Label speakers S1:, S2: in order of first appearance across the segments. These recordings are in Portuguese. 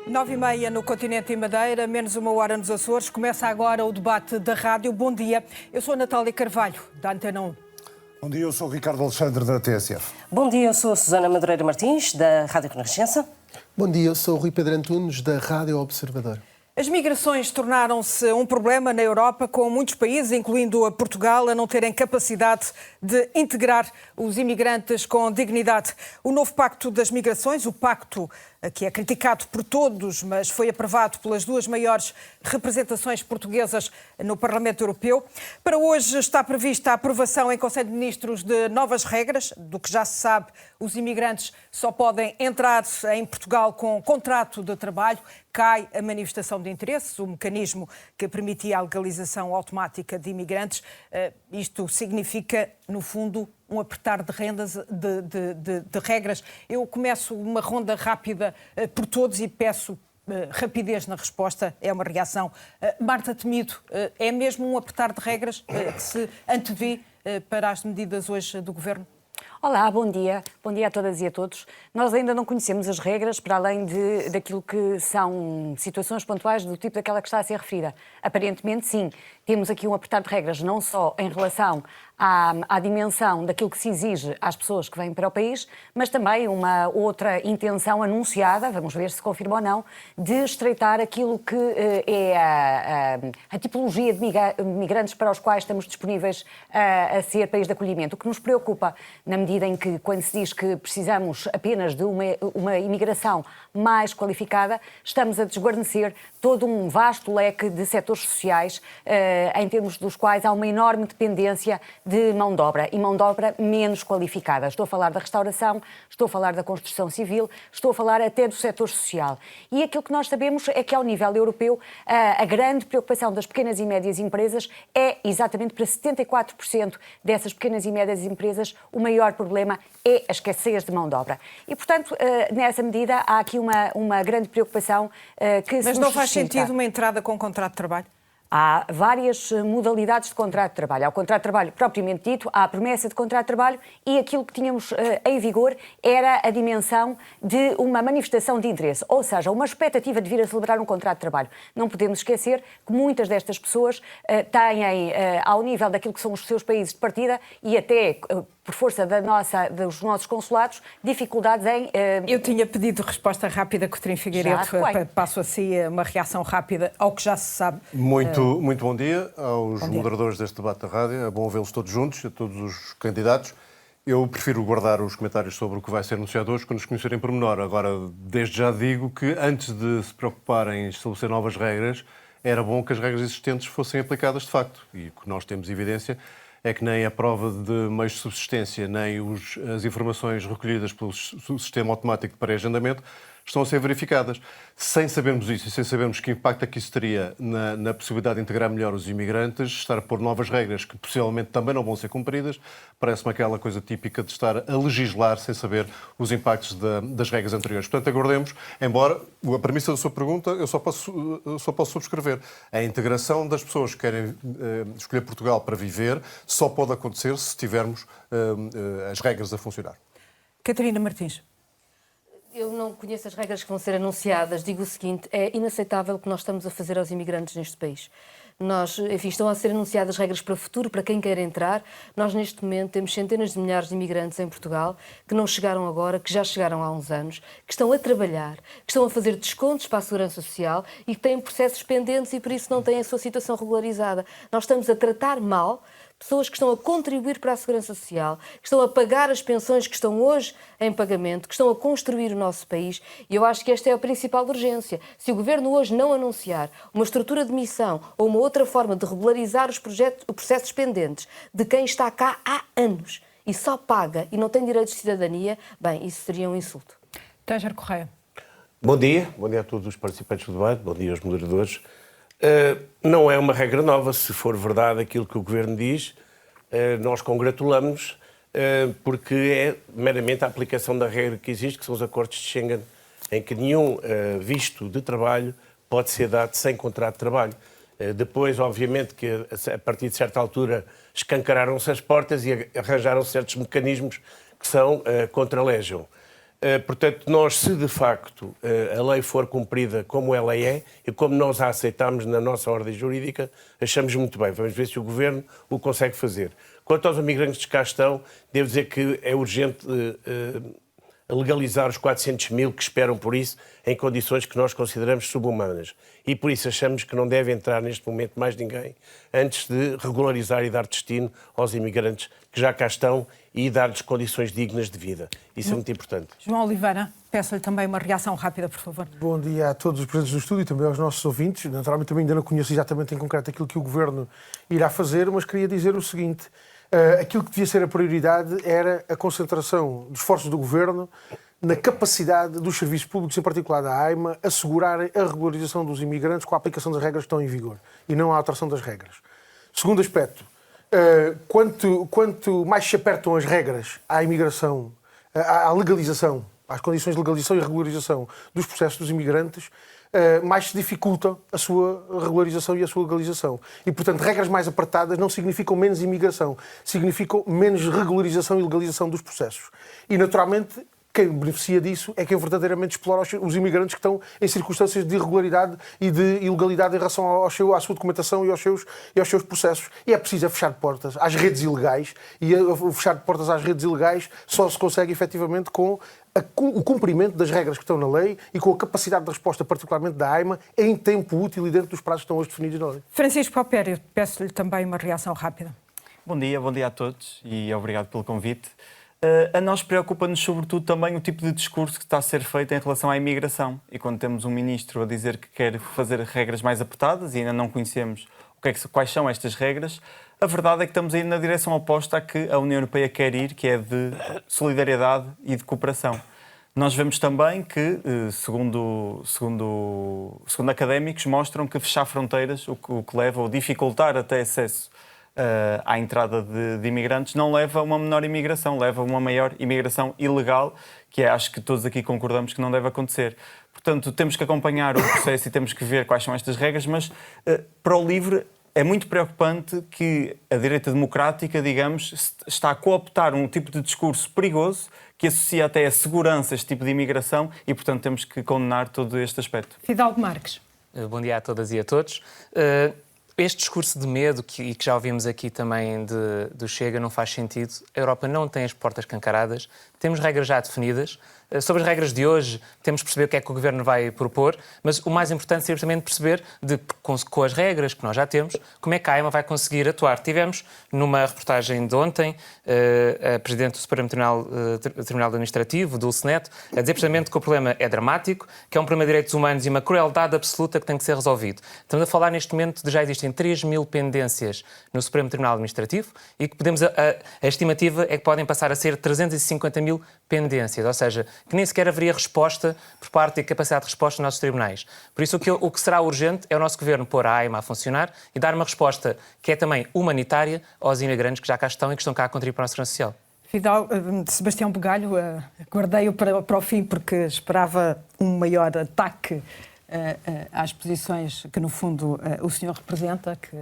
S1: 9h30 no continente e Madeira, menos uma hora nos Açores. Começa agora o debate da rádio. Bom dia, eu sou a Natália Carvalho, da Antena 1.
S2: Bom dia, eu sou o Ricardo Alexandre, da TSF.
S3: Bom dia, eu sou a Susana Madureira Martins, da Rádio Renascença.
S4: Bom dia, eu sou o Rui Pedro Antunes, da Rádio Observador.
S1: As migrações tornaram-se um problema na Europa, com muitos países, incluindo a Portugal, a não terem capacidade de integrar os imigrantes com dignidade. O novo Pacto das Migrações, o pacto que é criticado por todos, mas foi aprovado pelas duas maiores representações portuguesas no Parlamento Europeu. Para hoje está prevista a aprovação em Conselho de Ministros de novas regras. Do que já se sabe, os imigrantes só podem entrar em Portugal com contrato de trabalho. Cai a manifestação de interesses, o mecanismo que permitia a legalização automática de imigrantes. Isto significa, no fundo, um apertar de rendas, de regras. Eu começo uma ronda rápida por todos e peço rapidez na resposta, é uma reação. Marta Temido, é mesmo um apertar de regras que se antevê para as medidas hoje do Governo?
S5: Olá, bom dia a todas e a todos. Nós ainda não conhecemos as regras para além daquilo que são situações pontuais do tipo daquela que está a ser referida. Aparentemente, sim, temos aqui um apertar de regras não só em relação à dimensão daquilo que se exige às pessoas que vêm para o país, mas também uma outra intenção anunciada, vamos ver se confirma ou não, de estreitar aquilo que é a tipologia de migrantes para os quais estamos disponíveis a ser país de acolhimento. O que nos preocupa, na medida em que, quando se diz que precisamos apenas de uma imigração mais qualificada, estamos a desguarnecer todo um vasto leque de setores sociais, em termos dos quais há uma enorme dependência de mão de obra, e mão de obra menos qualificada. Estou a falar da restauração, estou a falar da construção civil, estou a falar até do setor social. E aquilo que nós sabemos é que, ao nível europeu, a grande preocupação das pequenas e médias empresas é, exatamente para 74% dessas pequenas e médias empresas, o maior problema é a escassez de mão de obra. E, portanto, nessa medida, há aqui uma grande preocupação que se nos suscita.
S1: Mas não faz sentido uma entrada com contrato de trabalho?
S5: Há várias modalidades de contrato de trabalho. Há o contrato de trabalho propriamente dito, há a promessa de contrato de trabalho e aquilo que tínhamos em vigor era a dimensão de uma manifestação de interesse, ou seja, uma expectativa de vir a celebrar um contrato de trabalho. Não podemos esquecer que muitas destas pessoas têm, ao nível daquilo que são os seus países de partida e até por força dos nossos consulados, dificuldades em...
S1: Eu tinha pedido resposta rápida, Coutinho Figueiredo. Passo assim uma reação rápida ao que já se sabe.
S6: Muito bom dia aos moderadores deste debate da rádio. É bom vê-los todos juntos, a todos os candidatos. Eu prefiro guardar os comentários sobre o que vai ser anunciado hoje quando os conhecerem por menor. Agora, desde já digo que antes de se preocuparem em estabelecer novas regras, era bom que as regras existentes fossem aplicadas de facto. E o que nós temos evidência é que nem a prova de meios de subsistência, nem as informações recolhidas pelo sistema automático de pré-agendamento estão a ser verificadas. Sem sabermos isso e sem sabermos que impacto é que isso teria na possibilidade de integrar melhor os imigrantes, estar a pôr novas regras que possivelmente também não vão ser cumpridas, parece-me aquela coisa típica de estar a legislar sem saber os impactos das regras anteriores. Portanto, aguardemos, embora a premissa da sua pergunta eu só posso subscrever. A integração das pessoas que querem escolher Portugal para viver só pode acontecer se tivermos as regras a funcionar.
S1: Catarina Martins.
S7: Eu não conheço as regras que vão ser anunciadas. Digo o seguinte, é inaceitável o que nós estamos a fazer aos imigrantes neste país. Estão a ser anunciadas regras para o futuro, para quem quer entrar. Nós, neste momento, temos centenas de milhares de imigrantes em Portugal que não chegaram agora, que já chegaram há uns anos, que estão a trabalhar, que estão a fazer descontos para a Segurança Social e que têm processos pendentes e, por isso, não têm a sua situação regularizada. Nós estamos a tratar mal pessoas que estão a contribuir para a Segurança Social, que estão a pagar as pensões que estão hoje em pagamento, que estão a construir o nosso país. E eu acho que esta é a principal urgência. Se o Governo hoje não anunciar uma estrutura de missão ou uma outra forma de regularizar os processos pendentes de quem está cá há anos e só paga e não tem direitos de cidadania, bem, isso seria um insulto.
S1: Téger Correia.
S8: Bom dia a todos os participantes do debate, bom dia aos moderadores. Não é uma regra nova, se for verdade aquilo que o Governo diz, nós congratulamos, porque é meramente a aplicação da regra que existe, que são os acordos de Schengen, em que nenhum visto de trabalho pode ser dado sem contrato de trabalho. Depois, obviamente, que a partir de certa altura escancararam-se as portas e arranjaram certos mecanismos que são contra-legem. Portanto, nós, se de facto a lei for cumprida como ela é e como nós a aceitamos na nossa ordem jurídica, achamos muito bem. Vamos ver se o Governo o consegue fazer. Quanto aos imigrantes que cá estão, devo dizer que é urgente legalizar os 400 mil que esperam por isso em condições que nós consideramos subhumanas. E por isso achamos que não deve entrar neste momento mais ninguém antes de regularizar e dar destino aos imigrantes que já cá estão e dar-lhes condições dignas de vida. Isso é muito importante.
S1: João Oliveira, peço-lhe também uma reação rápida, por favor.
S9: Bom dia a todos os presentes do estúdio e também aos nossos ouvintes. Naturalmente também ainda não conheço exatamente em concreto aquilo que o Governo irá fazer, mas queria dizer o seguinte. Aquilo que devia ser a prioridade era a concentração dos esforços do Governo na capacidade dos serviços públicos, em particular da AIMA, assegurarem a regularização dos imigrantes com a aplicação das regras que estão em vigor e não a alteração das regras. Segundo aspecto, quanto mais se apertam as regras à imigração, à legalização, às condições de legalização e regularização dos processos dos imigrantes, mais se dificulta a sua regularização e a sua legalização. E, portanto, regras mais apertadas não significam menos imigração, significam menos regularização e legalização dos processos. E, naturalmente, quem beneficia disso é quem verdadeiramente explora os imigrantes que estão em circunstâncias de irregularidade e de ilegalidade em relação à sua documentação e aos seus processos. E é preciso fechar portas às redes ilegais, e o fechar portas às redes ilegais só se consegue efetivamente com o cumprimento das regras que estão na lei e com a capacidade de resposta, particularmente da AIMA, em tempo útil e dentro dos prazos que estão hoje definidos na lei.
S1: Francisco Popério, peço-lhe também uma reação rápida.
S10: Bom dia a todos e obrigado pelo convite. A nós preocupa-nos sobretudo também o tipo de discurso que está a ser feito em relação à imigração. E quando temos um ministro a dizer que quer fazer regras mais apertadas e ainda não conhecemos quais são estas regras, a verdade é que estamos a ir na direção oposta à que a União Europeia quer ir, que é de solidariedade e de cooperação. Nós vemos também que, segundo académicos, mostram que fechar fronteiras, o que leva ou dificultar até acesso à entrada de imigrantes, não leva a uma menor imigração, leva a uma maior imigração ilegal, que acho que todos aqui concordamos que não deve acontecer. Portanto, temos que acompanhar o processo e temos que ver quais são estas regras, mas para o LIVRE é muito preocupante que a direita democrática, digamos, está a cooptar um tipo de discurso perigoso que associa até a segurança este tipo de imigração e, portanto, temos que condenar todo este aspecto.
S1: Fidalgo Marques.
S11: Bom dia a todas e a todos. Este discurso de medo, que já ouvimos aqui também do Chega, não faz sentido. A Europa não tem as portas escancaradas, temos regras já definidas. Sobre as regras de hoje, temos que perceber o que é que o Governo vai propor, mas o mais importante é também perceber, com as regras que nós já temos, como é que a AIMA vai conseguir atuar. Tivemos, numa reportagem de ontem, a Presidente do Supremo Tribunal Administrativo, Dulce Neto, a dizer precisamente que o problema é dramático, que é um problema de direitos humanos e uma crueldade absoluta que tem que ser resolvido. Estamos a falar neste momento de já existem 3 mil pendências no Supremo Tribunal Administrativo e que a estimativa é que podem passar a ser 350 mil pendências, ou seja, que nem sequer haveria resposta por parte e capacidade de resposta dos nossos tribunais. Por isso, o que será urgente é o nosso Governo pôr a AIMA a funcionar e dar uma resposta que é também humanitária aos imigrantes que já cá estão e que estão cá a contribuir para a nossa segurança social.
S1: Sebastião Bugalho, guardei-o para o fim porque esperava um maior ataque às posições que, no fundo, o senhor representa, que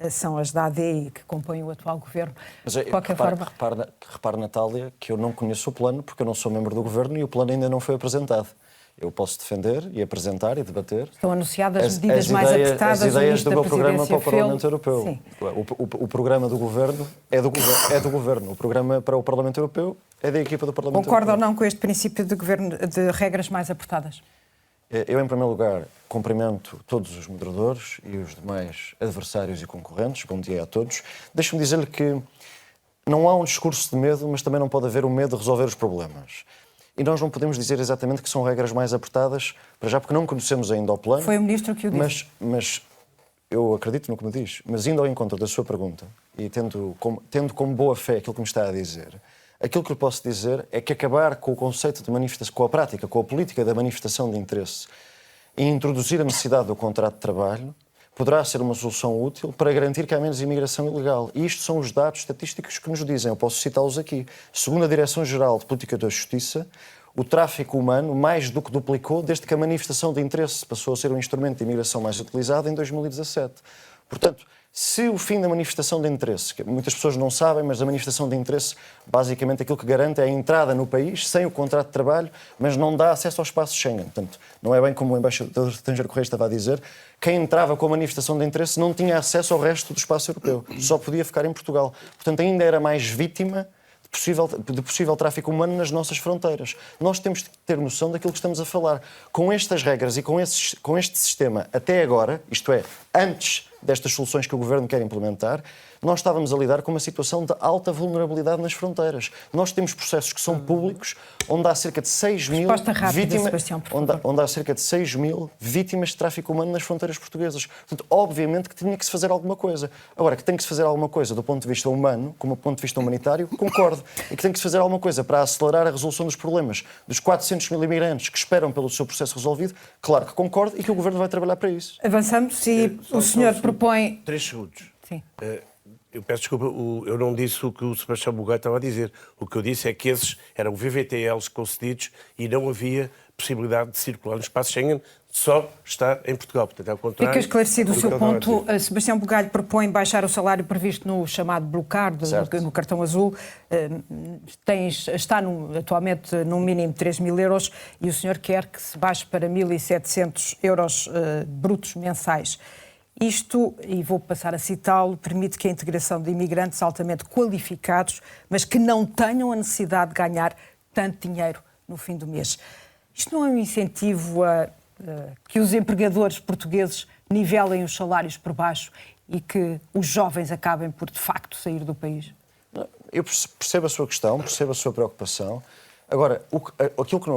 S1: são as da AD e que compõem o atual governo.
S12: Mas de qualquer forma... repare, Natália, que eu não conheço o plano porque eu não sou membro do governo e o plano ainda não foi apresentado. Eu posso defender e apresentar e debater.
S1: Estão anunciadas medidas mais apertadas.
S12: As ideias do meu programa para o Parlamento Europeu. O programa do governo é do governo. O programa para o Parlamento Europeu é da equipa do Parlamento Europeu.
S1: Concorda ou não com este princípio de regras mais apertadas?
S12: Eu, em primeiro lugar, cumprimento todos os moderadores e os demais adversários e concorrentes. Bom dia a todos. Deixe-me dizer-lhe que não há um discurso de medo, mas também não pode haver o medo de resolver os problemas. E nós não podemos dizer exatamente que são regras mais apertadas, para já porque não conhecemos ainda o plano.
S1: Foi o Ministro que o disse.
S12: Mas eu acredito no que me diz. Mas indo ao encontro da sua pergunta e tendo como boa fé aquilo que me está a dizer, aquilo que lhe posso dizer é que acabar com o conceito de manifestação, com a prática, com a política da manifestação de interesse e introduzir a necessidade do contrato de trabalho poderá ser uma solução útil para garantir que há menos imigração ilegal. E isto são os dados estatísticos que nos dizem, eu posso citá-los aqui. Segundo a Direção-Geral de Política da Justiça, o tráfico humano mais do que duplicou desde que a manifestação de interesse passou a ser um instrumento de imigração mais utilizado em 2017. Portanto, Se o fim da manifestação de interesse, que muitas pessoas não sabem, mas a manifestação de interesse, basicamente aquilo que garante é a entrada no país sem o contrato de trabalho, mas não dá acesso ao espaço Schengen. Portanto, não é bem como o embaixador Tanger Correia estava a dizer, quem entrava com a manifestação de interesse não tinha acesso ao resto do espaço europeu, só podia ficar em Portugal. Portanto, ainda era mais vítima de possível tráfico humano nas nossas fronteiras. Nós temos de ter noção daquilo que estamos a falar. Com estas regras e com este sistema até agora, isto é, antes destas soluções que o Governo quer implementar, nós estávamos a lidar com uma situação de alta vulnerabilidade nas fronteiras. Nós temos processos que são públicos, onde há cerca de 6 mil vítimas, onde há cerca de 6 mil vítimas de tráfico humano nas fronteiras portuguesas. Portanto, obviamente que tinha que se fazer alguma coisa. Agora, que tem que se fazer alguma coisa do ponto de vista humano, como do ponto de vista humanitário, concordo. E que tem que se fazer alguma coisa para acelerar a resolução dos problemas dos 400 mil imigrantes que esperam pelo seu processo resolvido, claro que concordo e que o Governo vai trabalhar para isso.
S1: Avançamos e o senhor propõe...
S8: 3 segundos.
S1: Sim.
S8: Eu peço desculpa, eu não disse o que o Sebastião Bugalho estava a dizer. O que eu disse é que esses eram VVTLs concedidos e não havia possibilidade de circular no espaço Schengen, só está em Portugal. Portanto, ao contrário,
S1: fica esclarecido o seu ponto. Sebastião Bugalho propõe baixar o salário previsto no chamado Blue Card, no cartão azul. Está atualmente num mínimo de 3 mil euros e o senhor quer que se baixe para 1.700 euros brutos mensais. Isto, e vou passar a citá-lo, permite que a integração de imigrantes altamente qualificados, mas que não tenham a necessidade de ganhar tanto dinheiro no fim do mês. Isto não é um incentivo a que os empregadores portugueses nivelem os salários por baixo e que os jovens acabem por, de facto, sair do país?
S12: Eu percebo a sua questão, percebo a sua preocupação. Agora,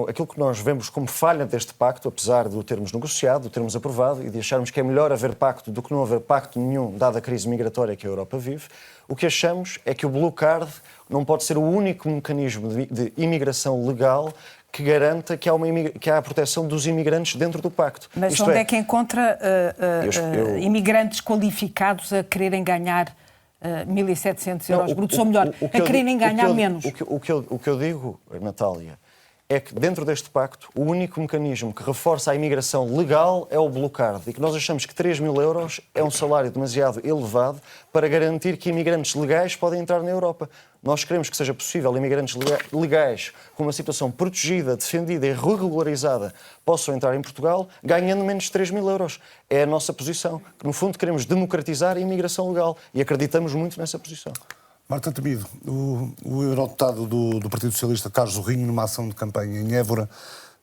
S12: aquilo que nós vemos como falha deste pacto, apesar de o termos negociado, de o termos aprovado e de acharmos que é melhor haver pacto do que não haver pacto nenhum, dada a crise migratória que a Europa vive, o que achamos é que o Blue Card não pode ser o único mecanismo de imigração legal que garanta que há a proteção dos imigrantes dentro do pacto.
S1: Mas onde é que encontra imigrantes qualificados a quererem ganhar 1.700 euros brutos, ou melhor, a quererem ganhar menos?
S12: O que eu digo, Natália, é que dentro deste pacto o único mecanismo que reforça a imigração legal é o Blue Card e que nós achamos que 3 mil euros é um salário demasiado elevado para garantir que imigrantes legais podem entrar na Europa. Nós queremos que seja possível imigrantes legais com uma situação protegida, defendida e regularizada possam entrar em Portugal ganhando menos de 3 mil euros. É a nossa posição, que no fundo queremos democratizar a imigração legal e acreditamos muito nessa posição.
S2: Marta Temido, o eurodeputado do Partido Socialista, Carlos Zorrinho, numa ação de campanha em Évora,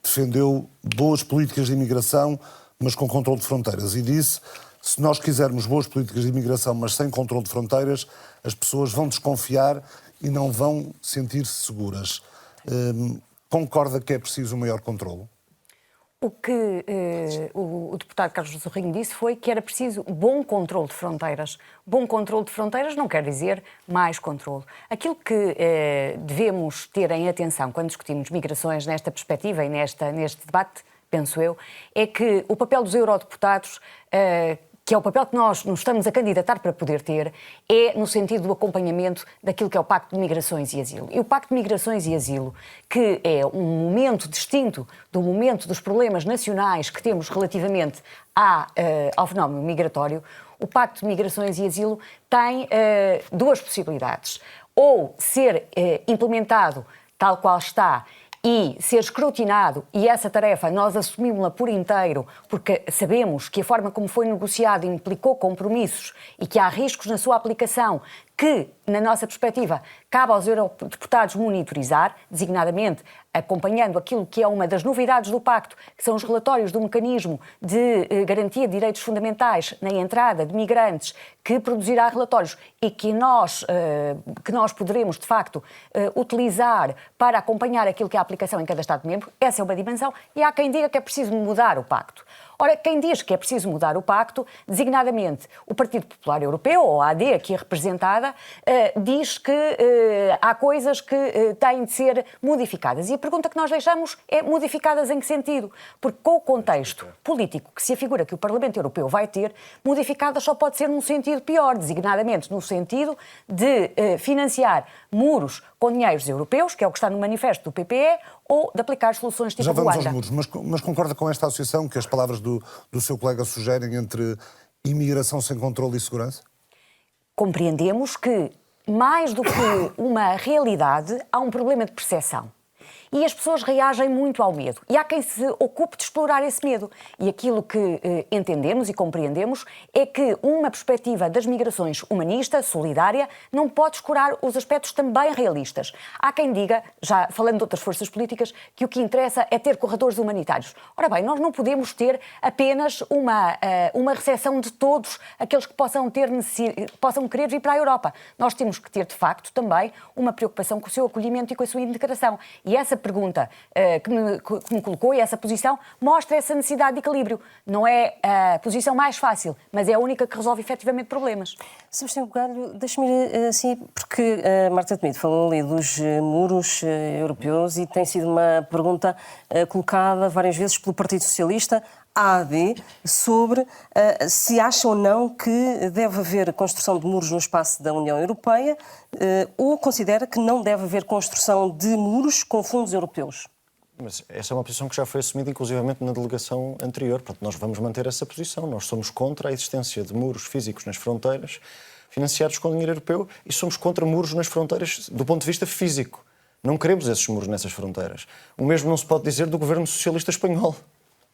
S2: defendeu boas políticas de imigração, mas com controle de fronteiras. E disse, se nós quisermos boas políticas de imigração, mas sem controle de fronteiras, as pessoas vão desconfiar e não vão sentir-se seguras. Concorda que é preciso um maior controle?
S5: O que o deputado Carlos Zorrinho disse foi que era preciso bom controle de fronteiras. Bom controle de fronteiras não quer dizer mais controle. Aquilo que devemos ter em atenção quando discutimos migrações nesta perspectiva e neste debate, penso eu, é que o papel dos eurodeputados, que é o papel que nós nos estamos a candidatar para poder ter, é no sentido do acompanhamento daquilo que é o Pacto de Migrações e Asilo. E o Pacto de Migrações e Asilo, que é um momento distinto do momento dos problemas nacionais que temos relativamente ao fenómeno migratório, o Pacto de Migrações e Asilo tem duas possibilidades. Ou ser implementado tal qual está e ser escrutinado, e essa tarefa nós assumimos-la por inteiro, porque sabemos que a forma como foi negociado implicou compromissos e que há riscos na sua aplicação que, na nossa perspectiva, cabe aos eurodeputados monitorizar, designadamente acompanhando aquilo que é uma das novidades do Pacto, que são os relatórios do mecanismo de garantia de direitos fundamentais na entrada de migrantes, que produzirá relatórios e que nós poderemos, de facto, utilizar para acompanhar aquilo que é a aplicação em cada Estado-membro. Essa é uma dimensão. E há quem diga que é preciso mudar o Pacto. Ora, quem diz que é preciso mudar o Pacto, designadamente o Partido Popular Europeu, ou a AD, aqui representada, diz que há coisas que têm de ser modificadas. E a pergunta que nós deixamos é modificadas em que sentido? Porque com o contexto político que se afigura que o Parlamento Europeu vai ter, modificadas só pode ser num sentido pior, designadamente no sentido de financiar muros com dinheiros europeus, que é o que está no manifesto do PPE, ou de aplicar soluções tipo Ruanda.
S2: Já vamos aos muros, mas concorda com esta associação que as palavras do seu colega sugerem entre imigração sem controle e segurança?
S5: compreendemos que, mais do que uma realidade, há um problema de percepção. E as pessoas reagem muito ao medo. E há quem se ocupe de explorar esse medo. E aquilo que entendemos e compreendemos é que uma perspectiva das migrações humanista, solidária, não pode escurar os aspectos também realistas. Há quem diga, já falando de outras forças políticas, que o que interessa é ter corredores humanitários. Ora bem, nós não podemos ter apenas uma recepção de todos aqueles que possam querer vir para a Europa. Nós temos que ter, de facto, também uma preocupação com o seu acolhimento e com a sua integração. E essa pergunta que me colocou e essa posição mostra essa necessidade de equilíbrio. Não é a posição mais fácil, mas é a única que resolve efetivamente problemas.
S3: Sebastião Bugalho, deixa-me ir assim, porque a Marta Temido falou ali dos muros europeus e tem sido uma pergunta colocada várias vezes pelo Partido Socialista, AD, sobre se acha ou não que deve haver construção de muros no espaço da União Europeia ou considera que não deve haver construção de muros com fundos europeus.
S12: Mas essa é uma posição que já foi assumida inclusivamente na delegação anterior. Portanto, nós vamos manter essa posição. Nós somos contra a existência de muros físicos nas fronteiras financiados com dinheiro europeu e somos contra muros nas fronteiras do ponto de vista físico. Não queremos esses muros nessas fronteiras. O mesmo não se pode dizer do governo socialista espanhol.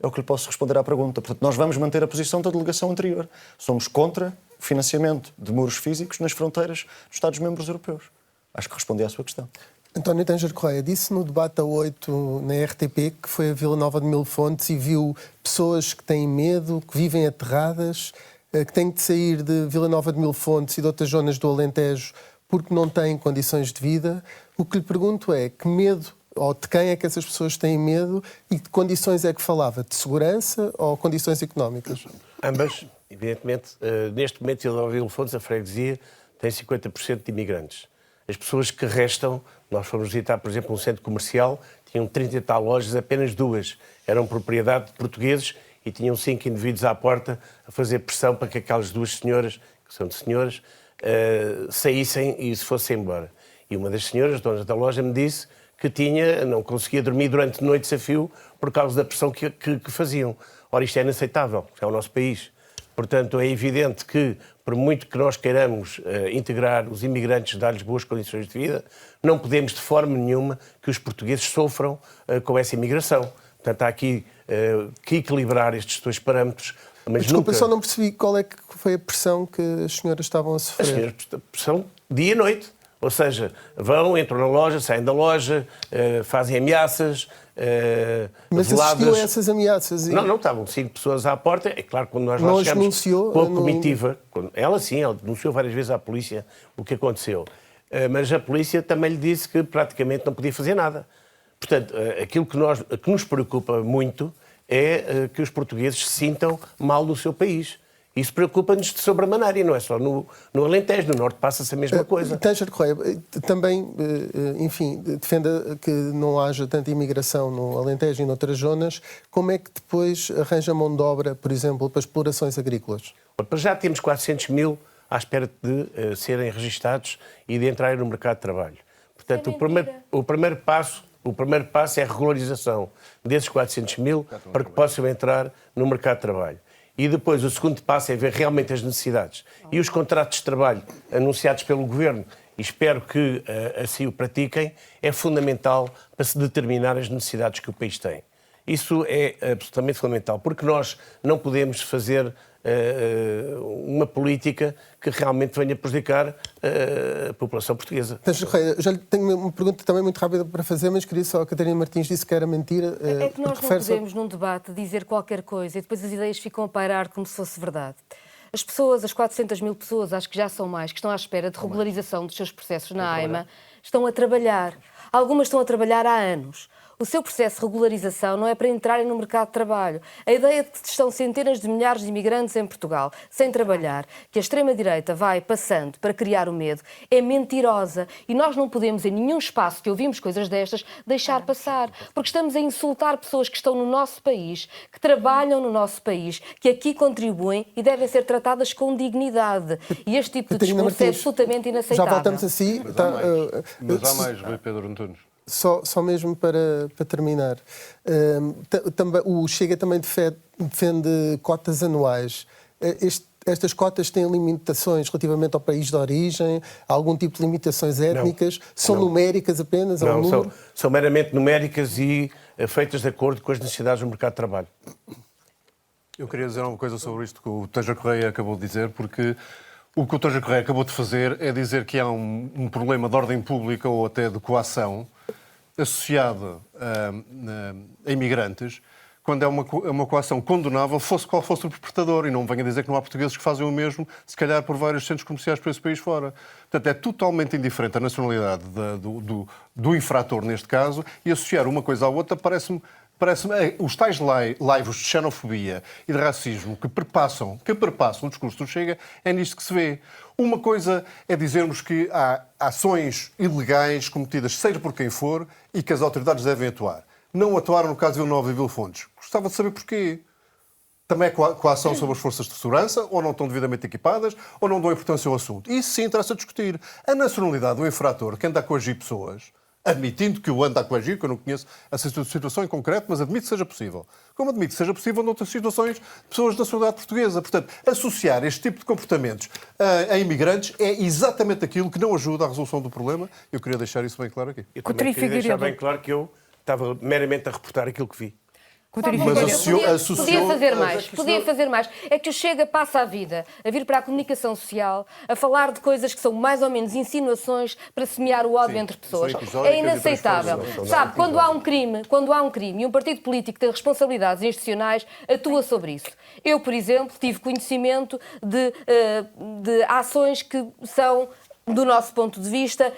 S12: É o que lhe posso responder à pergunta. Portanto, nós vamos manter a posição da delegação anterior. Somos contra o financiamento de muros físicos nas fronteiras dos Estados-membros europeus. Acho que respondi à sua questão.
S4: António Tanger Correia disse no debate a 8 na RTP que foi a Vila Nova de Mil Fontes e viu pessoas que têm medo, que vivem aterradas, que têm de sair de Vila Nova de Mil Fontes e de outras zonas do Alentejo porque não têm condições de vida. O que lhe pergunto é que medo ou de quem é que essas pessoas têm medo e de condições é que falava? De segurança ou condições económicas?
S8: Ambas, evidentemente. Neste momento, Vila Nova de Mil Fontes, a freguesia, tem 50% de imigrantes. As pessoas que restam, nós fomos visitar, por exemplo, um centro comercial, tinham 30 e tal lojas, apenas 2 eram propriedade de portugueses e tinham 5 indivíduos à porta a fazer pressão para que aquelas 2 senhoras, que são de senhoras, saíssem e se fossem embora. E uma das senhoras, donas da loja, me disse que não conseguia dormir durante noites a fio por causa da pressão que faziam. Ora, isto é inaceitável, é o nosso país. Portanto, é evidente que, por muito que nós queiramos integrar os imigrantes, dar-lhes boas condições de vida, não podemos de forma nenhuma que os portugueses sofram com essa imigração. Portanto, há aqui que equilibrar estes 2 parâmetros. Mas
S4: desculpa, só não percebi qual é que foi a pressão que as senhoras estavam a sofrer.
S8: As senhoras, pressão dia e noite. Ou seja, entram na loja, saem da loja, fazem ameaças.
S4: Mas assistiu a essas ameaças? E...
S8: Não, estavam 5 pessoas à porta. É claro que quando nós lá chegamos com a comitiva, ela denunciou várias vezes à polícia o que aconteceu. Mas a polícia também lhe disse que praticamente não podia fazer nada. Portanto, aquilo que nos preocupa muito é que os portugueses se sintam mal no seu país. Isso preocupa-nos de sobremaneira e não é só no Alentejo, no Norte passa-se a mesma coisa.
S4: Tanger Correia também, enfim, defende que não haja tanta imigração no Alentejo e noutras zonas. Como é que depois arranja mão de obra, por exemplo, para explorações agrícolas?
S8: Para já temos 400 mil à espera de serem registados e de entrarem no mercado de trabalho. Portanto, o primeiro passo é a regularização desses 400 mil para que possam entrar no mercado de trabalho. E depois o segundo passo é ver realmente as necessidades. E os contratos de trabalho anunciados pelo Governo, e espero que assim o pratiquem, é fundamental para se determinar as necessidades que o país tem. Isso é absolutamente fundamental, porque nós não podemos fazer uma política que realmente venha prejudicar a população portuguesa.
S4: Já tenho uma pergunta também muito rápida para fazer, mas queria só, a Catarina Martins disse que era mentira.
S7: É que nós não podemos, num debate, dizer qualquer coisa e depois as ideias ficam a pairar como se fosse verdade. As pessoas, as 400 mil pessoas, acho que já são mais, que estão à espera de regularização dos seus processos na AIMA, estão a trabalhar. Algumas estão a trabalhar há anos. O seu processo de regularização não é para entrarem no mercado de trabalho. A ideia de que estão centenas de milhares de imigrantes em Portugal sem trabalhar, que a extrema-direita vai passando para criar o medo, é mentirosa. E nós não podemos, em nenhum espaço que ouvimos coisas destas, deixar passar. Porque estamos a insultar pessoas que estão no nosso país, que trabalham no nosso país, que aqui contribuem e devem ser tratadas com dignidade. E este tipo de discurso é absolutamente inaceitável.
S4: Já voltamos a si.
S6: Mas há mais, Rui Pedro Antunes.
S4: Só mesmo para terminar, o Chega também defende cotas anuais. Este estas cotas têm limitações relativamente ao país de origem, algum tipo de limitações étnicas? São numéricas apenas?
S8: Não, são meramente numéricas e feitas de acordo com as necessidades do mercado de trabalho.
S6: Eu queria dizer uma coisa sobre isto que o Teja Correia acabou de dizer, porque o que o Teja Correia acabou de fazer é dizer que há um problema de ordem pública ou até de coação associado a imigrantes, quando é uma coação condenável, fosse qual fosse o perpetrador, e não venha dizer que não há portugueses que fazem o mesmo, se calhar por vários centros comerciais por esse país fora. Portanto, é totalmente indiferente a nacionalidade do infrator, neste caso, e associar uma coisa à outra parece-me os tais laivos de xenofobia e de racismo que perpassam o discurso do Chega, é nisto que se vê. Uma coisa é dizermos que há ações ilegais cometidas, seja por quem for, e que as autoridades devem atuar. Não atuaram no caso de Vila Nova e Vila Fontes. Gostava de saber porquê. Também é coação sobre as forças de segurança, ou não estão devidamente equipadas, ou não dão importância ao assunto. Isso sim interessa discutir. A nacionalidade do infrator que anda a coagir pessoas, admitindo que o anda a coagir, que eu não conheço essa situação em concreto, mas admito que seja possível. Como admito que seja possível noutras situações de pessoas da sociedade portuguesa. Portanto, associar este tipo de comportamentos a imigrantes é exatamente aquilo que não ajuda à resolução do problema. Eu queria deixar isso bem claro aqui.
S8: Eu também queria deixar bem claro que eu estava meramente a reportar aquilo que vi.
S7: Podia fazer mais. Podia fazer mais. É que o Chega passa a vida a vir para a comunicação social, a falar de coisas que são mais ou menos insinuações para semear o ódio entre pessoas. É inaceitável. Sabe, quando há um crime e um partido político tem responsabilidades institucionais, atua sobre isso. Eu, por exemplo, tive conhecimento de ações que são, do nosso ponto de vista,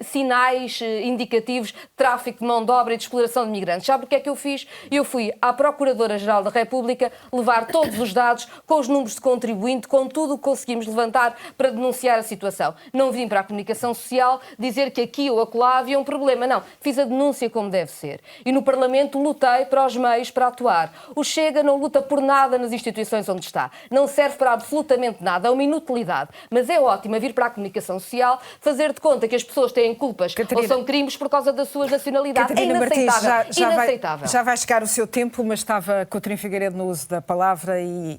S7: sinais indicativos de tráfico de mão de obra e de exploração de migrantes. Sabe o que é que eu fiz? Eu fui à Procuradora-Geral da República levar todos os dados com os números de contribuinte, com tudo o que conseguimos levantar para denunciar a situação. Não vim para a comunicação social dizer que aqui ou acolá havia um problema. Não. Fiz a denúncia como deve ser. E no Parlamento lutei para os meios para atuar. O Chega não luta por nada nas instituições onde está. Não serve para absolutamente nada. É uma inutilidade. Mas é ótimo vir para a comunicação social fazer de conta que as pessoas têm culpas ou são crimes por causa das suas nacionalidades.
S1: Catarina
S7: Inaceitável.
S1: Martins,
S7: Inaceitável.
S1: Já vai chegar o seu tempo, mas estava Coutinho Figueiredo no uso da palavra e...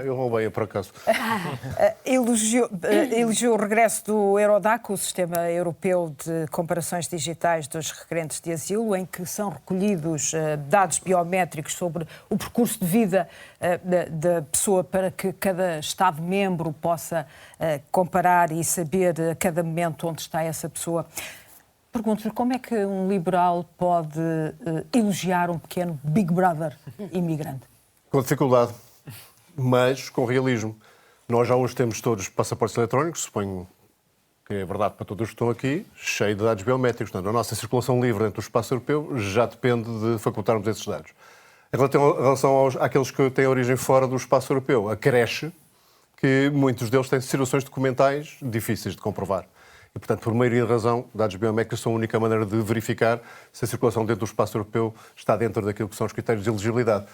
S6: Eu roubei, por acaso.
S1: Elogiou o regresso do Eurodac, o Sistema Europeu de Comparações Digitais dos Requerentes de Asilo, em que são recolhidos dados biométricos sobre o percurso de vida da pessoa para que cada Estado-membro possa comparar e saber a cada momento onde está essa pessoa. Pergunto-lhe como é que um liberal pode elogiar um pequeno Big Brother imigrante?
S6: Com dificuldade, mas com realismo. Nós já hoje temos todos passaportes eletrónicos, suponho que é verdade para todos os que estão aqui, cheio de dados biométricos. Portanto, a nossa circulação livre dentro do espaço europeu já depende de facultarmos esses dados. Em relação àqueles que têm origem fora do espaço europeu, acresce que muitos deles têm situações documentais difíceis de comprovar. E, portanto, por maioria de razão, dados biométricos são a única maneira de verificar se a circulação dentro do espaço europeu está dentro daquilo que são os critérios de elegibilidade.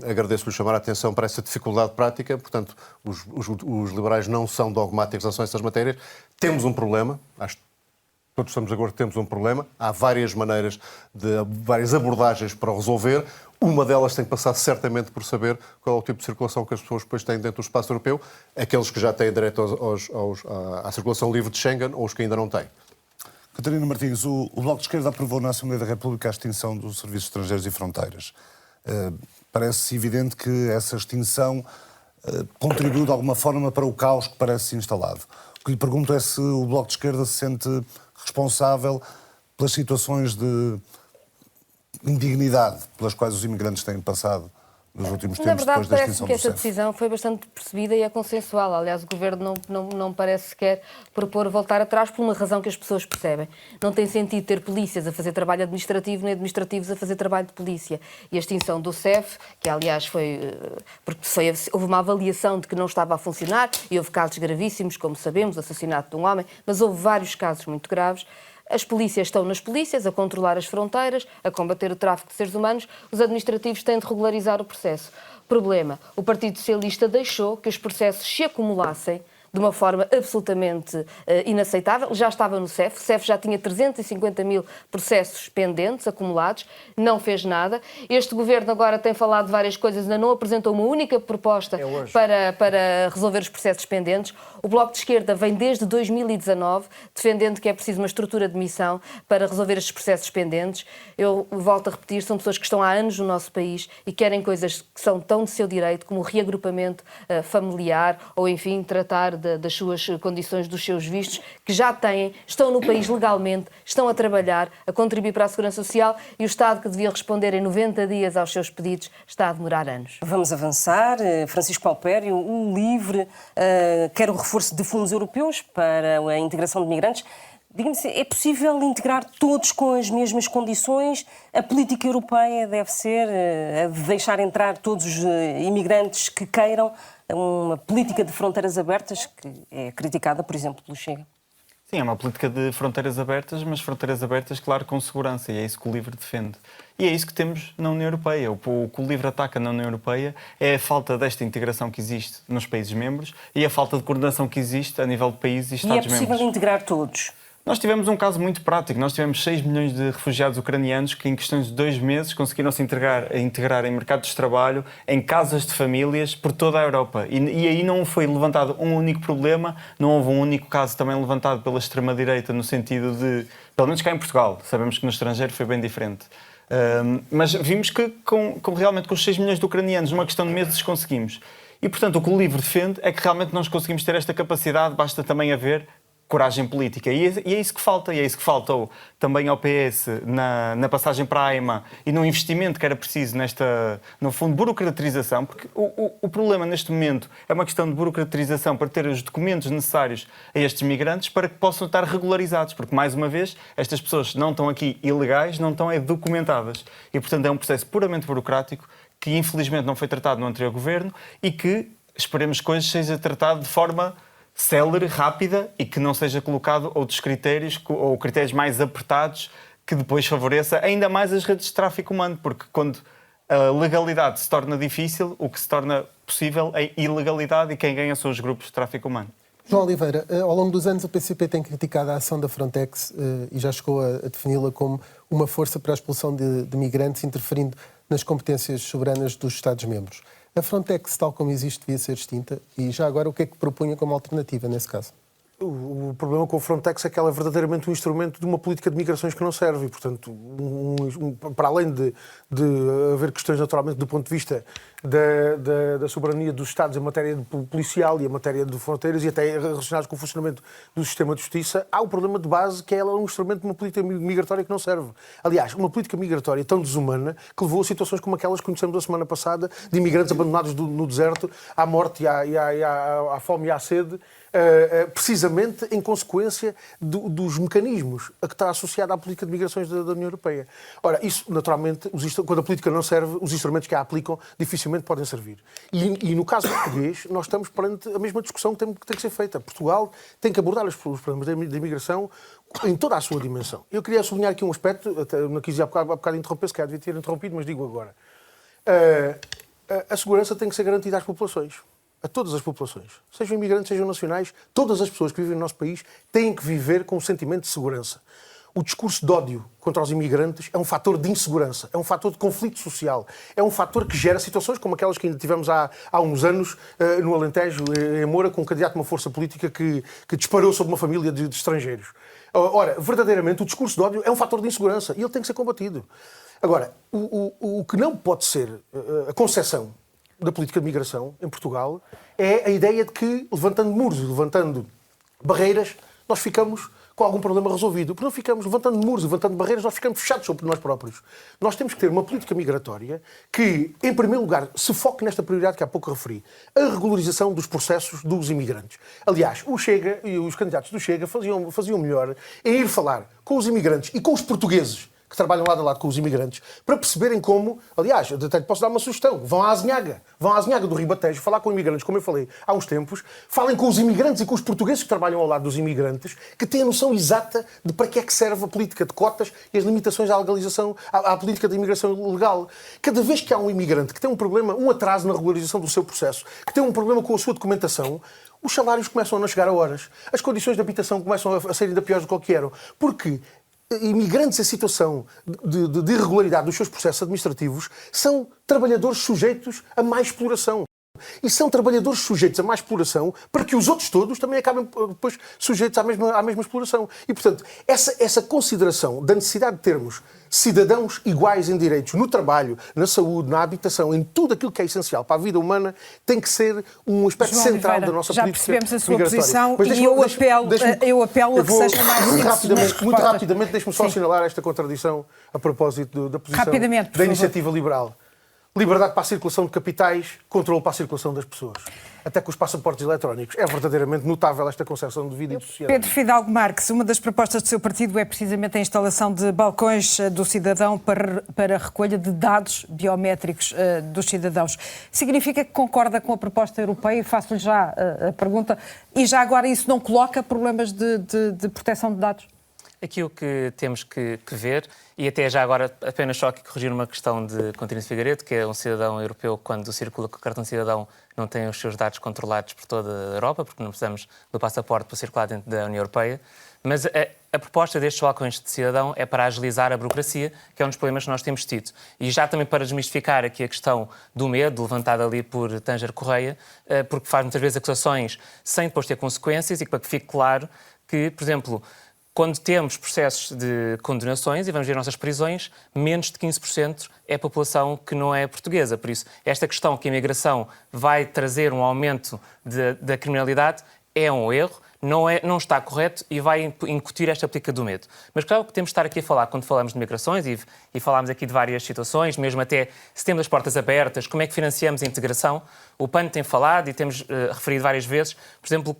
S6: Agradeço-lhe chamar a atenção para essa dificuldade prática. Portanto, os liberais não são dogmáticos em relação a essas matérias. Temos um problema, acho que todos estamos de acordo que temos um problema. Há várias maneiras, várias abordagens para o resolver. Uma delas tem que passar certamente por saber qual é o tipo de circulação que as pessoas depois têm dentro do espaço europeu, aqueles que já têm direito à circulação livre de Schengen ou os que ainda não têm.
S2: Catarina Martins, o Bloco de Esquerda aprovou na Assembleia da República a extinção dos Serviços Estrangeiros e Fronteiras. Parece evidente que essa extinção contribuiu de alguma forma para o caos que parece instalado. O que lhe pergunto é se o Bloco de Esquerda se sente responsável pelas situações de indignidade pelas quais os imigrantes têm passado nos últimos tempos, depois da extinção do CEF.
S7: Na verdade, parece-me que essa decisão foi bastante percebida e é consensual. Aliás, o Governo não parece sequer propor voltar atrás por uma razão que as pessoas percebem. Não tem sentido ter polícias a fazer trabalho administrativo nem administrativos a fazer trabalho de polícia. E a extinção do CEF, que aliás houve uma avaliação de que não estava a funcionar e houve casos gravíssimos, como sabemos, assassinato de um homem, mas houve vários casos muito graves. As polícias estão nas polícias, a controlar as fronteiras, a combater o tráfico de seres humanos. Os administrativos têm de regularizar o processo. Problema, o Partido Socialista deixou que os processos se acumulassem de uma forma absolutamente inaceitável. Já estava no CEF, o CEF já tinha 350 mil processos pendentes, acumulados, não fez nada. Este governo agora tem falado de várias coisas, ainda não apresentou uma única proposta para resolver os processos pendentes. O Bloco de Esquerda vem desde 2019 defendendo que é preciso uma estrutura de missão para resolver estes processos pendentes. Eu volto a repetir, são pessoas que estão há anos no nosso país e querem coisas que são tão de seu direito, como o reagrupamento familiar ou, enfim, tratar das suas condições, dos seus vistos, que já têm, estão no país legalmente, estão a trabalhar, a contribuir para a Segurança Social, e o Estado, que devia responder em 90 dias aos seus pedidos, está a demorar anos.
S3: Vamos avançar. Francisco Palpério, o LIVRE quer o reforço de fundos europeus para a integração de migrantes. Diga-me, é possível integrar todos com as mesmas condições? A política europeia deve ser a de deixar entrar todos os imigrantes que queiram, uma política de fronteiras abertas que é criticada, por exemplo, pelo Chega?
S10: Sim, é uma política de fronteiras abertas, mas fronteiras abertas, claro, com segurança, e é isso que o LIVRE defende. E é isso que temos na União Europeia. O que o LIVRE ataca na União Europeia é a falta desta integração que existe nos países-membros e a falta de coordenação que existe a nível de países e Estados-membros.
S3: E é possível integrar todos?
S10: Nós tivemos um caso muito prático. Nós tivemos 6 milhões de refugiados ucranianos que, em questões de 2 meses, conseguiram se integrar em mercados de trabalho, em casas de famílias, por toda a Europa. E aí não foi levantado um único problema, não houve um único caso também levantado pela extrema-direita, no sentido de, pelo menos cá em Portugal, sabemos que no estrangeiro foi bem diferente. Mas vimos que realmente com os 6 milhões de ucranianos, numa questão de meses, conseguimos. E, portanto, o que o LIVRE defende é que realmente nós conseguimos ter esta capacidade, basta também haver coragem política. E é isso que falta. E é isso que faltou também ao PS na passagem para a AIMA e no investimento que era preciso nesta, no fundo, burocratização, porque o problema neste momento é uma questão de burocratização para ter os documentos necessários a estes migrantes para que possam estar regularizados, porque, mais uma vez, estas pessoas não estão aqui ilegais, não estão documentadas. E, portanto, é um processo puramente burocrático que, infelizmente, não foi tratado no anterior governo e que, esperemos que hoje seja tratado de forma célere, rápida, e que não seja colocado outros critérios ou critérios mais apertados que depois favoreça ainda mais as redes de tráfico humano, porque quando a legalidade se torna difícil, o que se torna possível é ilegalidade, e quem ganha são os grupos de tráfico humano.
S4: João Oliveira, ao longo dos anos o PCP tem criticado a ação da Frontex e já chegou a defini-la como uma força para a expulsão de migrantes, interferindo nas competências soberanas dos Estados-membros. A Frontex, tal como existe, devia ser extinta, e já agora o que é que propunha como alternativa nesse caso?
S9: O problema com a Frontex é que ela é verdadeiramente um instrumento de uma política de migrações que não serve. E, portanto, para além de haver questões, naturalmente, do ponto de vista da soberania dos Estados em matéria policial e em matéria de fronteiras, e até relacionados com o funcionamento do sistema de justiça, há o problema de base que ela é um instrumento de uma política migratória que não serve. Aliás, uma política migratória tão desumana que levou a situações como aquelas que conhecemos a semana passada, de imigrantes abandonados no deserto, à morte, à fome e à sede, precisamente em consequência dos mecanismos a que está associado à política de migrações da União Europeia. Ora, isso, naturalmente, quando a política não serve, os instrumentos que a aplicam dificilmente podem servir. E no caso português, nós estamos perante a mesma discussão que tem que ser feita. Portugal tem que abordar os problemas da imigração em toda a sua dimensão. Eu queria sublinhar aqui um aspecto, até não quis há bocado interromper, se calhar devia ter interrompido, mas digo agora. A segurança tem que ser garantida às populações. A todas as populações, sejam imigrantes, sejam nacionais, todas as pessoas que vivem no nosso país têm que viver com um sentimento de segurança. O discurso de ódio contra os imigrantes é um fator de insegurança, é um fator de conflito social, é um fator que gera situações como aquelas que ainda tivemos há uns anos no Alentejo, em Moura, com um candidato de uma força política que disparou sobre uma família de estrangeiros. Ora, verdadeiramente, o discurso de ódio é um fator de insegurança e ele tem que ser combatido. Agora, o que não pode ser a concepção da política de migração em Portugal é a ideia de que, levantando muros e levantando barreiras, nós ficamos com algum problema resolvido. Porque não ficamos levantando muros, levantando barreiras, nós ficamos fechados sobre nós próprios. Nós temos que ter uma política migratória que, em primeiro lugar, se foque nesta prioridade que há pouco referi, a regularização dos processos dos imigrantes. Aliás, o Chega e os candidatos do Chega faziam melhor em ir falar com os imigrantes e com os portugueses que trabalham lado a lado com os imigrantes, para perceberem como, aliás, eu até posso dar uma sugestão, vão à Azinhaga do Ribatejo, falar com imigrantes, como eu falei há uns tempos, falem com os imigrantes e com os portugueses que trabalham ao lado dos imigrantes, que têm a noção exata de para que é que serve a política de cotas e as limitações à legalização, à política de imigração legal. Cada vez que há um imigrante que tem um problema, um atraso na regularização do seu processo, que tem um problema com a sua documentação, os salários começam a não chegar a horas, as condições de habitação começam a ser ainda piores do que eram, porque imigrantes em situação de irregularidade dos seus processos administrativos são trabalhadores sujeitos a mais exploração. E são trabalhadores sujeitos a mais exploração para que os outros todos também acabem depois sujeitos à mesma exploração. E, portanto, essa consideração da necessidade de termos cidadãos iguais em direitos no trabalho, na saúde, na habitação, em tudo aquilo que é essencial para a vida humana, tem que ser um aspecto
S1: João
S9: central
S1: Oliveira,
S9: da nossa
S1: já
S9: política
S1: percebemos a sua
S9: migratória.
S1: posição
S9: Mas
S1: e eu apelo a que seja mais simples.
S9: muito rapidamente, deixe-me só assinalar esta contradição a propósito da posição da iniciativa liberal. Liberdade para a circulação de capitais, controle para a circulação das pessoas. Até com os passaportes eletrónicos. É verdadeiramente notável esta concepção de vida e de sociedade.
S1: Pedro Fidalgo Marques, uma das propostas do seu partido é precisamente a instalação de balcões do cidadão para a recolha de dados biométricos dos cidadãos. Significa que concorda com a proposta europeia? E faço-lhe já a pergunta. E já agora isso não coloca problemas de proteção de dados?
S11: Aquilo que temos que ver, e até já agora apenas só aqui corrigir uma questão de Continente Figueiredo, que é um cidadão europeu, quando circula com o cartão de cidadão, não tem os seus dados controlados por toda a Europa, porque não precisamos do passaporte para circular dentro da União Europeia. Mas a proposta destes balcões de cidadão é para agilizar a burocracia, que é um dos problemas que nós temos tido. E já também para desmistificar aqui a questão do medo, levantada ali por Tânger Correia, porque faz muitas vezes acusações sem depois ter consequências, e para que fique claro que, por exemplo, quando temos processos de condenações e vamos ver nossas prisões, menos de 15% é a população que não é portuguesa. Por isso, esta questão que a imigração vai trazer um aumento da criminalidade é um erro, não está correto e vai incutir esta política do medo. Mas claro que temos de estar aqui a falar, quando falamos de migrações, e falámos aqui de várias situações, mesmo até se temos as portas abertas, como é que financiamos a integração. O PAN tem falado e temos referido várias vezes, por exemplo,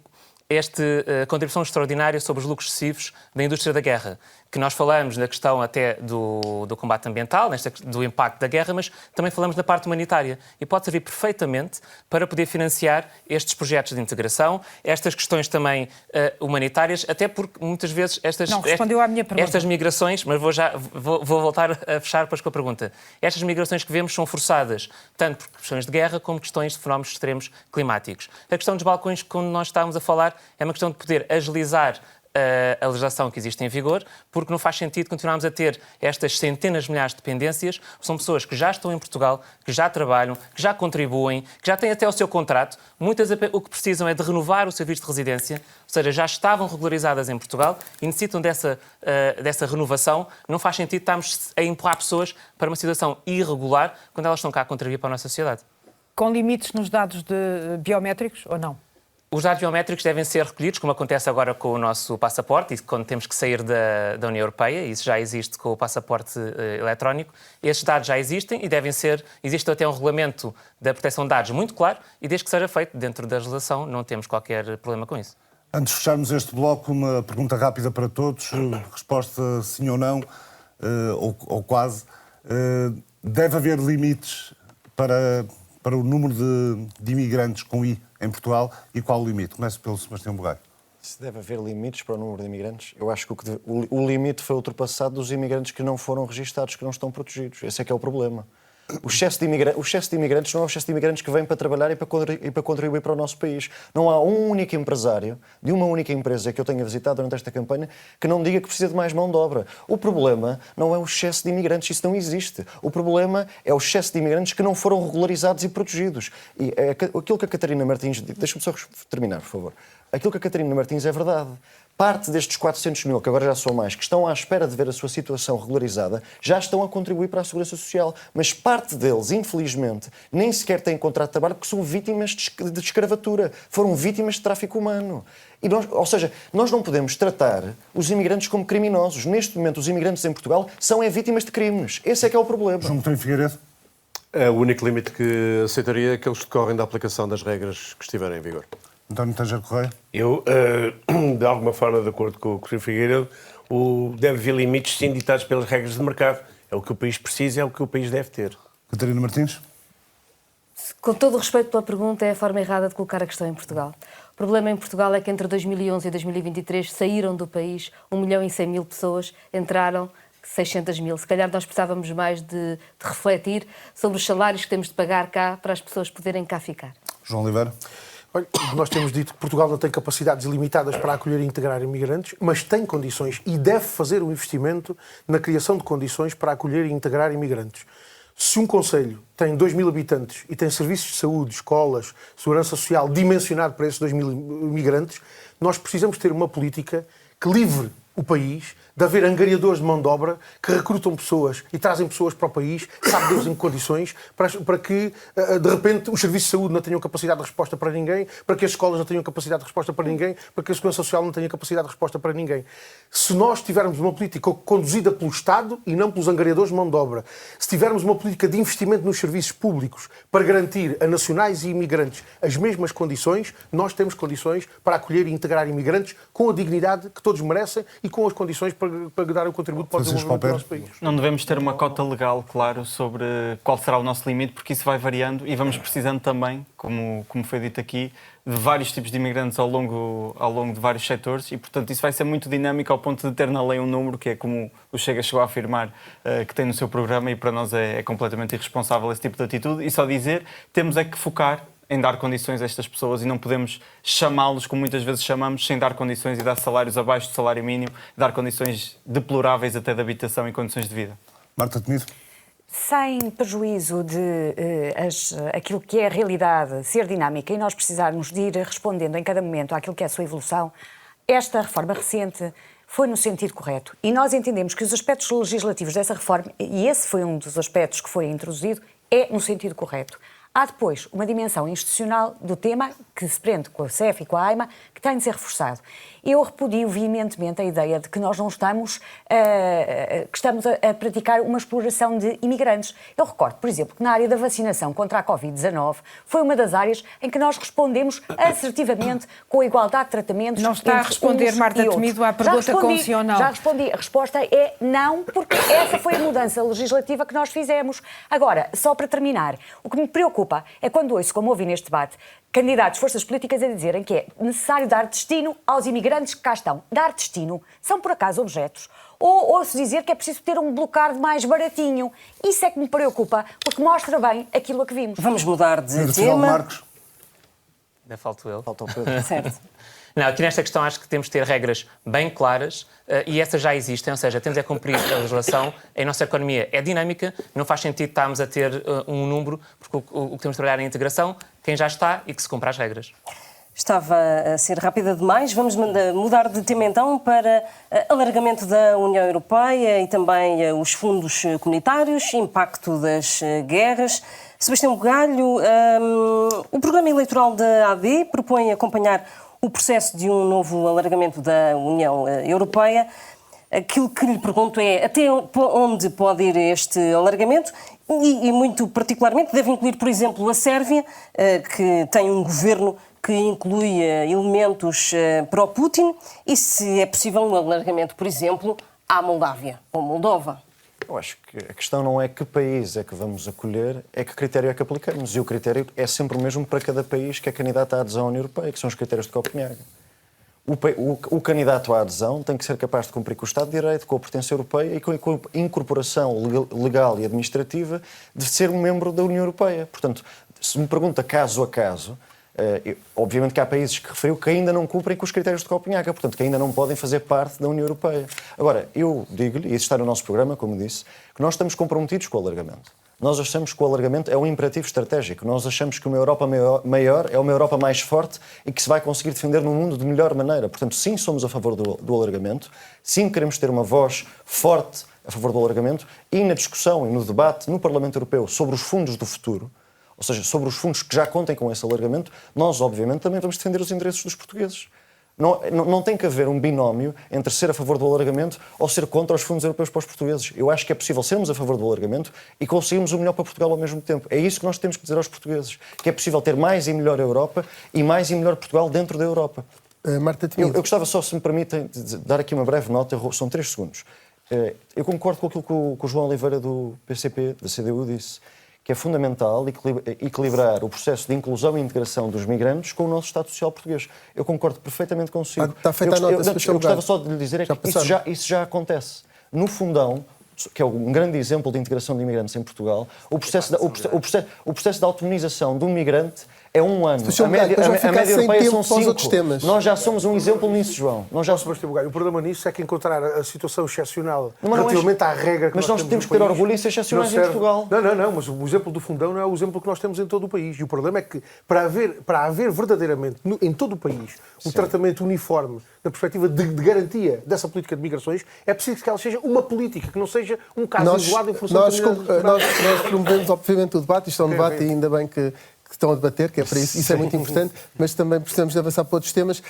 S11: esta contribuição extraordinária sobre os lucros excessivos da indústria da guerra, que nós falamos na questão até do combate ambiental, do impacto da guerra, mas também falamos da parte humanitária. E pode servir perfeitamente para poder financiar estes projetos de integração, estas questões também humanitárias, até porque muitas vezes
S1: não respondeu à minha pergunta.
S11: Estas migrações, mas vou voltar a fechar depois com a pergunta. Estas migrações que vemos são forçadas, tanto por questões de guerra como questões de fenómenos extremos climáticos. A questão dos balcões, quando nós estávamos a falar, é uma questão de poder agilizar a legislação que existe em vigor, porque não faz sentido continuarmos a ter estas centenas de milhares de dependências. São pessoas que já estão em Portugal, que já trabalham, que já contribuem, que já têm até o seu contrato. Muitas o que precisam é de renovar o seu visto de residência, ou seja, já estavam regularizadas em Portugal e necessitam dessa renovação. Não faz sentido estarmos a empurrar pessoas para uma situação irregular quando elas estão cá a contribuir para a nossa sociedade.
S1: Com limites nos dados biométricos ou não?
S11: Os dados biométricos devem ser recolhidos, como acontece agora com o nosso passaporte, e quando temos que sair da União Europeia, isso já existe com o passaporte eletrónico. Esses dados já existem e existe até um regulamento da proteção de dados muito claro, e desde que seja feito dentro da legislação, não temos qualquer problema com isso.
S2: Antes de fecharmos este bloco, uma pergunta rápida para todos, resposta sim ou não, ou quase. Deve haver limites para o número de imigrantes com I em Portugal, e qual o limite? Começo pelo Sebastião Bugalho.
S12: Se deve haver limites para o número de imigrantes, eu acho que o limite foi ultrapassado dos imigrantes que não foram registados, que não estão protegidos. Esse é que é o problema. O excesso de imigrantes não é o excesso de imigrantes que vêm para trabalhar e para contribuir para o nosso país. Não há um único empresário de uma única empresa que eu tenha visitado durante esta campanha que não diga que precisa de mais mão de obra. O problema não é o excesso de imigrantes, isso não existe. O problema é o excesso de imigrantes que não foram regularizados e protegidos. E aquilo que a Catarina Martins... Deixa-me só terminar, por favor. Aquilo que a Catarina Martins é verdade. Parte destes 400 mil, que agora já são mais, que estão à espera de ver a sua situação regularizada, já estão a contribuir para a Segurança Social. Mas parte deles, infelizmente, nem sequer têm contrato de trabalho porque são vítimas de escravatura. Foram vítimas de tráfico humano. Nós não podemos tratar os imigrantes como criminosos. Neste momento, os imigrantes em Portugal são vítimas de crimes. Esse é que é o problema.
S2: João Coutinho Figueiredo?
S6: O único limite que aceitaria é que eles decorrem da aplicação das regras que estiverem em vigor.
S2: António Tânger Correia?
S8: Eu, de alguma forma, de acordo com o Coutinho Figueiredo, Deve haver limites, sim, ditados pelas regras de mercado. É o que o país precisa, é o que o país deve ter.
S2: Catarina Martins?
S7: Com todo o respeito pela pergunta, é a forma errada de colocar a questão em Portugal. O problema em Portugal é que entre 2011 e 2023 saíram do país 1.100.000 pessoas, entraram 600.000. Se calhar nós precisávamos mais de refletir sobre os salários que temos de pagar cá para as pessoas poderem cá ficar.
S2: João Oliveira?
S9: Olha, nós temos dito que Portugal não tem capacidades ilimitadas para acolher e integrar imigrantes, mas tem condições e deve fazer um investimento na criação de condições para acolher e integrar imigrantes. Se um concelho tem 2.000 habitantes e tem serviços de saúde, escolas, segurança social dimensionado para esses 2.000 imigrantes, nós precisamos ter uma política que livre o país de haver angariadores de mão de obra que recrutam pessoas e trazem pessoas para o país, sabe Deus em que condições, para que, de repente, os serviços de saúde não tenham capacidade de resposta para ninguém, para que as escolas não tenham capacidade de resposta para ninguém, para que a segurança social não tenha capacidade de resposta para ninguém. Se nós tivermos uma política conduzida pelo Estado e não pelos angariadores de mão de obra, se tivermos uma política de investimento nos serviços públicos para garantir a nacionais e imigrantes as mesmas condições, nós temos condições para acolher e integrar imigrantes com a dignidade que todos merecem e com as condições para dar o contributo para o desenvolvimento do nosso país.
S10: Não devemos ter uma cota legal, claro, sobre qual será o nosso limite, porque isso vai variando e vamos precisando também, como foi dito aqui, de vários tipos de imigrantes ao longo de vários setores e, portanto, isso vai ser muito dinâmico ao ponto de ter na lei um número, que é como o Chega chegou a afirmar que tem no seu programa, e para nós é completamente irresponsável esse tipo de atitude. E só dizer, temos é que focar em dar condições a estas pessoas e não podemos chamá-los, como muitas vezes chamamos, sem dar condições e dar salários abaixo do salário mínimo, dar condições deploráveis até de habitação e condições de vida.
S2: Marta Temido?
S5: Sem prejuízo de aquilo que é a realidade ser dinâmica e nós precisarmos de ir respondendo em cada momento àquilo que é a sua evolução, esta reforma recente foi no sentido correto. E nós entendemos que os aspectos legislativos dessa reforma, e esse foi um dos aspectos que foi introduzido, é no sentido correto. Há depois uma dimensão institucional do tema que se prende com a CEF e com a AIMA que tem de ser reforçado. Eu repudio veementemente a ideia de que nós não estamos, a praticar uma exploração de imigrantes. Eu recordo, por exemplo, que na área da vacinação contra a Covid-19 foi uma das áreas em que nós respondemos assertivamente com a igualdade de tratamentos.
S1: Não está a responder, Marta Temido, à pergunta com sim ou não.
S5: Já respondi. A resposta é não, porque essa foi a mudança legislativa que nós fizemos. Agora, só para terminar, o que me preocupa é quando ouço, como ouvi neste debate, candidatos, forças políticas a dizerem que é necessário dar destino aos imigrantes que cá estão. Dar destino são, por acaso, objetos. Ou se dizer que é preciso ter um blocardo mais baratinho. Isso é que me preocupa, porque mostra bem aquilo a que vimos.
S3: Vamos mudar de tema.
S2: Marcos?
S11: Ainda falto eu.
S12: Falta o Pedro.
S3: Certo.
S11: Não, aqui nesta questão acho que temos de ter regras bem claras e essas já existem, ou seja, temos a cumprir a legislação. A nossa economia é dinâmica, não faz sentido estarmos a ter um número, porque o que temos de trabalhar é a integração, quem já está e que se cumpra as regras.
S3: Estava a ser rápida demais. Vamos mudar de tema então para alargamento da União Europeia e também os fundos comunitários, impacto das guerras. Sebastião Bugalho, o programa eleitoral da AD propõe acompanhar o processo de um novo alargamento da União Europeia. Aquilo que lhe pergunto é até onde pode ir este alargamento e muito particularmente, deve incluir, por exemplo, a Sérvia, que tem um governo que inclui elementos pró-Putin, e se é possível um alargamento, por exemplo, à Moldávia ou Moldova.
S12: Eu acho que a questão não é que país é que vamos acolher, é que critério é que aplicamos. E o critério é sempre o mesmo para cada país que é candidato à adesão à União Europeia, que são os critérios de Copenhague. O candidato à adesão tem que ser capaz de cumprir com o Estado de Direito, com a pertença europeia e com a incorporação legal e administrativa de ser um membro da União Europeia. Portanto, se me pergunta caso a caso, obviamente que há países que referiu que ainda não cumprem com os critérios de Copenhague, portanto, que ainda não podem fazer parte da União Europeia. Agora, eu digo-lhe, e isso está no nosso programa, como disse, que nós estamos comprometidos com o alargamento. Nós achamos que o alargamento é um imperativo estratégico. Nós achamos que uma Europa maior é uma Europa mais forte e que se vai conseguir defender no mundo de melhor maneira. Portanto, sim, somos a favor do alargamento, sim, queremos ter uma voz forte a favor do alargamento e na discussão e no debate no Parlamento Europeu sobre os fundos do futuro, ou seja, sobre os fundos que já contem com esse alargamento, nós, obviamente, também vamos defender os interesses dos portugueses. Não tem que haver um binómio entre ser a favor do alargamento ou ser contra os fundos europeus para os portugueses. Eu acho que é possível sermos a favor do alargamento e conseguirmos o melhor para Portugal ao mesmo tempo. É isso que nós temos que dizer aos portugueses, que é possível ter mais e melhor Europa e mais e melhor Portugal dentro da Europa.
S4: Marta Temido.
S12: Eu gostava só, se me permitem, de dar aqui uma breve nota, são 3 segundos. Eu concordo com aquilo que o João Oliveira do PCP, da CDU, disse, que é fundamental equilibrar o processo de inclusão e integração dos migrantes com o nosso Estado Social português. Eu concordo perfeitamente consigo.
S4: Está feita a nota,
S12: eu gostava só de lhe dizer que isso já acontece. No Fundão, que é um grande exemplo de integração de imigrantes em Portugal, o processo de autonomização de um migrante é 1 ano. A média europeia são 5. Nós já somos um exemplo nisso, João.
S9: O problema nisso é que encontrar a situação excepcional relativamente à regra que
S12: mas nós temos que ter orgulho e ser excepcionais em Portugal.
S9: Não, mas o exemplo do Fundão não é o exemplo que nós temos em todo o país. E o problema é que, para haver verdadeiramente, em todo o país, um tratamento uniforme, na perspectiva de garantia dessa política de migrações, é preciso que ela seja uma política, que não seja um caso isolado em função
S4: nós promovemos, obviamente, o debate. Isto é um debate e ainda bem que estão a debater, que é para isso é muito importante, mas também precisamos de avançar para outros temas.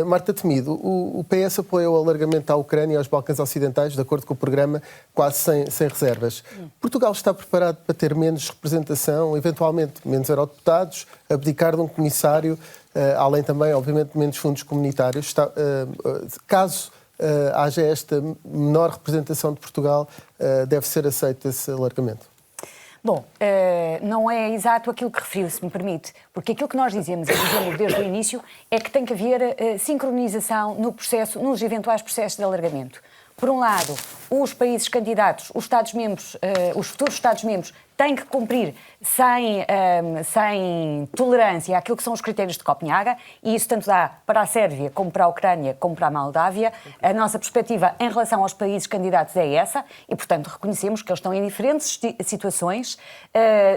S4: Marta Temido, o PS apoiou o alargamento à Ucrânia e aos Balcãs Ocidentais, de acordo com o programa, quase sem reservas. Portugal está preparado para ter menos representação, eventualmente menos eurodeputados, abdicar de um comissário, além também, obviamente, de menos fundos comunitários. Caso haja esta menor representação de Portugal, deve ser aceito esse alargamento?
S5: Bom, não é exato aquilo que referiu, se me permite, porque aquilo que nós dizemos desde o início é que tem que haver sincronização no processo, nos eventuais processos de alargamento. Por um lado, os países candidatos, os Estados-membros, os futuros Estados-membros, têm que cumprir sem tolerância aquilo que são os critérios de Copenhaga, e isso tanto dá para a Sérvia, como para a Ucrânia, como para a Moldávia. A nossa perspectiva em relação aos países candidatos é essa, e, portanto, reconhecemos que eles estão em diferentes situações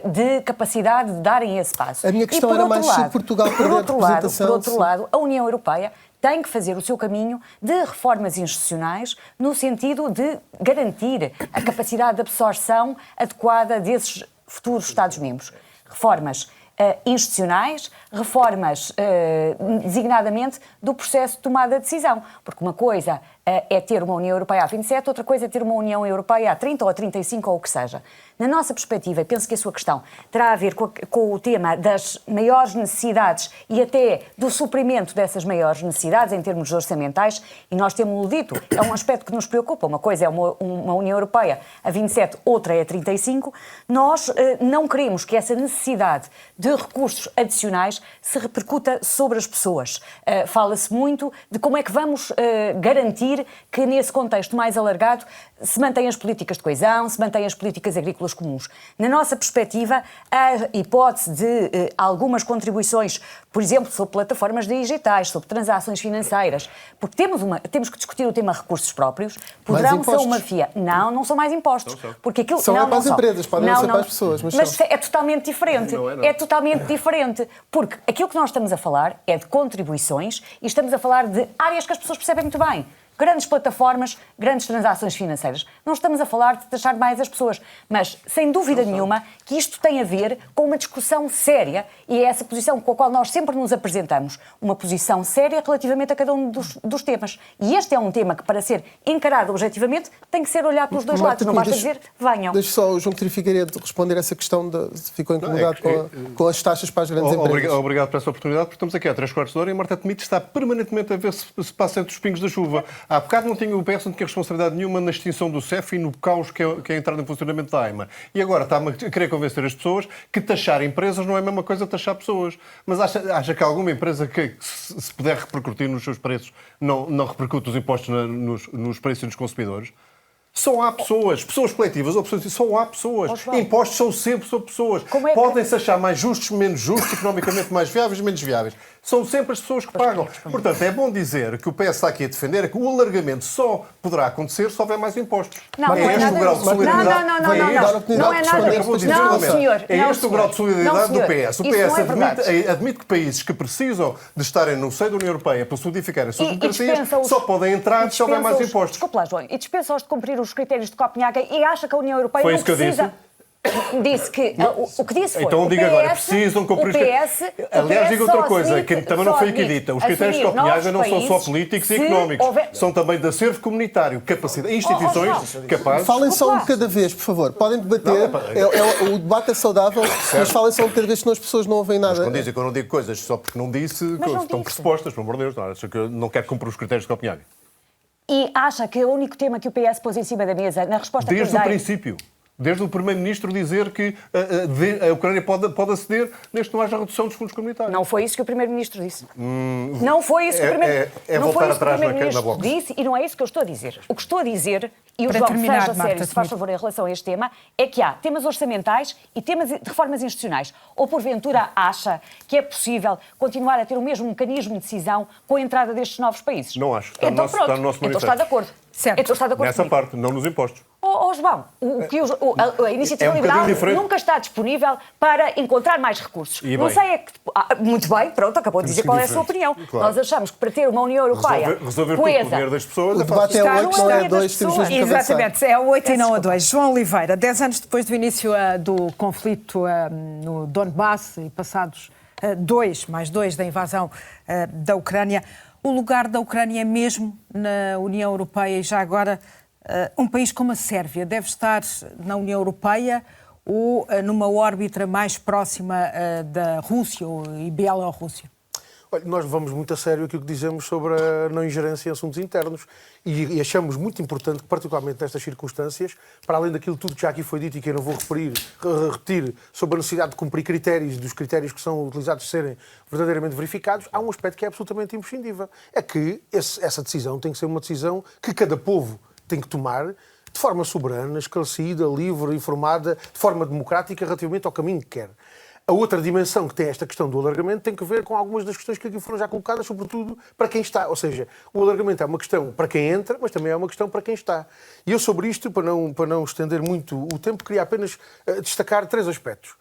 S5: de capacidade de darem esse passo.
S4: A minha questão era mais se Portugal perder representação...
S5: Por outro lado, a União Europeia tem que fazer o seu caminho de reformas institucionais no sentido de garantir a capacidade de absorção adequada desses futuros Estados-membros. Reformas institucionais, reformas designadamente do processo de tomada de decisão. Porque uma coisa é ter uma União Europeia a 27, outra coisa é ter uma União Europeia a 30 ou a 35 ou o que seja. Na nossa perspectiva, e penso que a sua questão terá a ver com o tema das maiores necessidades e até do suprimento dessas maiores necessidades em termos orçamentais, e nós temos dito, é um aspecto que nos preocupa. Uma coisa é uma União Europeia a 27, outra é a 35. Nós não queremos que essa necessidade de recursos adicionais se repercuta sobre as pessoas. Fala-se muito de como é que vamos garantir que nesse contexto mais alargado se mantêm as políticas de coesão, se mantêm as políticas agrícolas comuns. Na nossa perspectiva, a hipótese de algumas contribuições, por exemplo, sobre plataformas digitais, sobre transações financeiras, porque temos que discutir o tema recursos próprios, poderão ser uma via. Não são mais impostos. Porque aquilo,
S4: são para as empresas, podem ser para as pessoas.
S5: Mas é totalmente diferente. É totalmente diferente. Porque aquilo que nós estamos a falar é de contribuições e estamos a falar de áreas que as pessoas percebem muito bem. Grandes plataformas, grandes transações financeiras. Não estamos a falar de taxar mais as pessoas, mas, sem dúvida nenhuma, que isto tem a ver com uma discussão séria, e é essa posição com a qual nós sempre nos apresentamos, uma posição séria relativamente a cada um dos temas. E este é um tema que, para ser encarado objetivamente, tem que ser olhado pelos dois lados. Não basta dizer, venham.
S4: Deixa só o João Coutinho Figueiredo responder essa questão se ficou incomodado com as taxas para as grandes empresas.
S6: Obrigado por essa oportunidade, porque estamos aqui há 3/4 de hora e a Marta Temido está permanentemente a ver se passa entre os pingos da chuva. Há bocado o PS não tinha responsabilidade nenhuma na extinção do CEF e no caos que é a entrada em funcionamento da AIMA. E agora está-me a querer convencer as pessoas que taxar empresas não é a mesma coisa que taxar pessoas. Mas acha que alguma empresa que, se puder repercutir nos seus preços, não repercute os impostos nos preços e nos consumidores? Só há pessoas coletivas, ou pessoas, só há pessoas. Impostos são sempre sobre pessoas. Podem-se achar mais justos, menos justos, economicamente mais viáveis, menos viáveis. São sempre as pessoas que pagam. Portanto, é bom dizer que o PS está aqui a defender é que o alargamento só poderá acontecer se houver mais impostos.
S5: Não é este o grau de solidariedade. Não é nada disso. Não, senhor.
S6: É este o grau de solidariedade do PS. O PS admite que países que precisam de estarem no seio da União Europeia para solidificar as suas democracias só podem entrar se houver mais impostos.
S5: Desculpe lá, João. E dispensa-os de cumprir os critérios de Copenhaga e acha que a União Europeia
S6: não
S5: precisa... disse que o que disse foi.
S6: Então diga agora, precisam cumprir os
S5: PS.
S6: Aliás, diga outra coisa, que também não foi aqui dita. Os critérios de Copenhaga não são só políticos e económicos, são também de acervo comunitário, capacidade, instituições capazes.
S4: Falem só um de cada vez, por favor. Podem debater. O debate é saudável, mas falem só um de cada vez, senão as pessoas não ouvem nada.
S6: Mas quando dizem que eu não digo coisas só porque não disse, estão pressupostas, pelo amor de Deus. Acho que eu não quero cumprir os critérios de Copenhaga.
S5: E acha que o único tema que o PS pôs em cima da mesa, na resposta que
S6: Desde o princípio. Desde o Primeiro-Ministro dizer que a Ucrânia pode aceder desde que não haja redução dos fundos comunitários.
S5: Não foi isso que o Primeiro-Ministro disse. Não foi isso que o Primeiro-Ministro disse e não é isso que eu estou a dizer. O que estou a dizer, e o João seja sério, se faz favor, em relação a este tema, é que há temas orçamentais e temas de reformas institucionais. Ou, porventura, acha que é possível continuar a ter o mesmo mecanismo de decisão com a entrada destes novos países?
S6: Não acho.
S5: Então, pronto.
S6: Está no nosso manifesto.
S5: Então está de acordo.
S1: Certo.
S5: Então está de acordo
S6: Nessa
S5: comigo.
S6: parte, não nos impostos.
S5: João, a Iniciativa Liberal nunca está disponível para encontrar mais recursos. Não sei é que... muito bem, pronto, acabou de dizer qual é a sua opinião.
S6: Claro.
S5: Nós achamos que para ter uma União Europeia
S6: resolver tudo com o dinheiro das pessoas...
S4: O debate é 8, não é 2, temos mesmo que avançar.
S1: Exatamente, é 8 e não a 2. João Oliveira, 10 anos depois do início do conflito no Donbass e passados 2 mais 2 da invasão da Ucrânia, o lugar da Ucrânia é mesmo na União Europeia e já agora um país como a Sérvia deve estar na União Europeia ou numa órbita mais próxima da Rússia e Bielorrússia?
S9: Olha, nós levamos muito a sério aquilo que dizemos sobre a não ingerência em assuntos internos e achamos muito importante que, particularmente nestas circunstâncias, para além daquilo tudo que já aqui foi dito e que eu não vou repetir sobre a necessidade de cumprir critérios, dos critérios que são utilizados serem verdadeiramente verificados, há um aspecto que é absolutamente imprescindível. É que essa decisão tem que ser uma decisão que cada povo tem que tomar de forma soberana, esclarecida, livre, informada, de forma democrática relativamente ao caminho que quer. A outra dimensão que tem esta questão do alargamento tem que ver com algumas das questões que aqui foram já colocadas, sobretudo para quem está. Ou seja, o alargamento é uma questão para quem entra, mas também é uma questão para quem está. E eu sobre isto, para não estender muito o tempo, queria apenas destacar 3 aspectos.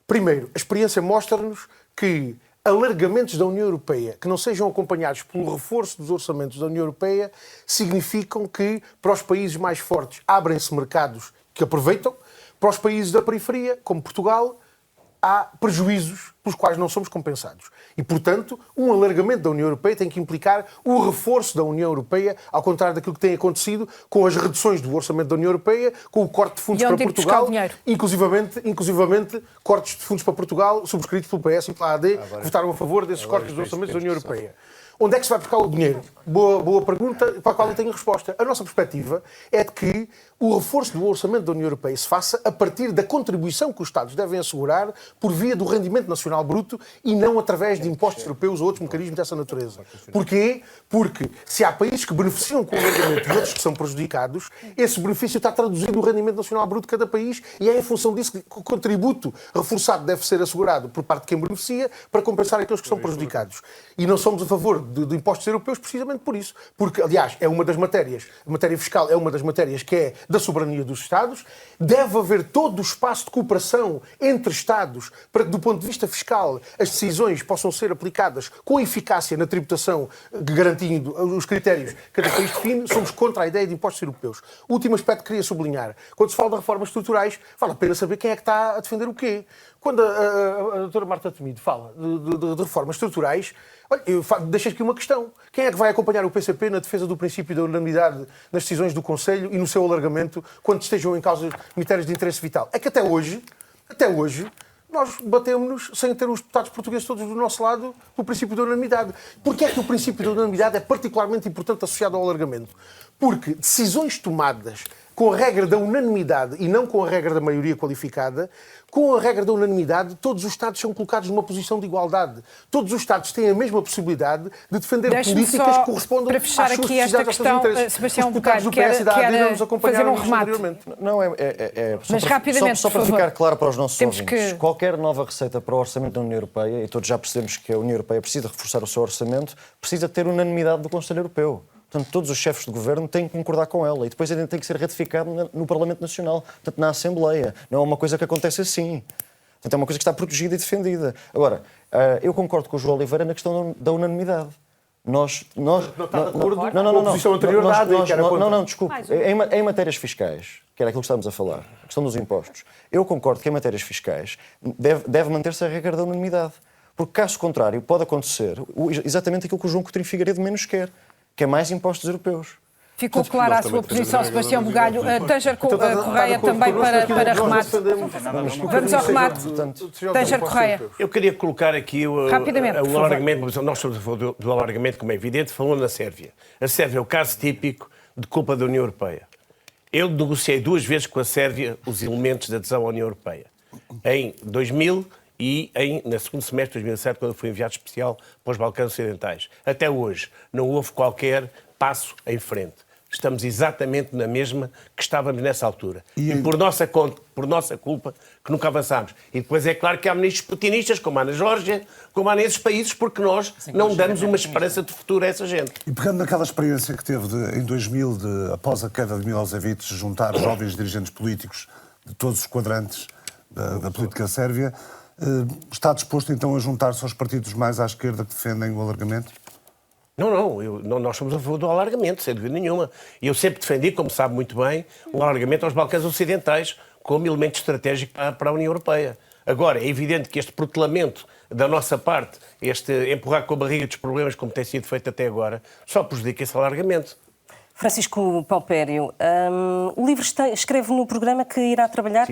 S9: Primeiro, a experiência mostra-nos que alargamentos da União Europeia que não sejam acompanhados pelo reforço dos orçamentos da União Europeia significam que, para os países mais fortes, abrem-se mercados que aproveitam, para os países da periferia, como Portugal, há prejuízos pelos quais não somos compensados. E, portanto, um alargamento da União Europeia tem que implicar o reforço da União Europeia, ao contrário daquilo que tem acontecido com as reduções do orçamento da União Europeia, com o corte de fundos para Portugal, inclusivamente cortes de fundos para Portugal, subscritos pelo PS e pela AD, que votaram a favor desses cortes dos orçamentos da União Europeia. Onde é que se vai buscar o dinheiro? Boa pergunta, para a qual eu tenho resposta. A nossa perspectiva é de que o reforço do orçamento da União Europeia se faça a partir da contribuição que os Estados devem assegurar por via do rendimento nacional bruto e não através de impostos europeus ou outros mecanismos dessa natureza. Porquê? Porque se há países que beneficiam com o rendimento e outros que são prejudicados, esse benefício está traduzido no rendimento nacional bruto de cada país e é em função disso que o contributo reforçado deve ser assegurado por parte de quem beneficia para compensar aqueles que são prejudicados. E não somos a favor de impostos europeus precisamente por isso. Porque, aliás, é uma das matérias, a matéria fiscal é uma das matérias que é da soberania dos Estados. Deve haver todo o espaço de cooperação entre Estados para que, do ponto de vista fiscal, as decisões possam ser aplicadas com eficácia na tributação, garantindo os critérios que cada país define. Somos contra a ideia de impostos europeus. O último aspecto que queria sublinhar. Quando se fala de reformas estruturais, vale a pena saber quem é que está a defender o quê. Quando a doutora Marta Temido fala de reformas estruturais, olha, eu deixo aqui uma questão. Quem é que vai acompanhar o PCP na defesa do princípio da unanimidade nas decisões do Conselho e no seu alargamento quando estejam em causa matérias de interesse vital? É que até hoje, nós batemos-nos sem ter os deputados portugueses todos do nosso lado pelo princípio da unanimidade. Porquê é que o princípio da unanimidade é particularmente importante associado ao alargamento? Porque decisões tomadas com a regra da unanimidade e não com a regra da maioria qualificada, com a regra da unanimidade, todos os Estados são colocados numa posição de igualdade. Todos os Estados têm a mesma possibilidade de defender políticas que correspondam às suas necessidades, aos seus interesses.
S1: Sebastião,
S9: os deputados do PS e da AD não nos acompanharam
S1: anteriormente.
S12: Não,
S1: Mas rapidamente,
S12: só para ficar claro para os nossos ouvintes, qualquer nova receita para o orçamento da União Europeia, e todos já percebemos que a União Europeia precisa reforçar o seu orçamento, precisa ter unanimidade do Conselho Europeu. Portanto, todos os chefes de governo têm que concordar com ela e depois ainda tem que ser ratificado no Parlamento Nacional, portanto, na Assembleia. Não é uma coisa que acontece assim. Portanto, é uma coisa que está protegida e defendida. Agora, eu concordo com o João Oliveira na questão da unanimidade. Nós,
S9: Não está de acordo
S12: não,
S9: com a posição anterior da AD, que era contra.
S12: não, desculpe. Em matérias fiscais, que era aquilo que estávamos a falar, a questão dos impostos, eu concordo que em matérias fiscais deve manter-se a regra da unanimidade. Porque, caso contrário, pode acontecer exatamente aquilo que o João Coutinho Figueiredo menos quer, que é mais impostos europeus.
S1: Ficou clara a sua posição, Sebastião Bugalho. Tanger Correia também para remate. Vamos ao remate. Tanger Correia.
S8: Eu queria colocar aqui o alargamento. Nós somos a favor do alargamento, como é evidente, falou na Sérvia. A Sérvia é o caso típico de culpa da União Europeia. Eu negociei 2 vezes com a Sérvia os elementos de adesão à União Europeia. Em 2000 e no segundo semestre de 2007, quando fui enviado especial para os Balcãs Ocidentais. Até hoje não houve qualquer passo em frente. Estamos exatamente na mesma que estávamos nessa altura. E por nossa culpa que nunca avançámos. E depois é claro que há ministros putinistas, como há na Geórgia, como há nesses países, porque nós não damos uma esperança de futuro a essa gente.
S2: E pegando naquela experiência que teve em 2000, após a queda de Milosevic, juntar jovens dirigentes políticos de todos os quadrantes da política sérvia, está disposto então a juntar-se aos partidos mais à esquerda que defendem o alargamento?
S8: Não, nós somos a favor do alargamento, sem dúvida nenhuma. E eu sempre defendi, como sabe muito bem, o alargamento aos Balcãs Ocidentais como elemento estratégico para a União Europeia. Agora, é evidente que este protelamento da nossa parte, este empurrar com a barriga dos problemas, como tem sido feito até agora, só prejudica esse alargamento.
S3: Francisco Paupério, o LIVRE escreve no programa que irá trabalhar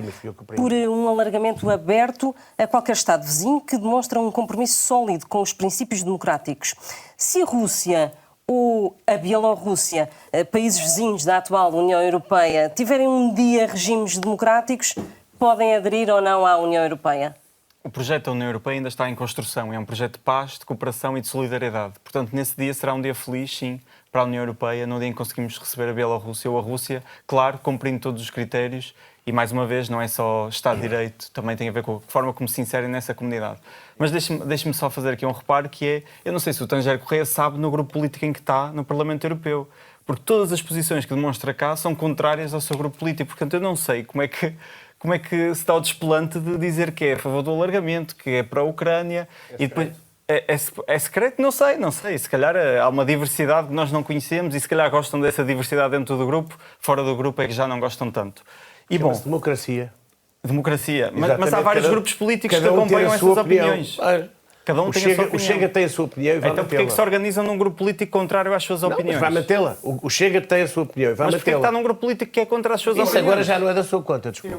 S3: por um alargamento aberto a qualquer Estado vizinho que demonstra um compromisso sólido com os princípios democráticos. Se a Rússia ou a Bielorrússia, países vizinhos da atual União Europeia, tiverem um dia regimes democráticos, podem aderir ou não à União Europeia?
S10: O projeto da União Europeia ainda está em construção. É um projeto de paz, de cooperação e de solidariedade. Portanto, nesse dia será um dia feliz, sim, para a União Europeia, no dia em que conseguimos receber a Bielorrússia ou a Rússia, claro, cumprindo todos os critérios. E, mais uma vez, não é só Estado de Direito, também tem a ver com a forma como se inserem nessa comunidade. Mas deixe-me só fazer aqui um reparo, que é, eu não sei se o Tanger Correia sabe no grupo político em que está no Parlamento Europeu, porque todas as posições que demonstra cá são contrárias ao seu grupo político. Portanto, eu não sei como é que se dá o desplante de dizer que é a favor do alargamento, que é para a Ucrânia, e depois... É secreto? Não sei. Se calhar há uma diversidade que nós não conhecemos e se calhar gostam dessa diversidade dentro do grupo, fora do grupo é que já não gostam tanto. E bom,
S8: democracia.
S10: Mas há vários grupos políticos que acompanham essas opiniões. Cada um tem a sua opinião.
S8: O Chega tem a sua opinião e vai
S10: então porquê é que se organizam num grupo político contrário às suas opiniões?
S8: Vai mantê-la. O Chega tem a sua opinião e vai mantê-la.
S10: Mas porquê que está num grupo político que é contra as suas opiniões?
S8: Isso agora já não é da sua conta, desculpa.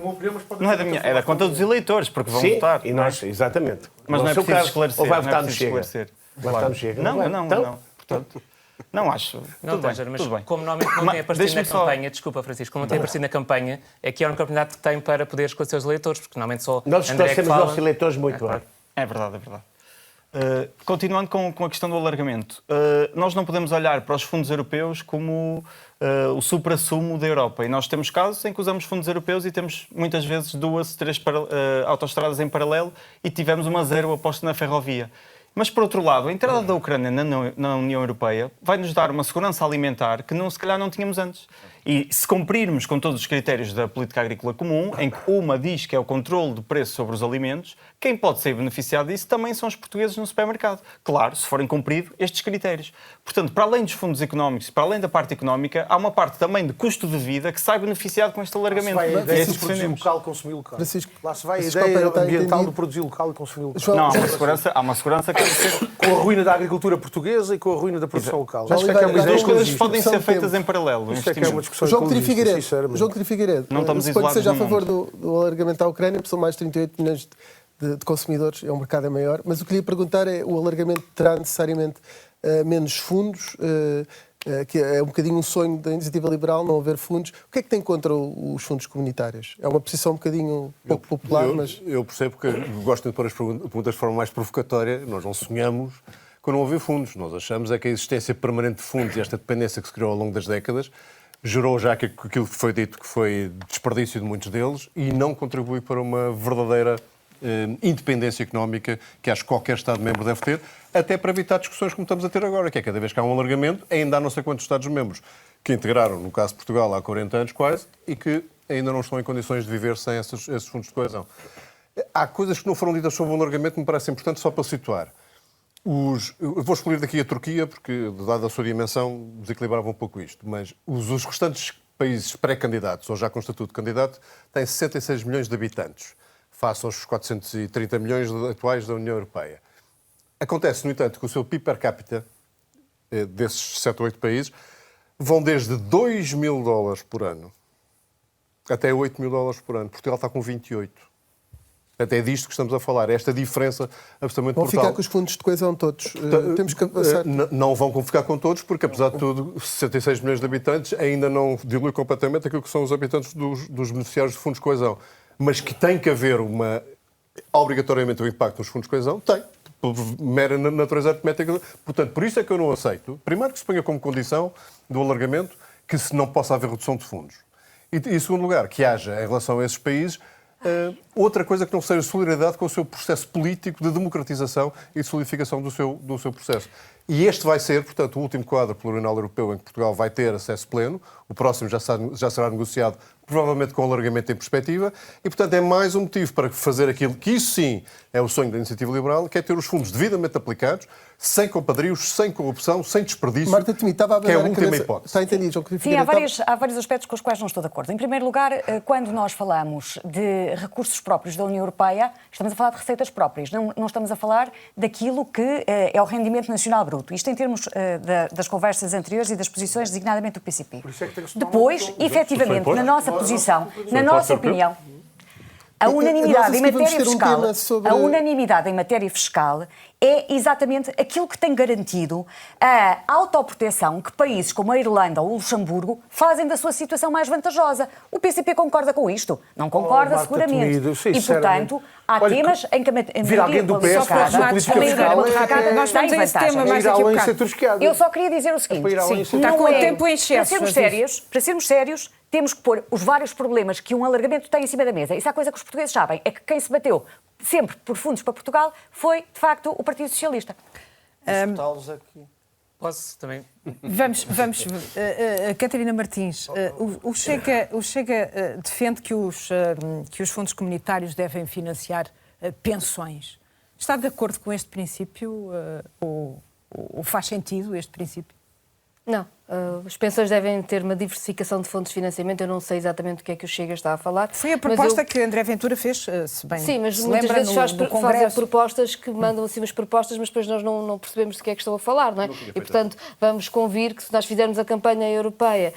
S10: Não é da minha, é da conta dos eleitores, porque vão votar.
S8: E nós, exatamente.
S10: Mas não é preciso esclarecer.
S8: Ou vai votar no Chega?
S10: Vai votar no Chega? Não. Portanto, não acho.
S11: Não, Tanger, mas como normalmente não tem aparecido na campanha, desculpa, Francisco, como não tem aparecido na campanha, é que é a única oportunidade que tem para poder esclarecer os eleitores, porque normalmente só
S8: nós esclarecemos os nossos eleitores muito bem.
S10: É verdade. Continuando com a questão do alargamento, nós não podemos olhar para os fundos europeus como o supra-sumo da Europa. E nós temos casos em que usamos fundos europeus e temos muitas vezes 2, 3 autoestradas em paralelo e tivemos uma zero aposta na ferrovia. Mas, por outro lado, a entrada da Ucrânia na União Europeia vai nos dar uma segurança alimentar que se calhar não tínhamos antes. E se cumprirmos com todos os critérios da política agrícola comum, em que uma diz que é o controle do preço sobre os alimentos, quem pode ser beneficiado disso também são os portugueses no supermercado. Claro, se forem cumpridos estes critérios. Portanto, para além dos fundos económicos, para além da parte económica, há uma parte também de custo de vida que sai beneficiado com este alargamento.
S9: Lá se vai a ideia de produzir local, consumir local. Lá se vai a ideia ambiental de produzir local e consumir local.
S10: Não, há uma segurança que
S9: com a ruína da agricultura portuguesa e com a ruína da produção local.
S10: Acho que as coisas podem ser feitas em paralelo.
S4: João Coutinho Figueiredo,
S10: não estamos
S4: suponho que seja a favor do alargamento à Ucrânia, porque são mais de 38 milhões de consumidores, o mercado é maior, mas o que queria perguntar é, o alargamento terá necessariamente menos fundos, que é um bocadinho um sonho da iniciativa liberal, não haver fundos. O que é que tem contra os fundos comunitários? É uma posição um bocadinho pouco popular, mas...
S6: Eu percebo que gostam de pôr as perguntas de forma mais provocatória. Nós não sonhamos com não haver fundos. Nós achamos é que a existência permanente de fundos e esta dependência que se criou ao longo das décadas gerou já aquilo que foi dito que foi desperdício de muitos deles e não contribui para uma verdadeira independência económica que acho que qualquer Estado-membro deve ter, até para evitar discussões como estamos a ter agora, que é cada vez que há um alargamento, ainda há não sei quantos Estados-membros que integraram, no caso de Portugal, há 40 anos quase, e que ainda não estão em condições de viver sem esses fundos de coesão. Há coisas que não foram ditas sobre o alargamento que me parecem importantes só para situar. Eu vou excluir daqui a Turquia, porque, dada a sua dimensão, desequilibrava um pouco isto. Mas os restantes países pré-candidatos, ou já com estatuto de candidato, têm 66 milhões de habitantes, face aos 430 milhões atuais da União Europeia. Acontece, no entanto, que o seu PIB per capita, desses 7 ou 8 países, vão desde $2.000 por ano até $8.000 por ano. Portugal está com 28. Até é disto que estamos a falar, esta diferença absolutamente brutal.
S4: Vão ficar com os fundos de coesão todos. Temos que passar.
S6: Não vão ficar com todos, porque apesar de tudo, 66 milhões de habitantes ainda não dilui completamente aquilo que são os habitantes dos beneficiários de fundos de coesão. Mas que tem que haver obrigatoriamente um impacto nos fundos de coesão, tem. Por mera natureza aritmética. Portanto, por isso é que eu não aceito, primeiro, que se ponha como condição do alargamento que se não possa haver redução de fundos. E em segundo lugar, que haja, em relação a esses países, outra coisa que não seja solidariedade com o seu processo político de democratização e de solidificação do seu processo. E este vai ser, portanto, o último quadro plurianual europeu em que Portugal vai ter acesso pleno. O próximo já será negociado, provavelmente com alargamento em perspectiva. E, portanto, é mais um motivo para fazer aquilo que, isso sim, é o sonho da Iniciativa Liberal, que é ter os fundos devidamente aplicados, sem compadrios, sem corrupção, sem desperdício,
S4: Marta Temido, estava a
S6: que é a última hipótese.
S4: Está entendido, João Coutinho
S5: Sim,
S4: Figueiredo?
S5: há vários aspectos com os quais não estou de acordo. Em primeiro lugar, quando nós falamos de recursos próprios da União Europeia, estamos a falar de receitas próprias, não estamos a falar daquilo que é o rendimento nacional bruto. Isto em termos das conversas anteriores e das posições, designadamente do PCP. Depois, efetivamente, na nossa posição, na nossa opinião, a unanimidade em matéria fiscal é exatamente aquilo que tem garantido a autoproteção que países como a Irlanda ou o Luxemburgo fazem da sua situação mais vantajosa. O PCP concorda com isto? Não concorda, seguramente. E, portanto, há temas em que a
S9: vir alguém do PS para fazer política fiscal.
S1: Nós vamos a esse tema mais aqui um bocado.
S5: Eu só queria dizer o seguinte.
S1: Está com o tempo em excesso.
S5: Para sermos sérios, temos que pôr os vários problemas que um alargamento tem em cima da mesa. Isso é a coisa que os portugueses sabem, é que quem se bateu sempre por fundos para Portugal foi, de facto, o Partido Socialista.
S11: Posso também?
S1: Vamos Catarina Martins, o Chega defende que os fundos comunitários devem financiar pensões. Está de acordo com este princípio ou faz sentido este princípio?
S7: Não. As pensões devem ter uma diversificação de fontes de financiamento. Eu não sei exatamente o que é que o Chega está a falar.
S1: Foi a proposta que André Ventura fez, se bem
S7: sim, mas
S1: se
S7: muitas
S1: lembra,
S7: vezes fazem propostas que mandam assim umas propostas, mas depois nós não percebemos de que é que estão a falar, não é? E, portanto, vamos convir que se nós fizermos a campanha europeia,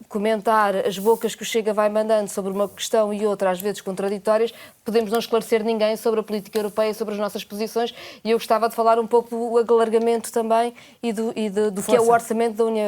S7: comentar as bocas que o Chega vai mandando sobre uma questão e outra, às vezes contraditórias, podemos não esclarecer ninguém sobre a política europeia, sobre as nossas posições, e eu gostava de falar um pouco do alargamento também e do que é o orçamento da União Europeia.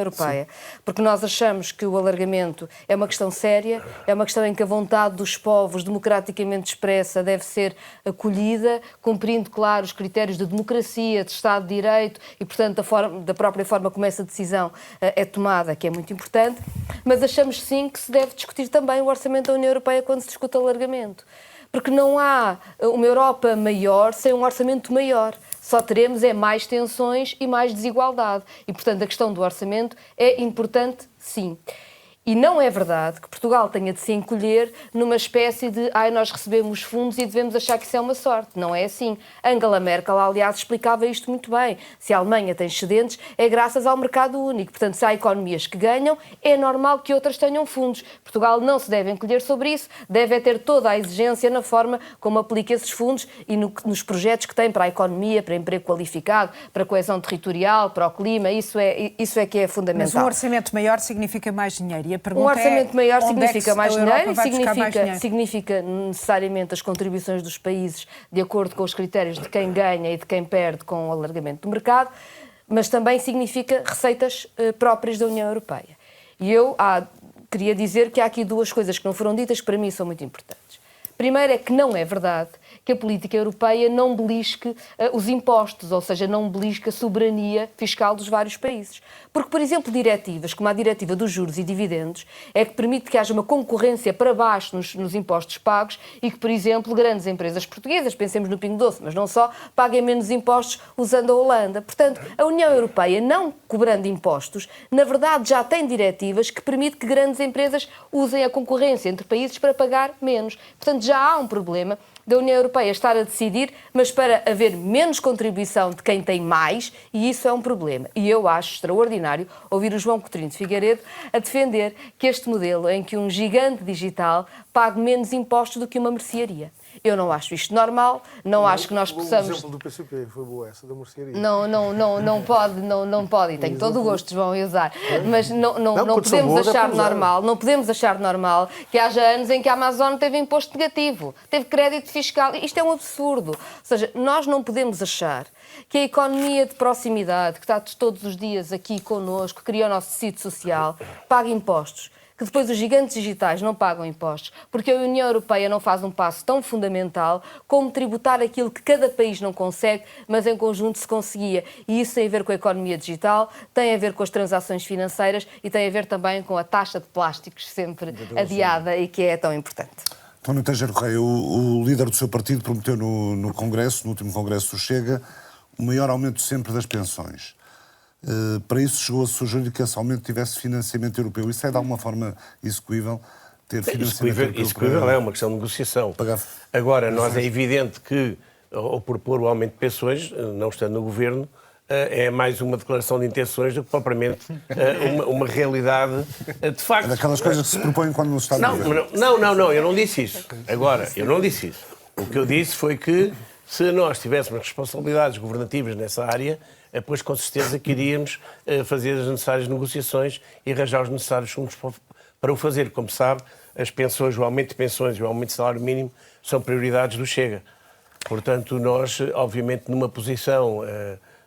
S7: Sim. Porque nós achamos que o alargamento é uma questão séria, é uma questão em que a vontade dos povos democraticamente expressa deve ser acolhida, cumprindo, claro, os critérios de democracia, de Estado de Direito e, portanto, da própria forma como essa decisão é tomada, que é muito importante, mas achamos sim que se deve discutir também o orçamento da União Europeia quando se discute alargamento. Porque não há uma Europa maior sem um orçamento maior. Só teremos mais tensões e mais desigualdade. E, portanto, a questão do orçamento é importante, sim. E não é verdade que Portugal tenha de se encolher numa espécie de nós recebemos fundos e devemos achar que isso é uma sorte. Não é assim. Angela Merkel, aliás, explicava isto muito bem. Se a Alemanha tem excedentes, é graças ao mercado único. Portanto, se há economias que ganham, é normal que outras tenham fundos. Portugal não se deve encolher sobre isso, deve ter toda a exigência na forma como aplica esses fundos e nos projetos que tem para a economia, para emprego qualificado, para a coesão territorial, para o clima. Isso é que é fundamental.
S1: Mas um orçamento maior significa mais dinheiro.
S7: Um orçamento maior significa mais dinheiro e significa necessariamente as contribuições dos países de acordo com os critérios de quem ganha e de quem perde com o alargamento do mercado, mas também significa receitas próprias da União Europeia. E eu queria dizer que há aqui duas coisas que não foram ditas que para mim são muito importantes. Primeiro é que não é verdade que a política europeia não belisque os impostos, ou seja, não belisque a soberania fiscal dos vários países. Porque, por exemplo, diretivas, como a diretiva dos juros e dividendos, é que permite que haja uma concorrência para baixo nos impostos pagos e que, por exemplo, grandes empresas portuguesas, pensemos no Pingo Doce, mas não só, paguem menos impostos usando a Holanda. Portanto, a União Europeia, não cobrando impostos, na verdade já tem diretivas que permitem que grandes empresas usem a concorrência entre países para pagar menos. Portanto, já há um problema da União Europeia estar a decidir, mas para haver menos contribuição de quem tem mais, e isso é um problema. E eu acho extraordinário ouvir o João Coutinho de Figueiredo a defender que este modelo em que um gigante digital pague menos impostos do que uma mercearia. Eu não acho isto normal, não acho que nós possamos...
S9: O exemplo do PCP foi boa essa, da mercearia.
S7: Não pode, e tenho todo o gosto, João, em usar, mas não podemos achar normal, não podemos achar normal que haja anos em que a Amazon teve imposto negativo, teve crédito fiscal, isto é um absurdo. Ou seja, nós não podemos achar que a economia de proximidade, que está todos os dias aqui connosco, cria o nosso tecido social, pague impostos, que depois os gigantes digitais não pagam impostos, porque a União Europeia não faz um passo tão fundamental como tributar aquilo que cada país não consegue, mas em conjunto se conseguia. E isso tem a ver com a economia digital, tem a ver com as transações financeiras e tem a ver também com a taxa de plásticos sempre adiada e que é tão importante.
S2: António Teixeira Correia, o líder do seu partido prometeu no Congresso, no último Congresso do Chega, o maior aumento sempre das pensões. Para isso chegou a sugerir que esse aumento tivesse financiamento europeu. Isso é de alguma forma execuível? Ter financiamento europeu?
S8: Execuível é uma questão de negociação. Agora, nós é evidente que, ao propor o aumento de pensões, não estando no Governo, é mais uma declaração de intenções do que propriamente uma realidade de facto.
S2: É daquelas coisas que se propõem quando não se está no Governo.
S8: Não, eu não disse isso. Agora, eu não disse isso. O que eu disse foi que, se nós tivéssemos responsabilidades governativas nessa área, pois com certeza que iríamos fazer as necessárias negociações e arranjar os necessários fundos para o fazer. Como sabe, as pensões, o aumento de pensões e o aumento de salário mínimo são prioridades do Chega. Portanto, nós, obviamente, numa posição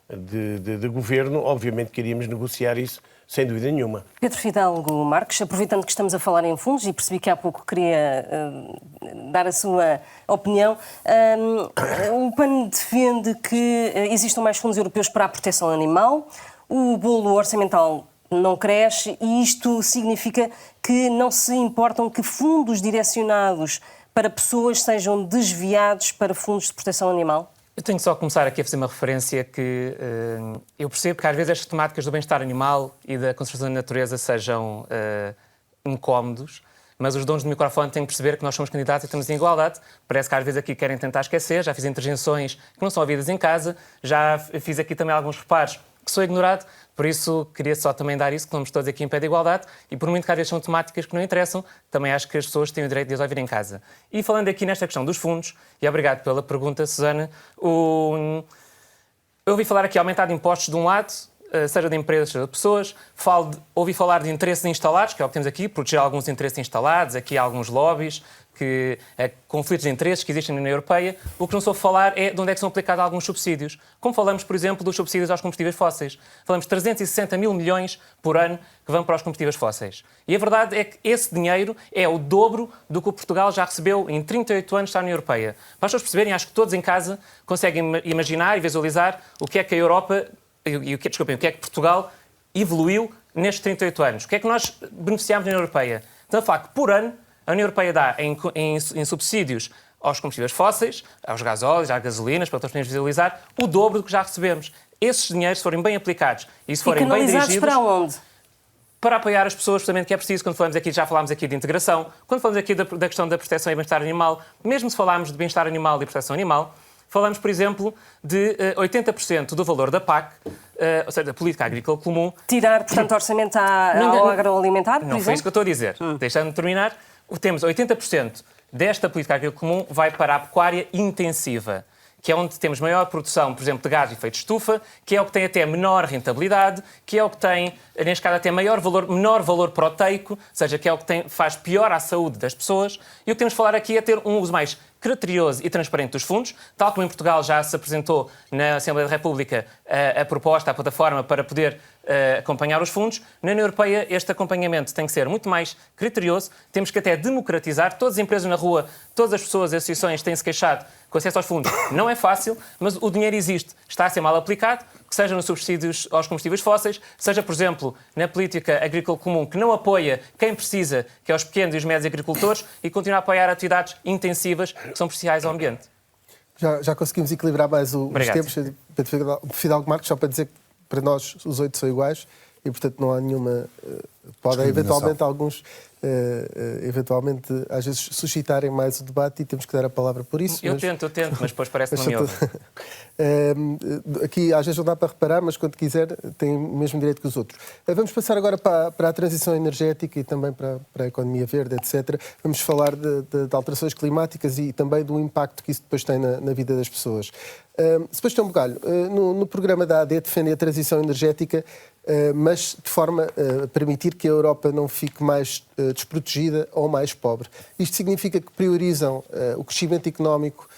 S8: de governo, obviamente que iríamos negociar isso, sem dúvida nenhuma.
S3: Pedro Fidalgo Marques, aproveitando que estamos a falar em fundos, e percebi que há pouco queria dar a sua opinião, o PAN defende que existam mais fundos europeus para a proteção animal, o bolo orçamental não cresce e isto significa que não se importam que fundos direcionados para pessoas sejam desviados para fundos de proteção animal?
S11: Eu tenho só que começar aqui a fazer uma referência que eu percebo que às vezes estas temáticas do bem-estar animal e da conservação da natureza sejam incómodos, mas os donos do microfone têm que perceber que nós somos candidatos e estamos em igualdade. Parece que às vezes aqui querem tentar esquecer, já fiz intervenções que não são ouvidas em casa, já fiz aqui também alguns reparos que sou ignorado, por isso queria só também dar isso, que estamos todos aqui em pé de igualdade e por muito que às vezes são temáticas que não interessam, também acho que as pessoas têm o direito de as ouvir em casa. E falando aqui nesta questão dos fundos, e obrigado pela pergunta, Susana, eu ouvi falar aqui aumentar de impostos de um lado, seja de empresas, seja de pessoas, ouvi falar de interesses instalados, que é o que temos aqui, proteger alguns interesses instalados, aqui há alguns lobbies, conflitos de interesses que existem na União Europeia. O que não soube falar é de onde é que são aplicados alguns subsídios. Como falamos, por exemplo, dos subsídios aos combustíveis fósseis. Falamos de 360 mil milhões por ano que vão para os combustíveis fósseis. E a verdade é que esse dinheiro é o dobro do que o Portugal já recebeu em 38 anos da União Europeia. Para as pessoas perceberem, acho que todos em casa conseguem imaginar e visualizar o que é que a Europa, o que é que Portugal evoluiu nestes 38 anos. O que é que nós beneficiámos na União Europeia? Então, de facto, por ano, a União Europeia dá em subsídios aos combustíveis fósseis, aos gasóleos, às gasolinas, para todos podermos visualizar, o dobro do que já recebemos. Esses dinheiros, se forem bem aplicados e se forem bem dirigidos...
S3: para onde?
S11: Para apoiar as pessoas, justamente, que é preciso. Quando falamos aqui, já falámos aqui de integração, quando falamos aqui da questão da proteção e bem-estar animal, mesmo se falarmos de bem-estar animal e proteção animal, falamos, por exemplo, de 80% do valor da PAC, ou seja, da Política Agrícola Comum...
S3: Tirar, portanto, orçamento ao agroalimentar, por exemplo?
S11: Não foi isso que eu estou a dizer. Deixando-me terminar... Temos 80% desta política agrícola comum vai para a pecuária intensiva, que é onde temos maior produção, por exemplo, de gás de efeito de estufa, que é o que tem até menor rentabilidade, que é o que tem, neste caso, até menor valor proteico, ou seja, que é o que faz pior à saúde das pessoas. E o que temos de falar aqui é ter um uso mais criterioso e transparente dos fundos, tal como em Portugal já se apresentou na Assembleia da República a proposta, a plataforma para poder acompanhar os fundos. Na União Europeia este acompanhamento tem que ser muito mais criterioso, temos que até democratizar, todas as empresas na rua, todas as pessoas, as associações têm-se queixado que o acesso aos fundos não é fácil, mas o dinheiro existe, está a ser mal aplicado, que seja nos subsídios aos combustíveis fósseis, seja, por exemplo, na política agrícola comum, que não apoia quem precisa, que é os pequenos e os médios agricultores, e continua a apoiar atividades intensivas que são prejudiciais ao ambiente.
S4: Já conseguimos equilibrar mais os tempos. Pedro Fidalgo Marques, só para dizer que para nós os 8 são iguais e, portanto, não há nenhuma podem eventualmente alguns às vezes suscitarem mais o debate e temos que dar a palavra por isso.
S11: Eu tento, mas depois parece que não me ouve.
S4: Aqui às vezes não dá para reparar, mas quando quiser tem o mesmo direito que os outros. Vamos passar agora para a transição energética e também para a economia verde, etc. Vamos falar de alterações climáticas e também do impacto que isso depois tem na vida das pessoas. Sebastião Bugalho, no programa da AD defende a transição energética, mas de forma a permitir que a Europa não fique mais desprotegida ou mais pobre. Isto significa que priorizam o crescimento económico,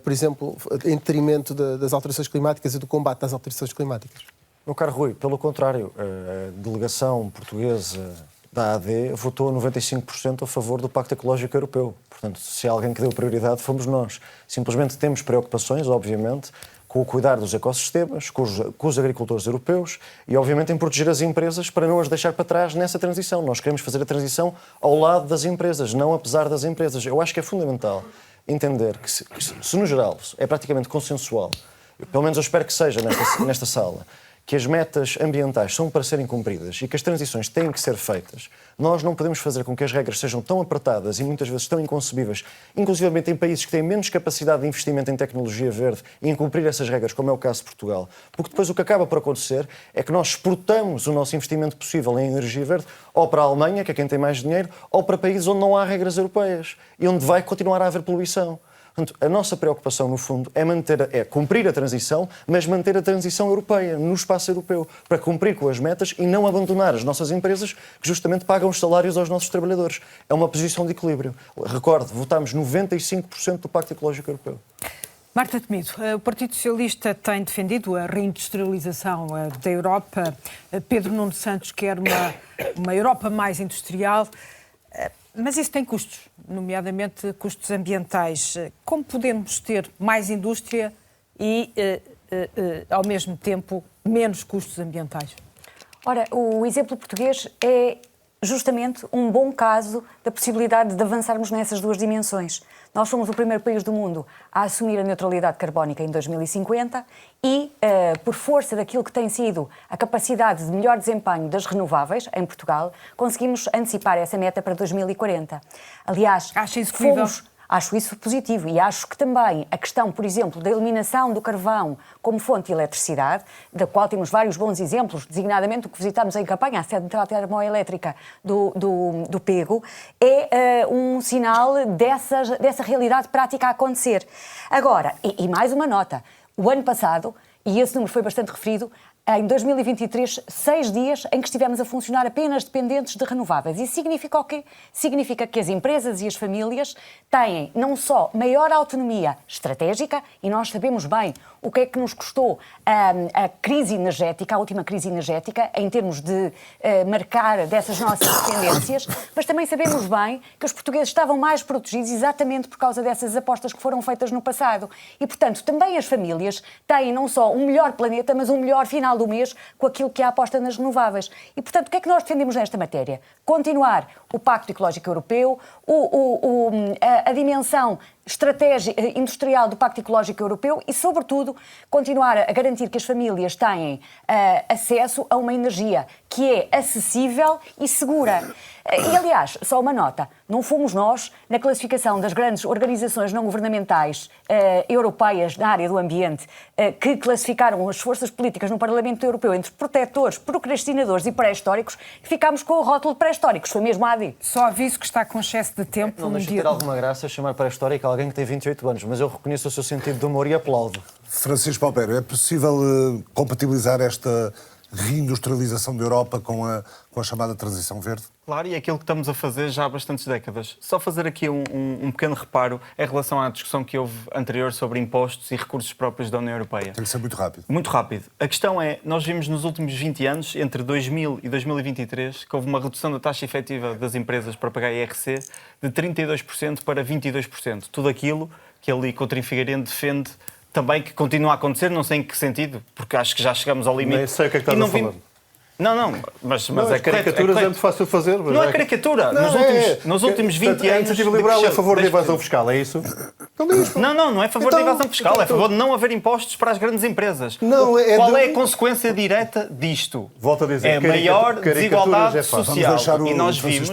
S4: por exemplo, em detrimento das alterações climáticas e do combate às alterações climáticas?
S12: Meu caro Rui, pelo contrário, a delegação portuguesa da AD votou 95% a favor do Pacto Ecológico Europeu. Portanto, se há alguém que deu prioridade, fomos nós. Simplesmente temos preocupações, obviamente, com o cuidar dos ecossistemas, com os agricultores europeus e, obviamente, em proteger as empresas para não as deixar para trás nessa transição. Nós queremos fazer a transição ao lado das empresas, não apesar das empresas. Eu acho que é fundamental entender que, se no geral é praticamente consensual, pelo menos eu espero que seja nesta sala, que as metas ambientais são para serem cumpridas e que as transições têm que ser feitas, nós não podemos fazer com que as regras sejam tão apertadas e muitas vezes tão inconcebíveis, inclusivamente em países que têm menos capacidade de investimento em tecnologia verde e em cumprir essas regras, como é o caso de Portugal. Porque depois o que acaba por acontecer é que nós exportamos o nosso investimento possível em energia verde ou para a Alemanha, que é quem tem mais dinheiro, ou para países onde não há regras europeias e onde vai continuar a haver poluição. Portanto, a nossa preocupação, no fundo, é cumprir a transição, mas manter a transição europeia, no espaço europeu, para cumprir com as metas e não abandonar as nossas empresas que justamente pagam os salários aos nossos trabalhadores. É uma posição de equilíbrio. Recordo, votámos 95% do Pacto Ecológico Europeu.
S1: Marta Temido, o Partido Socialista tem defendido a reindustrialização da Europa. Pedro Nuno Santos quer uma Europa mais industrial. Mas isso tem custos, nomeadamente custos ambientais. Como podemos ter mais indústria e, ao mesmo tempo, menos custos ambientais?
S5: Ora, o exemplo português é justamente um bom caso da possibilidade de avançarmos nessas duas dimensões. Nós somos o primeiro país do mundo a assumir a neutralidade carbónica em 2050 e, por força daquilo que tem sido a capacidade de melhor desempenho das renováveis em Portugal, conseguimos antecipar essa meta para 2040. Aliás,
S1: acha isso possível?
S5: Acho isso positivo e acho que também a questão, por exemplo, da eliminação do carvão como fonte de eletricidade, da qual temos vários bons exemplos, designadamente o que visitámos em campanha, a central termoelétrica do Pego, é um sinal dessa realidade prática a acontecer. Agora, e mais uma nota, o ano passado, e esse número foi bastante referido, em 2023, 6 dias em que estivemos a funcionar apenas dependentes de renováveis. Isso significa o quê? Significa que as empresas e as famílias têm não só maior autonomia estratégica, e nós sabemos bem o que é que nos custou a crise energética, a última crise energética, em termos de marcar dessas nossas dependências, mas também sabemos bem que os portugueses estavam mais protegidos exatamente por causa dessas apostas que foram feitas no passado. E, portanto, também as famílias têm não só um melhor planeta, mas um melhor final do mês com aquilo que é a aposta nas renováveis. E, portanto, o que é que nós defendemos nesta matéria? Continuar o Pacto Ecológico Europeu, a dimensão estratégia industrial do Pacto Ecológico Europeu e, sobretudo, continuar a garantir que as famílias têm acesso a uma energia que é acessível e segura. E, aliás, só uma nota, não fomos nós, na classificação das grandes organizações não governamentais europeias na área do ambiente, que classificaram as forças políticas no Parlamento Europeu entre protetores, procrastinadores e pré-históricos, que ficámos com o rótulo de pré-históricos, foi mesmo a AD.
S1: Só aviso que está com excesso de tempo.
S12: Não deixa de ter alguma graça chamar pré-histórico alguém que tem 28 anos, mas eu reconheço o seu sentido de humor e aplaudo.
S2: Francisco Palpero, é possível compatibilizar esta reindustrialização da Europa com a chamada transição verde?
S10: Claro, e é aquilo que estamos a fazer já há bastantes décadas. Só fazer aqui um pequeno reparo em relação à discussão que houve anterior sobre impostos e recursos próprios da União Europeia.
S2: Tem que ser muito rápido.
S10: Muito rápido. A questão é, nós vimos nos últimos 20 anos, entre 2000 e 2023, que houve uma redução da taxa efetiva das empresas para pagar IRC de 32% para 22%. Tudo aquilo que ali Coutinho Figueiredo defende também que continua a acontecer, não sei em que sentido, porque acho que já chegamos ao limite.
S6: Nem sei o que é que estás a falar.
S10: Não, mas
S6: As caricaturas é muito fácil de fazer. Mas
S10: não é caricatura. Nos últimos 20 anos...
S6: A iniciativa liberal é a favor da evasão fiscal, é isso?
S10: Não é a favor da evasão fiscal, é a favor de não haver impostos para as grandes empresas. Qual é a consequência direta disto?
S6: Volto a dizer,
S10: é a maior desigualdade social. E nós vimos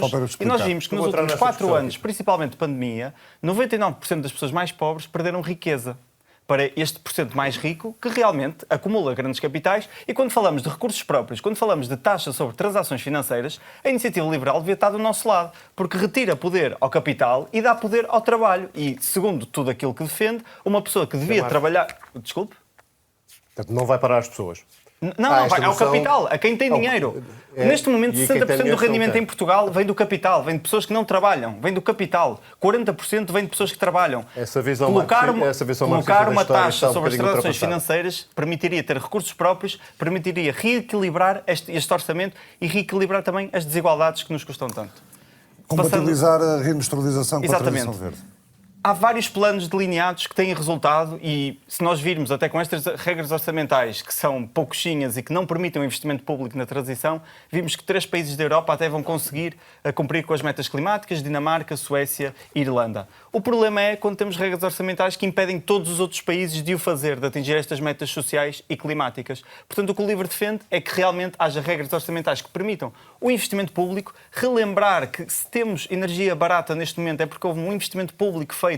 S10: que nos últimos 4 anos, principalmente de pandemia, 99% das pessoas mais pobres perderam riqueza para este porcento mais rico, que realmente acumula grandes capitais. E quando falamos de recursos próprios, quando falamos de taxas sobre transações financeiras, a iniciativa liberal devia estar do nosso lado, porque retira poder ao capital e dá poder ao trabalho. E, segundo tudo aquilo que defende, uma pessoa que devia trabalhar... Desculpe?
S6: Portanto, não vai parar as pessoas.
S10: Não, vai ao capital, a quem tem dinheiro. Neste momento, 60% do rendimento em Portugal vem do capital, vem de pessoas que não trabalham, vem do capital. 40% vem de pessoas que trabalham. Colocar uma taxa sobre as transações financeiras permitiria ter recursos próprios, permitiria reequilibrar este orçamento e reequilibrar também as desigualdades que nos custam tanto.
S2: Compatibilizar a reindustrialização com a transição verde.
S10: Há vários planos delineados que têm resultado e, se nós virmos até com estas regras orçamentais que são pouquinhas e que não permitem o investimento público na transição, vimos que 3 países da Europa até vão conseguir cumprir com as metas climáticas: Dinamarca, Suécia e Irlanda. O problema é quando temos regras orçamentais que impedem todos os outros países de o fazer, de atingir estas metas sociais e climáticas. Portanto, o que o LIVRE defende é que realmente haja regras orçamentais que permitam o investimento público, relembrar que se temos energia barata neste momento é porque houve um investimento público feito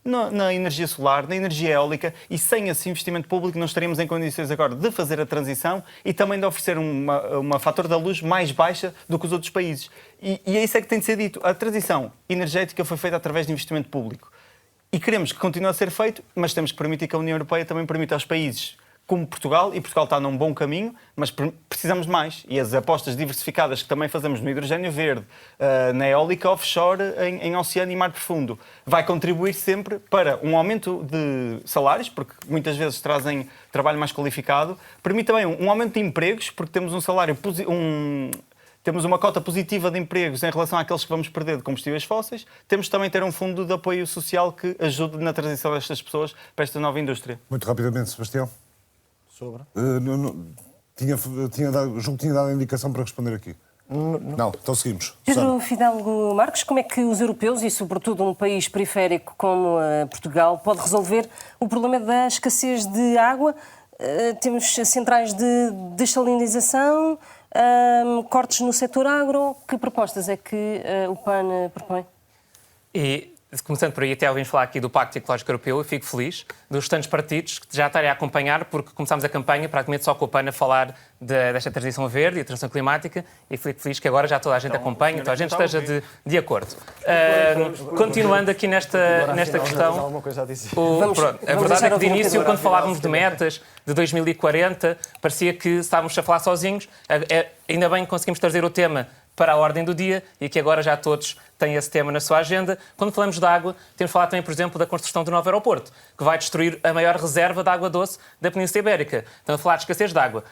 S10: na energia solar, na energia eólica, e sem esse investimento público não estaríamos em condições agora de fazer a transição e também de oferecer uma fatura da luz mais baixa do que os outros países. E é isso que tem de ser dito. A transição energética foi feita através de investimento público. E queremos que continue a ser feito, mas temos que permitir que a União Europeia também permita aos países como Portugal, e Portugal está num bom caminho, mas precisamos de mais. E as apostas diversificadas que também fazemos no hidrogênio verde, na eólica offshore, em oceano e mar profundo, vai contribuir sempre para um aumento de salários, porque muitas vezes trazem trabalho mais qualificado, permite também um aumento de empregos, porque temos temos uma cota positiva de empregos em relação àqueles que vamos perder de combustíveis fósseis. Temos também ter um fundo de apoio social que ajude na transição destas pessoas para esta nova indústria.
S2: Muito rapidamente, Sebastião.
S12: Sobre?
S2: Julgo que tinha dado a indicação para responder aqui. Não, então seguimos.
S3: Pedro Fidalgo Marques, como é que os europeus, e sobretudo um país periférico como Portugal, pode resolver o problema da escassez de água? Temos centrais de dessalinização, cortes no setor agro. Que propostas é que o PAN propõe?
S11: E, começando por aí, até ouvimos falar aqui do Pacto Ecológico Europeu, eu fico feliz dos restantes partidos que já estarem a acompanhar, porque começámos a campanha praticamente só com o PAN a falar desta transição verde e a transição climática, e fico feliz que agora já toda a gente acompanha, toda a gente esteja de acordo. Continuando aqui nesta questão, a verdade é que de início, quando falávamos de metas de 2040, parecia que estávamos a falar sozinhos. Ainda bem que conseguimos trazer o tema para a ordem do dia e que agora já todos têm esse tema na sua agenda. Quando falamos de água, temos de falar também, por exemplo, da construção do novo aeroporto, que vai destruir a maior reserva de água doce da Península Ibérica. Estamos a falar de escassez de água.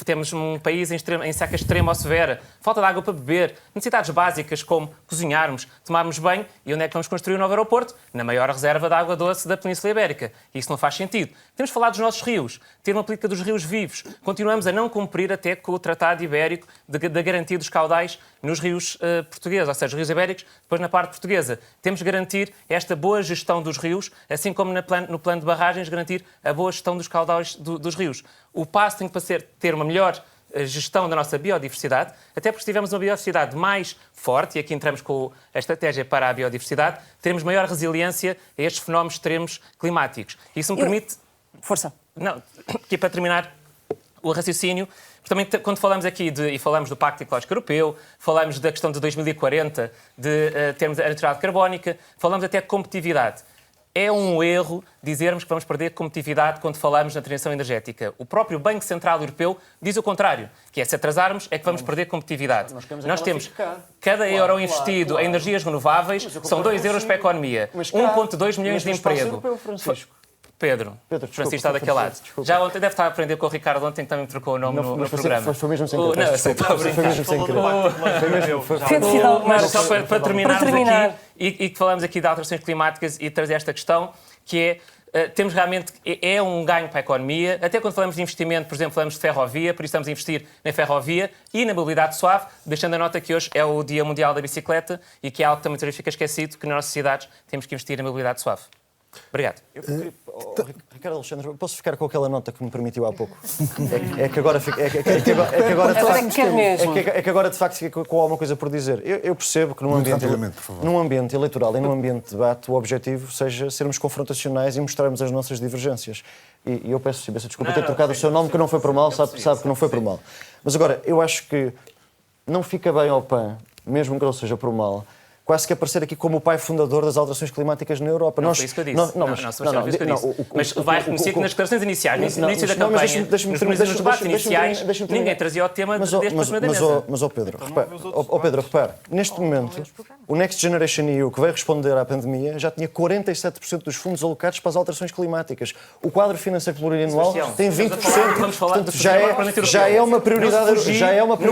S11: Temos um país em seca extrema ou severa, falta de água para beber, necessidades básicas como cozinharmos, tomarmos banho. E onde é que vamos construir o novo aeroporto? Na maior reserva de água doce da Península Ibérica. Isso não faz sentido. Temos de falar dos nossos rios, ter uma política dos rios vivos. Continuamos a não cumprir até com o Tratado Ibérico da garantia dos caudais nos rios portugueses, ou seja, rios ibéricos. Depois, na parte portuguesa, temos de garantir esta boa gestão dos rios, assim como no plano de barragens, garantir a boa gestão dos caudais dos rios. O passo tem que ter uma melhor gestão da nossa biodiversidade, até porque se tivermos uma biodiversidade mais forte, e aqui entramos com a estratégia para a biodiversidade, teremos maior resiliência a estes fenómenos extremos climáticos. Isso me permite...
S3: Força.
S11: Não, aqui para terminar o raciocínio, também quando falamos aqui e falamos do Pacto Ecológico Europeu, falamos da questão de 2040, de termos a neutralidade carbónica, falamos até de competitividade. É um erro dizermos que vamos perder competitividade quando falamos na transição energética. O próprio Banco Central Europeu diz o contrário, que é se atrasarmos é que vamos perder competitividade. Nós temos cada euro investido em energias renováveis, são 2 euros para a economia, 1,2 milhões de emprego. Pedro, Francisco está daquele lado. Já ontem deve estar a aprender com o Ricardo, ontem também me trocou o nome no programa.
S12: Foi mesmo sem querer.
S11: Foi mesmo sem querer. Mas só para terminarmos aqui, e que falamos aqui de alterações climáticas e trazer esta questão, que temos realmente, é um ganho para a economia. Até quando falamos de investimento, por exemplo, falamos de ferrovia, por isso estamos a investir na ferrovia e na mobilidade suave, deixando a nota que hoje é o Dia Mundial da Bicicleta e que é algo que também fica esquecido, que nas nossas cidades temos que investir na mobilidade suave. Obrigado.
S12: Ricardo Alexandre, posso ficar com aquela nota que me permitiu há pouco? É que agora de facto fica com alguma coisa por dizer. Eu percebo que num ambiente eleitoral e num ambiente de debate o objetivo seja sermos confrontacionais e mostrarmos as nossas divergências. E eu peço imensa desculpa ter trocado o seu nome, que não foi por mal, sabe que não foi por mal. Mas agora, eu acho que não fica bem ao PAN, mesmo que não seja por mal, quase que aparecer aqui como o pai fundador das alterações climáticas na Europa.
S11: Não foi isso que eu disse. Mas vai reconhecer que nas declarações iniciais, no início da campanha, nos debates iniciais, ninguém trazia o tema deste problema da mesa.
S12: Mas, Pedro, repare, neste momento, o Next Generation EU, que veio responder à pandemia, já tinha 47% dos fundos alocados para as alterações climáticas. O quadro financeiro plurianual tem 20%. Portanto, já é uma prioridade europeia.
S11: No que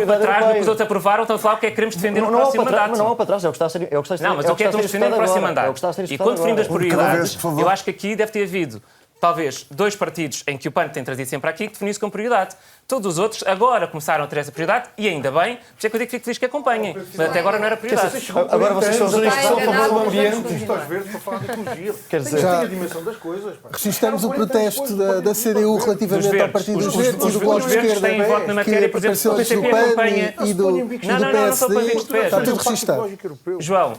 S11: os outros aprovaram, estão a falar o que é que queremos defender no próximo mandato.
S12: Não é para trás, é o que está a ser.
S11: Não, mas o que é que vamos defender no próximo mandato? E quando definimos as prioridades, eu acho que aqui deve ter havido, talvez, 2 partidos em que o PAN tem trazido sempre aqui que definiu-se como prioridade. Todos os outros agora começaram a ter essa prioridade e ainda bem, por isso é que eu digo que fico feliz que acompanhem. Mas até agora não era prioridade.
S12: Agora vocês são os únicos que são a favor do ambiente.
S9: Isto às vezes para falar de ecologia.
S12: Quer dizer,
S9: já a dimensão das coisas.
S4: Registramos o protesto da CDU relativamente ao Partido dos Verdes e do Bloco de Esquerda,
S11: têm voto na matéria, por exemplo, o PCP acompanha
S4: e do PSD. Está tudo registado.
S11: João,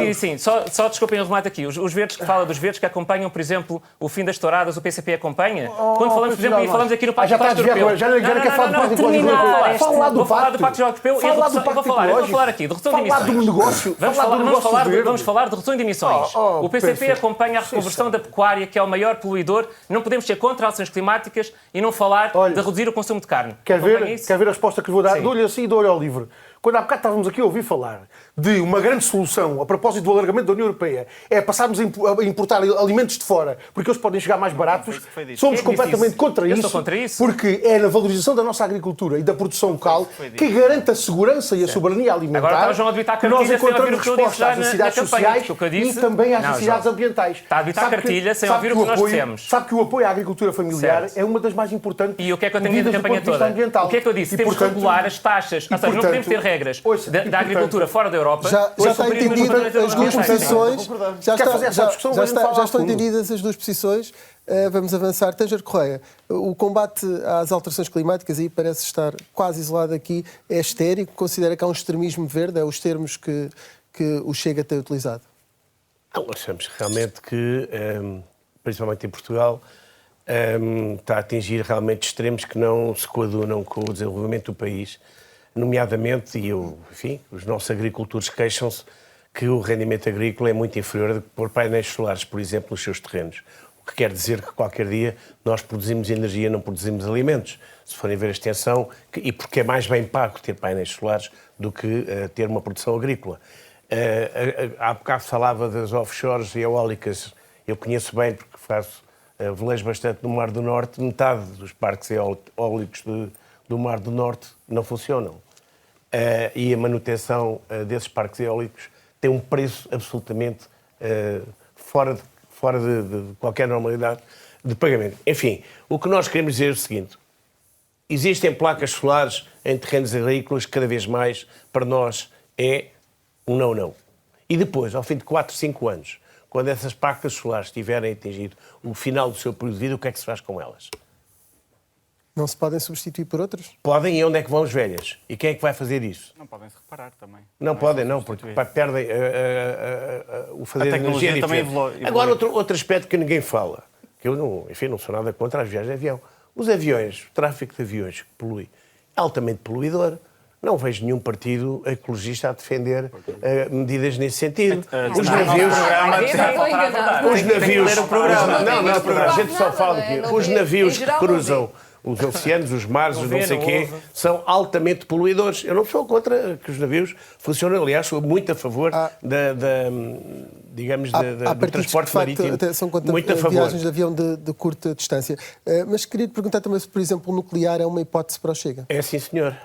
S11: e assim, só desculpem o remate aqui. Os verdes que falam dos verdes que acompanham, por exemplo, o fim das touradas, o PCP acompanha. Quando falamos, por exemplo, e falamos aqui no Pacto Europeu.
S9: Já não quer falar do Pacto Ecológico.
S11: Vou falar do Pacto Europeu e vou falar aqui de redução de emissões. Vamos falar de redução de emissões. O PCP acompanha a reconversão da pecuária, que é o maior poluidor. Não podemos ser contra as ações climáticas e não falar de reduzir o consumo de carne.
S9: Quer ver a resposta que lhe vou dar? Dou-lhe assim e dou-lhe ao livre. Quando há bocado estávamos aqui a ouvir falar de uma grande solução a propósito do alargamento da União Europeia é passarmos a importar alimentos de fora porque eles podem chegar mais baratos, somos completamente contra isso, porque é na valorização da nossa agricultura e da produção local que garante a segurança e a soberania alimentar que nós encontramos resposta às necessidades sociais e também às necessidades ambientais.
S11: Está a debitar cartilha sem ouvir o que nós dissemos.
S9: Sabe que o apoio à agricultura familiar é uma das mais importantes.
S11: E o que é que eu tenho dito na campanha toda? O que é que eu disse? Temos que regular as taxas. Ou seja, não podemos ter regras da agricultura fora da Europa.
S4: Já está entendida as duas posições. Já estão entendidas as duas posições. Vamos avançar. Tânger Correia, o combate às alterações climáticas aí parece estar quase isolado aqui. É histérico? Considera que há um extremismo verde? É os termos que o Chega tem utilizado?
S8: Nós achamos realmente que, principalmente em Portugal, está a atingir realmente extremos que não se coadunam com o desenvolvimento do país. Nomeadamente, os nossos agricultores queixam-se que o rendimento agrícola é muito inferior a pôr painéis solares, por exemplo, nos seus terrenos. O que quer dizer que qualquer dia nós produzimos energia, não produzimos alimentos. Se forem ver a extensão, e porque é mais bem pago ter painéis solares do que ter uma produção agrícola. Há bocado falava das offshores e eólicas. Eu conheço bem, porque velejo bastante no Mar do Norte, metade dos parques eólicos do Mar do Norte não funcionam. E a manutenção desses parques eólicos tem um preço absolutamente fora de qualquer normalidade de pagamento. Enfim, o que nós queremos dizer é o seguinte: existem placas solares em terrenos agrícolas que cada vez mais, para nós, é um não. E depois, ao fim de 4, 5 anos, quando essas placas solares tiverem atingido o final do seu período de vida, o que é que se faz com elas?
S4: Não se podem substituir por outras?
S8: Podem, e onde é que vão as velhas? E quem é que vai fazer isso?
S10: Não podem se reparar também.
S8: Não podem, porque perdem o fazer a energia diferente. Agora, outro aspecto que ninguém fala, que eu não sou nada contra as viagens de avião. Os aviões, o tráfego de aviões que polui, é altamente poluidor. Não vejo nenhum partido ecologista a defender medidas nesse sentido. Os navios... A gente só fala aqui. Os navios que cruzam os oceanos, os mares, não sei o quê, são altamente poluidores. Eu não sou contra que os navios funcionem, aliás, sou muito a favor do transporte marítimo.
S4: São contra
S8: muito a favor.
S4: Viagens de avião de curta distância. Mas queria perguntar também se, por exemplo, o nuclear é uma hipótese para o Chega.
S8: É sim, senhor.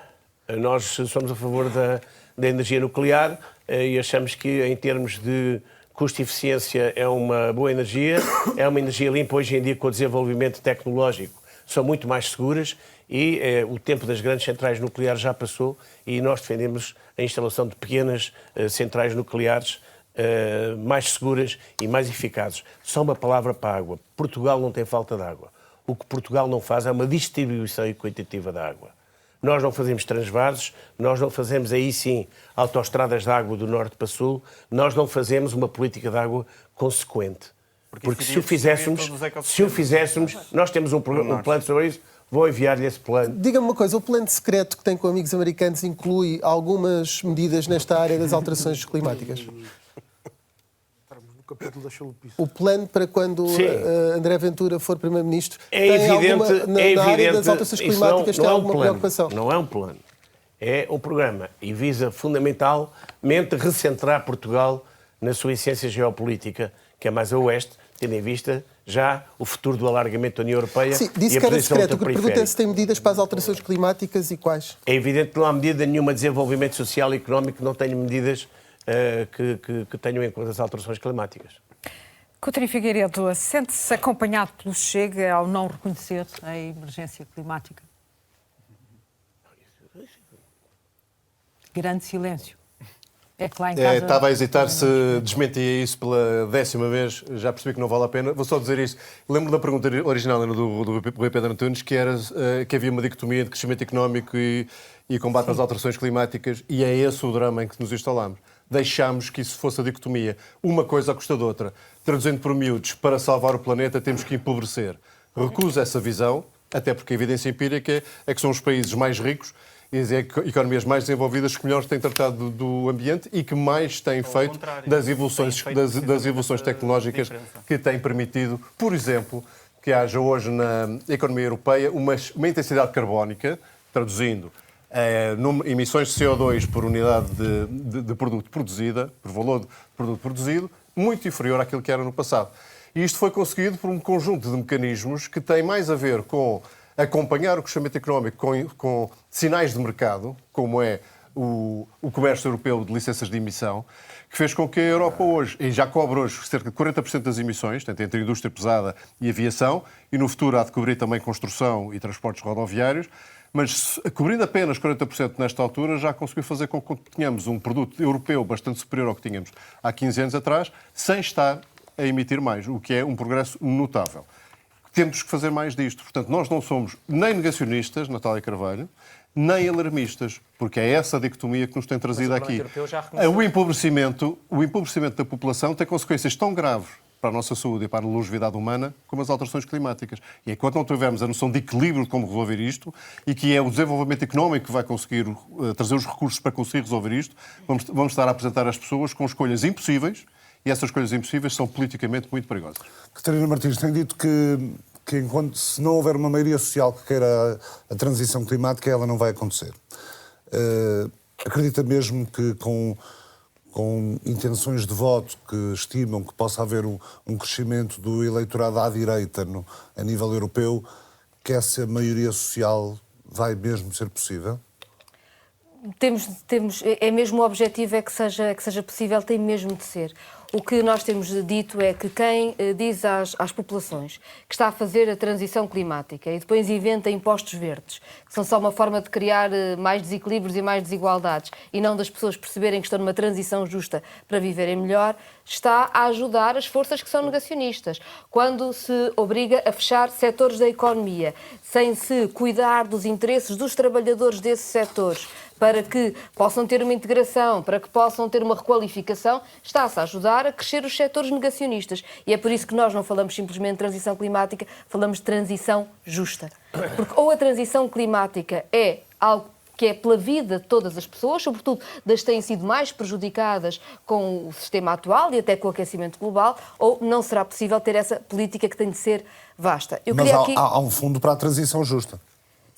S8: Nós somos a favor da energia nuclear e achamos que, em termos de custo-eficiência é uma boa energia, é uma energia limpa hoje em dia com o desenvolvimento tecnológico, são muito mais seguras e o tempo das grandes centrais nucleares já passou e nós defendemos a instalação de pequenas centrais nucleares mais seguras e mais eficazes. Só uma palavra para a água. Portugal não tem falta de água. O que Portugal não faz é uma distribuição equitativa da água. Nós não fazemos transvases, nós não fazemos aí sim autoestradas de água do norte para sul, nós não fazemos uma política de água consequente. Porque se o fizéssemos, nós temos um plano sobre isso, vou enviar-lhe esse plano.
S4: Diga-me uma coisa, o plano secreto que tem com amigos americanos inclui algumas medidas nesta área das alterações climáticas? O plano para quando André Ventura for Primeiro-Ministro na área das alterações climáticas tem alguma preocupação?
S8: Não é um plano, é um programa e visa fundamentalmente recentrar Portugal na sua essência geopolítica, que é mais a oeste, tendo em vista já o futuro do alargamento da União Europeia.
S4: Sim, disse que era secreto. O que pergunto é se tem medidas para as alterações climáticas e quais?
S8: É evidente que não há medida nenhuma de desenvolvimento social e económico que não tenha medidas que tenham em conta as alterações climáticas.
S1: Coutinho Figueiredo, sente-se acompanhado pelo Chega ao não reconhecer a emergência climática? Grande silêncio. É que lá em casa...
S6: Estava a hesitar se desmentia isso pela 10ª vez, já percebi que não vale a pena. Vou só dizer isso. Lembro da pergunta original do Rui Pedro Antunes, que era que havia uma dicotomia de crescimento económico e combate às alterações climáticas, e é esse o drama em que nos instalamos. Deixámos que isso fosse a dicotomia. Uma coisa à custa de outra. Traduzindo por miúdos, para salvar o planeta temos que empobrecer. Recuso essa visão, até porque a evidência empírica é que são os países mais ricos e as economias mais desenvolvidas que melhor têm tratado do ambiente e que mais têm feito das evoluções tecnológicas que têm permitido, por exemplo, que haja hoje na economia europeia uma intensidade carbónica, traduzindo, emissões de CO2 por unidade de produto produzida, por valor de produto produzido, muito inferior àquilo que era no passado. E isto foi conseguido por um conjunto de mecanismos que têm mais a ver com acompanhar o crescimento económico com sinais de mercado, como é o comércio europeu de licenças de emissão, que fez com que a Europa hoje, e já cobre hoje cerca de 40% das emissões, tanto entre a indústria pesada e aviação, e no futuro há de cobrir também construção e transportes rodoviários, mas cobrindo apenas 40% nesta altura, já conseguiu fazer com que tenhamos um produto europeu bastante superior ao que tínhamos há 15 anos atrás, sem estar a emitir mais, o que é um progresso notável. Temos que fazer mais disto. Portanto, nós não somos nem negacionistas, Natália Carvalho, nem alarmistas, porque é essa a dicotomia que nos tem trazido aqui. O empobrecimento da população tem consequências tão graves para a nossa saúde e para a longevidade humana como as alterações climáticas. E enquanto não tivermos a noção de equilíbrio de como resolver isto, e que é o desenvolvimento económico que vai conseguir trazer os recursos para conseguir resolver isto, vamos estar a apresentar às pessoas com escolhas impossíveis, e essas escolhas impossíveis são politicamente muito perigosas.
S2: Catarina Martins tem dito que enquanto se não houver uma maioria social que queira a transição climática, ela não vai acontecer. Acredita mesmo que com intenções de voto que estimam que possa haver um crescimento do eleitorado à direita a nível europeu, que essa maioria social vai mesmo ser possível?
S7: É mesmo o objetivo é que seja possível, tem mesmo de ser. O que nós temos dito é que quem diz às populações que está a fazer a transição climática e depois inventa impostos verdes, que são só uma forma de criar mais desequilíbrios e mais desigualdades, e não das pessoas perceberem que estão numa transição justa para viverem melhor, está a ajudar as forças que são negacionistas. Quando se obriga a fechar setores da economia, sem se cuidar dos interesses dos trabalhadores desses setores, para que possam ter uma integração, para que possam ter uma requalificação, está-se a ajudar a crescer os setores negacionistas. E é por isso que nós não falamos simplesmente de transição climática, falamos de transição justa. Porque ou a transição climática é algo que é pela vida de todas as pessoas, sobretudo das que têm sido mais prejudicadas com o sistema atual e até com o aquecimento global, ou não será possível ter essa política que tem de ser vasta.
S2: Mas há um fundo para a transição justa.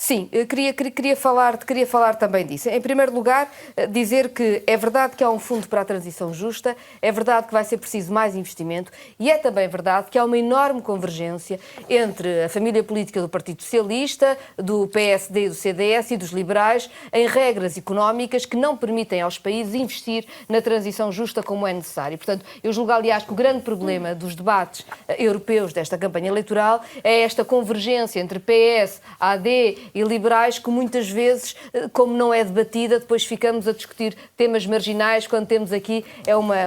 S7: Sim, eu queria falar também disso. Em primeiro lugar, dizer que é verdade que há um fundo para a transição justa, é verdade que vai ser preciso mais investimento e é também verdade que há uma enorme convergência entre a família política do Partido Socialista, do PSD e do CDS e dos liberais em regras económicas que não permitem aos países investir na transição justa como é necessário. Portanto, eu julgo, aliás, que o grande problema dos debates europeus desta campanha eleitoral é esta convergência entre PS, AD e liberais que muitas vezes, como não é debatida, depois ficamos a discutir temas marginais quando temos aqui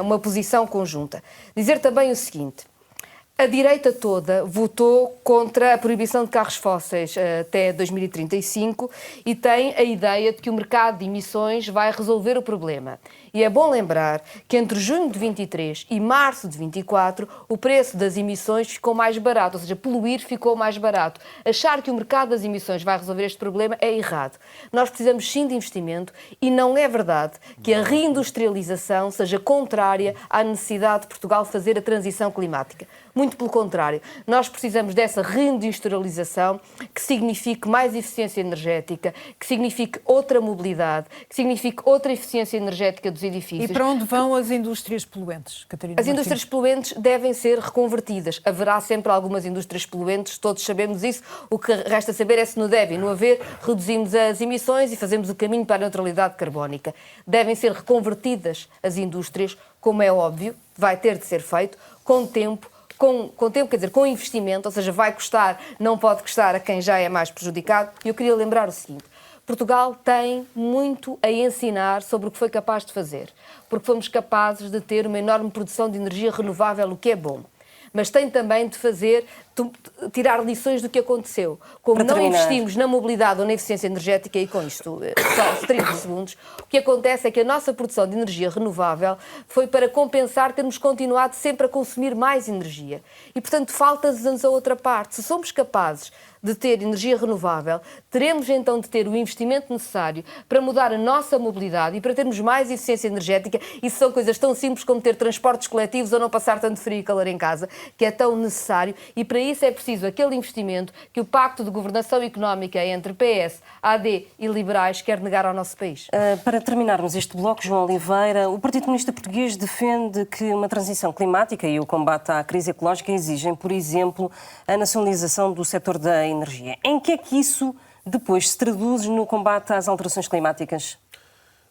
S7: uma posição conjunta. Dizer também o seguinte: a direita toda votou contra a proibição de carros fósseis até 2035 e tem a ideia de que o mercado de emissões vai resolver o problema. E é bom lembrar que entre junho de 23 e março de 24 o preço das emissões ficou mais barato, ou seja, poluir ficou mais barato. Achar que o mercado das emissões vai resolver este problema é errado. Nós precisamos sim de investimento e não é verdade que a reindustrialização seja contrária à necessidade de Portugal fazer a transição climática. Muito pelo contrário, nós precisamos dessa reindustrialização que signifique mais eficiência energética, que signifique outra mobilidade, que signifique outra eficiência energética dos edifícios.
S1: E para onde vão as indústrias poluentes, Catarina
S7: As indústrias poluentes devem ser reconvertidas. Haverá sempre algumas indústrias poluentes, todos sabemos isso. O que resta saber é se no deve e no haver reduzimos as emissões e fazemos o caminho para a neutralidade carbónica. Devem ser reconvertidas as indústrias, como é óbvio, vai ter de ser feito, com tempo, quer dizer, com investimento, ou seja, vai custar, não pode custar a quem já é mais prejudicado. E eu queria lembrar o seguinte: Portugal tem muito a ensinar sobre o que foi capaz de fazer, porque fomos capazes de ter uma enorme produção de energia renovável, o que é bom. Mas tem também de tirar lições do que aconteceu. Como não investimos na mobilidade ou na eficiência energética, e com isto, só 30 segundos, o que acontece é que a nossa produção de energia renovável foi para compensar termos continuado sempre a consumir mais energia. E, portanto, falta-nos a outra parte. Se somos capazes de ter energia renovável, teremos então de ter o investimento necessário para mudar a nossa mobilidade e para termos mais eficiência energética. Isso são coisas tão simples como ter transportes coletivos ou não passar tanto frio e calor em casa, que é tão necessário, e para isso é preciso aquele investimento que o Pacto de Governação Económica entre PS, AD e liberais quer negar ao nosso país.
S3: Para terminarmos este bloco, João Oliveira, o Partido Comunista Português defende que uma transição climática e o combate à crise ecológica exigem, por exemplo, a nacionalização do setor da energia. Em que é que isso depois se traduz no combate às alterações climáticas?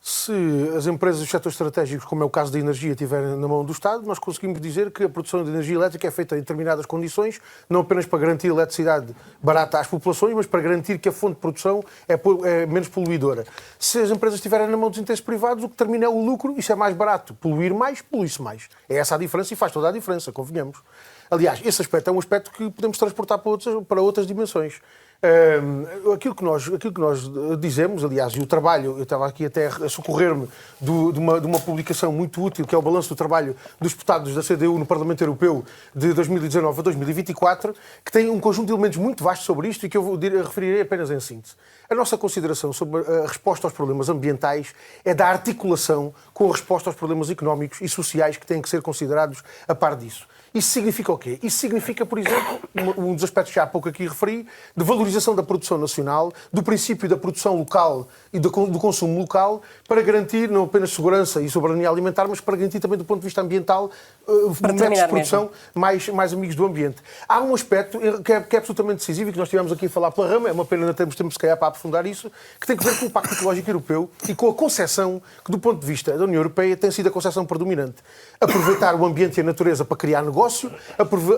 S9: Se as empresas dos setores estratégicos, como é o caso da energia, estiverem na mão do Estado, nós conseguimos dizer que a produção de energia elétrica é feita em determinadas condições, não apenas para garantir eletricidade barata às populações, mas para garantir que a fonte de produção é menos poluidora. Se as empresas estiverem na mão dos interesses privados, o que termina é o lucro, isso é mais barato. Poluir mais, polui-se mais. É essa a diferença e faz toda a diferença, convenhamos. Aliás, esse aspecto é um aspecto que podemos transportar para outras dimensões. Aquilo que nós dizemos, aliás, e o trabalho, eu estava aqui até a socorrer-me de uma publicação muito útil, que é o balanço do trabalho dos deputados da CDU no Parlamento Europeu de 2019 a 2024, que tem um conjunto de elementos muito vastos sobre isto e que eu referirei apenas em síntese. A nossa consideração sobre a resposta aos problemas ambientais é da articulação com a resposta aos problemas económicos e sociais que têm que ser considerados a par disso. Isso significa o quê? Isso significa, por exemplo, um dos aspectos que há pouco aqui referi, de valorização da produção nacional, do princípio da produção local e do consumo local, para garantir não apenas segurança e soberania alimentar, mas para garantir também do ponto de vista ambiental métodos de produção mais amigos do ambiente. Há um aspecto que é absolutamente decisivo e que nós tivemos aqui a falar pela rama, é uma pena não termos tempo se calhar para aprofundar isso, que tem que ver com o Pacto Ecológico Europeu e com a concepção que, do ponto de vista da União Europeia, tem sido a concepção predominante. Aproveitar o ambiente e a natureza para criar negócio,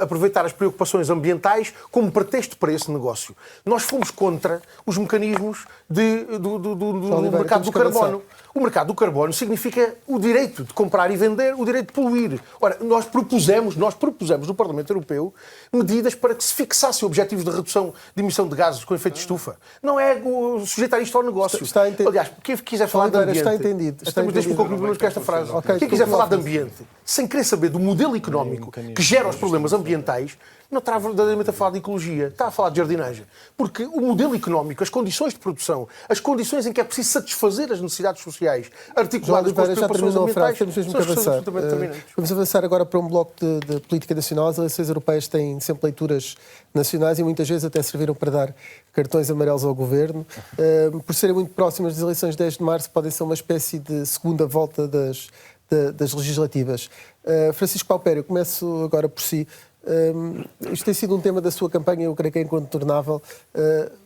S9: aproveitar as preocupações ambientais como pretexto para esse negócio. Nós fomos contra os mecanismos do mercado do carbono. O mercado do carbono significa o direito de comprar e vender, o direito de poluir. Ora, nós propusemos no Parlamento Europeu medidas para que se fixassem objetivos de redução de emissão de gases com efeito de estufa. Não é sujeitar isto ao negócio. Aliás, quem quiser falar de ambiente...
S4: Está entendido.
S9: Deixe-me concluir com esta frase. Quem quiser falar de ambiente sem querer saber do modelo económico que gera os problemas ambientais, não está verdadeiramente a falar de ecologia, está a falar de jardinagem. Porque o modelo económico, as condições de produção, as condições em que é preciso satisfazer as necessidades sociais articuladas com as preocupações ambientais,
S4: temos mesmo
S9: são
S4: que
S9: as questões
S4: avançar.
S9: absolutamente determinantes.
S4: Vamos avançar agora para um bloco de política nacional. As eleições europeias têm sempre leituras nacionais e muitas vezes até serviram para dar cartões amarelos ao governo. Por serem muito próximas das eleições de 10 de março, podem ser uma espécie de segunda volta das legislativas. Francisco Paupério, começo agora por si. Isto tem sido um tema da sua campanha, eu creio que é incontornável.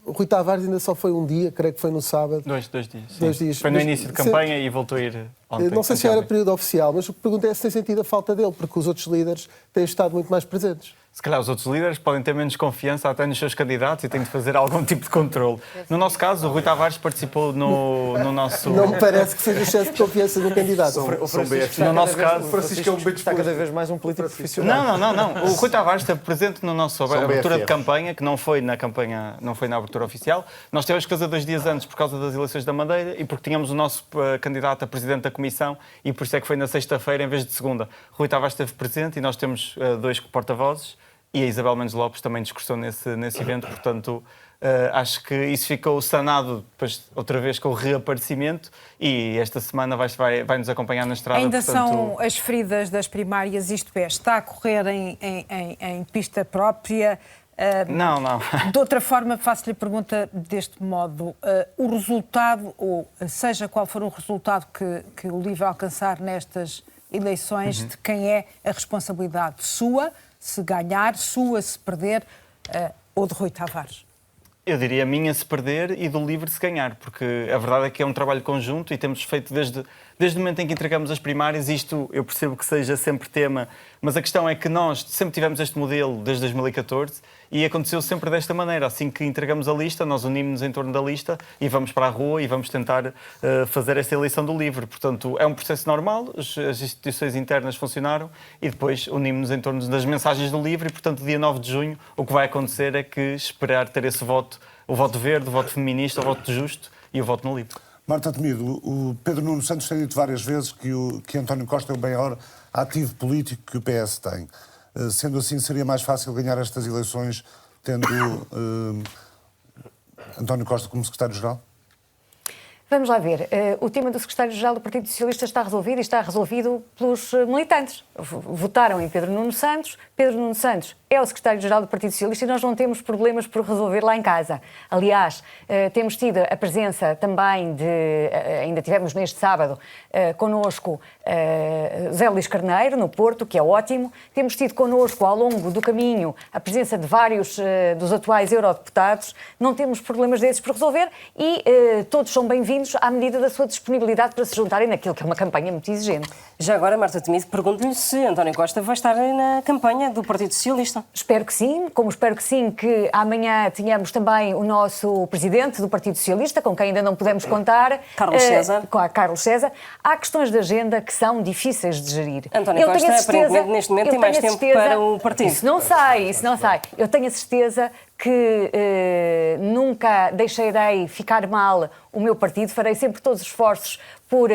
S4: O Rui Tavares ainda só foi um dia, creio que foi no sábado.
S10: Dois dias.
S4: Dois dias.
S10: Foi no início de campanha e voltou a ir ontem.
S4: Não sei se era período oficial, mas o que pergunto é se tem sentido a falta dele, porque os outros líderes têm estado muito mais presentes.
S10: Se calhar os outros líderes podem ter menos confiança até nos seus candidatos e têm de fazer algum tipo de controle. No nosso caso, o Rui Tavares participou no nosso...
S4: Não me parece que seja excesso de confiança no candidato.
S10: No nosso caso...
S9: O Francisco é um bem
S12: Está cada vez mais um político profissional.
S10: Não. O Rui Tavares esteve presente na nossa abertura de campanha, que não foi na campanha, não foi na abertura oficial. Nós tivemos que fazer 2 dias antes por causa das eleições da Madeira e porque tínhamos o nosso candidato a presidente da Comissão e por isso é que foi na sexta-feira em vez de segunda. Rui Tavares esteve presente e nós temos 2 porta-vozes. E a Isabel Mendes Lopes também discursou nesse evento, portanto, acho que isso ficou sanado depois, outra vez com o reaparecimento e esta semana vai nos acompanhar na estrada.
S1: Ainda são as feridas das primárias, isto é, está a correr em pista própria?
S10: Não.
S1: De outra forma, faço-lhe a pergunta deste modo. O resultado, ou seja qual for o resultado que o LIVRE alcançar nestas eleições, de quem é a responsabilidade? Sua, se ganhar, sua, se perder, ou de Rui Tavares?
S10: Eu diria a minha se perder e do LIVRE se ganhar, porque a verdade é que é um trabalho conjunto e temos feito desde o momento em que entregamos as primárias, isto eu percebo que seja sempre tema, mas a questão é que nós sempre tivemos este modelo desde 2014 e aconteceu sempre desta maneira. Assim que entregamos a lista, nós unimos-nos em torno da lista e vamos para a rua e vamos tentar fazer esta eleição do LIVRE. Portanto, é um processo normal, as instituições internas funcionaram e depois unimos-nos em torno das mensagens do LIVRE e, portanto, dia 9 de junho, o que vai acontecer é que esperar ter esse voto, o voto verde, o voto feminista, o voto justo e o voto no LIVRE.
S2: Marta Temido, o Pedro Nuno Santos tem dito várias vezes que António Costa é o maior ativo político que o PS tem. Sendo assim, seria mais fácil ganhar estas eleições tendo António Costa como secretário-geral?
S5: Vamos lá ver. O tema do secretário-geral do Partido Socialista está resolvido e está resolvido pelos militantes. Votaram em Pedro Nuno Santos. Pedro Nuno Santos é o secretário-geral do Partido Socialista e nós não temos problemas por resolver lá em casa. Aliás, temos tido a presença também ainda tivemos neste sábado, connosco Zé Luís Carneiro, no Porto, que é ótimo. Temos tido connosco, ao longo do caminho, a presença de vários dos atuais eurodeputados. Não temos problemas desses por resolver e todos são bem-vindos à medida da sua disponibilidade para se juntarem naquilo que é uma campanha muito exigente.
S3: Já agora, Marta Temido, pergunto-lhe se António Costa vai estar na campanha do Partido Socialista.
S5: Espero que sim, como espero que sim, que amanhã tenhamos também o nosso presidente do Partido Socialista, com quem ainda não podemos contar.
S3: Carlos César.
S5: Com a Carlos César. Há questões de agenda que são difíceis de gerir.
S3: António Costa, aparentemente, neste momento, tem mais tempo para o partido.
S5: Isso não sai. Eu tenho a certeza que nunca deixarei ficar mal o meu partido, farei sempre todos os esforços por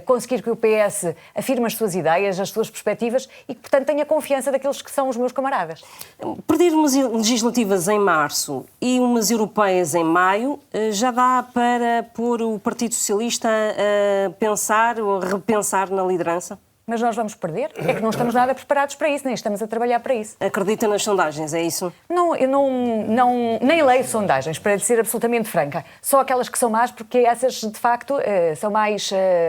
S5: conseguir que o PS afirme as suas ideias, as suas perspectivas e que, portanto, tenha confiança daqueles que são os meus camaradas.
S3: Perder umas legislativas em março e umas europeias em maio, já dá para pôr o Partido Socialista a pensar ou a repensar na liderança?
S5: Mas nós vamos perder? É que não estamos nada preparados para isso, nem estamos a trabalhar para isso.
S3: Acredita nas sondagens, é isso?
S5: Não, eu nem leio sondagens, para ser absolutamente franca. Só aquelas que são más, porque essas, de facto,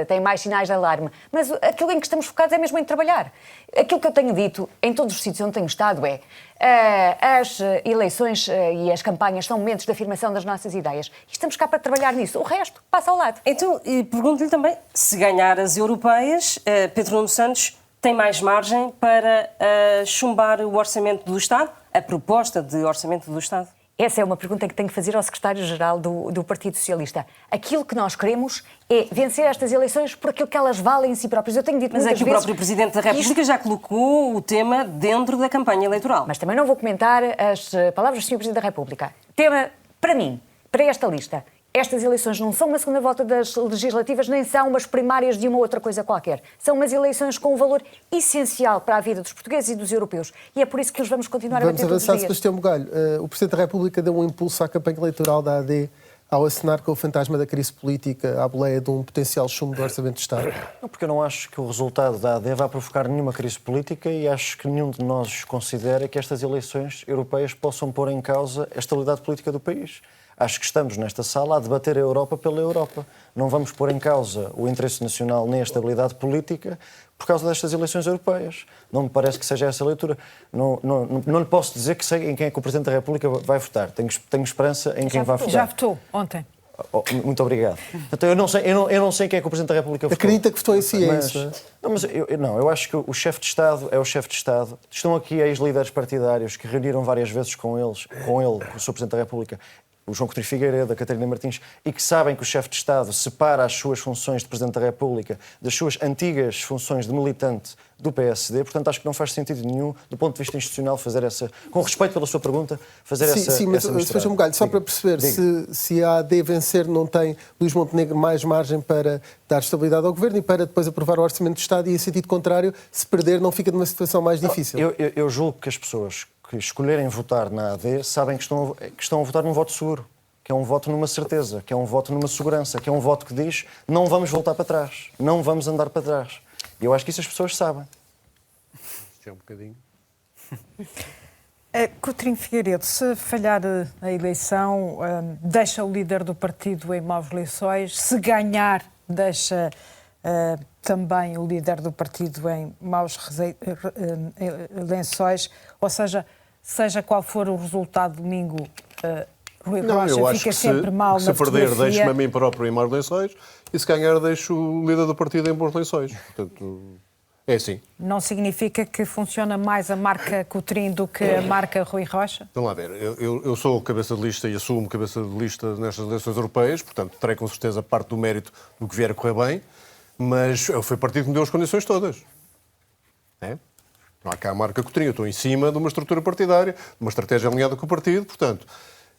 S5: têm mais sinais de alarme. Mas aquilo em que estamos focados é mesmo em trabalhar. Aquilo que eu tenho dito em todos os sítios onde tenho estado é as eleições e as campanhas são momentos de afirmação das nossas ideias. E estamos cá para trabalhar nisso. O resto passa ao lado.
S3: Então, pergunto-lhe também, se ganhar as europeias, Pedro Nuno Santos tem mais margem para chumbar o orçamento do Estado, a proposta de orçamento do Estado?
S5: Essa é uma pergunta que tenho que fazer ao secretário-geral do Partido Socialista. Aquilo que nós queremos é vencer estas eleições por aquilo que elas valem em si próprias. Eu tenho dito
S3: muitas vezes... Mas é que o próprio Presidente da República já colocou o tema dentro da campanha eleitoral.
S5: Mas também não vou comentar as palavras do Sr. Presidente da República. Tema, para mim, para esta lista, estas eleições não são uma segunda volta das legislativas, nem são umas primárias de uma outra coisa qualquer. São umas eleições com um valor essencial para a vida dos portugueses e dos europeus. E é por isso que os vamos continuar a bater todos os dias.
S4: Sebastião Bugalho. O Presidente da República deu um impulso à campanha eleitoral da AD ao assinar com o fantasma da crise política à boleia de um potencial chumbo do Orçamento de Estado?
S12: Não, porque eu não acho que o resultado da AD vá provocar nenhuma crise política e acho que nenhum de nós considera que estas eleições europeias possam pôr em causa a estabilidade política do país. Acho que estamos nesta sala a debater a Europa pela Europa. Não vamos pôr em causa o interesse nacional nem a estabilidade política por causa destas eleições europeias. Não me parece que seja essa a leitura. Não lhe posso dizer que sei em quem é que o Presidente da República vai votar. Tenho esperança em quem vai votar.
S1: Já votou ontem.
S12: Muito obrigado. Então, eu não sei quem é que o Presidente da República votou.
S4: Acredita que votou em si, é isso?
S12: Eu acho que o chefe de Estado é o chefe de Estado. Estão aqui ex-líderes partidários que reuniram várias vezes com ele, com o Sr. Presidente da República, o João Coutinho Figueiredo, a Catarina Martins, e que sabem que o chefe de Estado separa as suas funções de Presidente da República das suas antigas funções de militante do PSD. Portanto, acho que não faz sentido nenhum, do ponto de vista institucional, fazer essa... Com respeito pela sua pergunta, fazer essa misturada.
S4: Sim, mas Sr. Bugalho, só para perceber, se a AD vencer, não tem Luís Montenegro mais margem para dar estabilidade ao Governo e para depois aprovar o Orçamento de Estado, e em sentido contrário, se perder, não fica numa situação mais difícil?
S12: Eu julgo que as pessoas que escolherem votar na AD sabem que estão a votar num voto seguro, que é um voto numa certeza, que é um voto numa segurança, que é um voto que diz não vamos voltar para trás, não vamos andar para trás. E eu acho que isso as pessoas sabem.
S6: Isto é um bocadinho...
S1: Coutinho Figueiredo, se falhar a eleição, deixa o líder do partido em maus lençóis. Se ganhar, deixa também o líder do partido em maus lençóis. Ou seja qual for o resultado domingo, Rui Rocha fica sempre mal na
S6: se
S1: fotografia.
S6: Se perder, deixo-me a mim próprio em maus lençóis, e se ganhar, deixo o líder do partido em bons lençóis. Portanto, é assim.
S1: Não significa que funciona mais a marca Coutinho do que a marca Rui Rocha?
S6: Vamos lá ver, eu sou cabeça de lista e assumo cabeça de lista nestas eleições europeias, portanto, terei com certeza parte do mérito do que vier a correr bem, mas foi o partido que me deu as condições todas. É? Não há cá a marca Coutinho, eu estou em cima de uma estrutura partidária, de uma estratégia alinhada com o partido, portanto,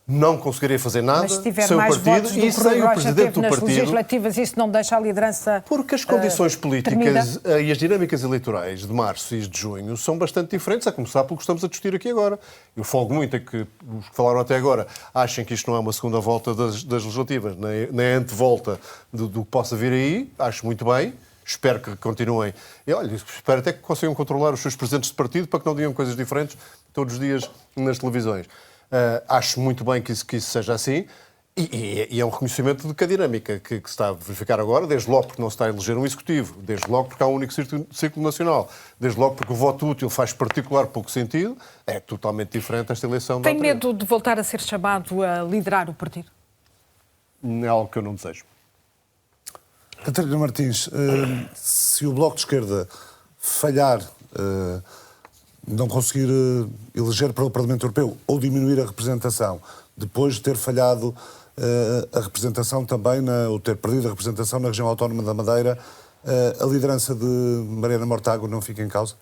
S6: não conseguiria fazer nada sem o partido e sem o presidente do
S1: nas
S6: partido.
S1: Legislativas, isso não deixa a liderança.
S6: Porque as condições políticas e as dinâmicas eleitorais de março e de junho são bastante diferentes, a começar pelo que estamos a discutir aqui agora. Eu folgo muito em que os que falaram até agora achem que isto não é uma segunda volta das legislativas, nem a antevolta do que possa vir aí. Acho muito bem. Espero que continuem. E olha, espero até que consigam controlar os seus presidentes de partido para que não digam coisas diferentes todos os dias nas televisões. Acho muito bem que isso seja assim e é um reconhecimento de que a dinâmica que se está a verificar agora, desde logo porque não se está a eleger um executivo, desde logo porque há um único círculo nacional, desde logo porque o voto útil faz particular pouco sentido, é totalmente diferente esta eleição.
S1: Tem medo de voltar a ser chamado a liderar o partido?
S6: É algo que eu não desejo.
S2: Catarina Martins, se o Bloco de Esquerda falhar, não conseguir eleger para o Parlamento Europeu ou diminuir a representação, depois de ter falhado a representação também, ou ter perdido a representação na região autónoma da Madeira, a liderança de Mariana Mortágua não fica em causa?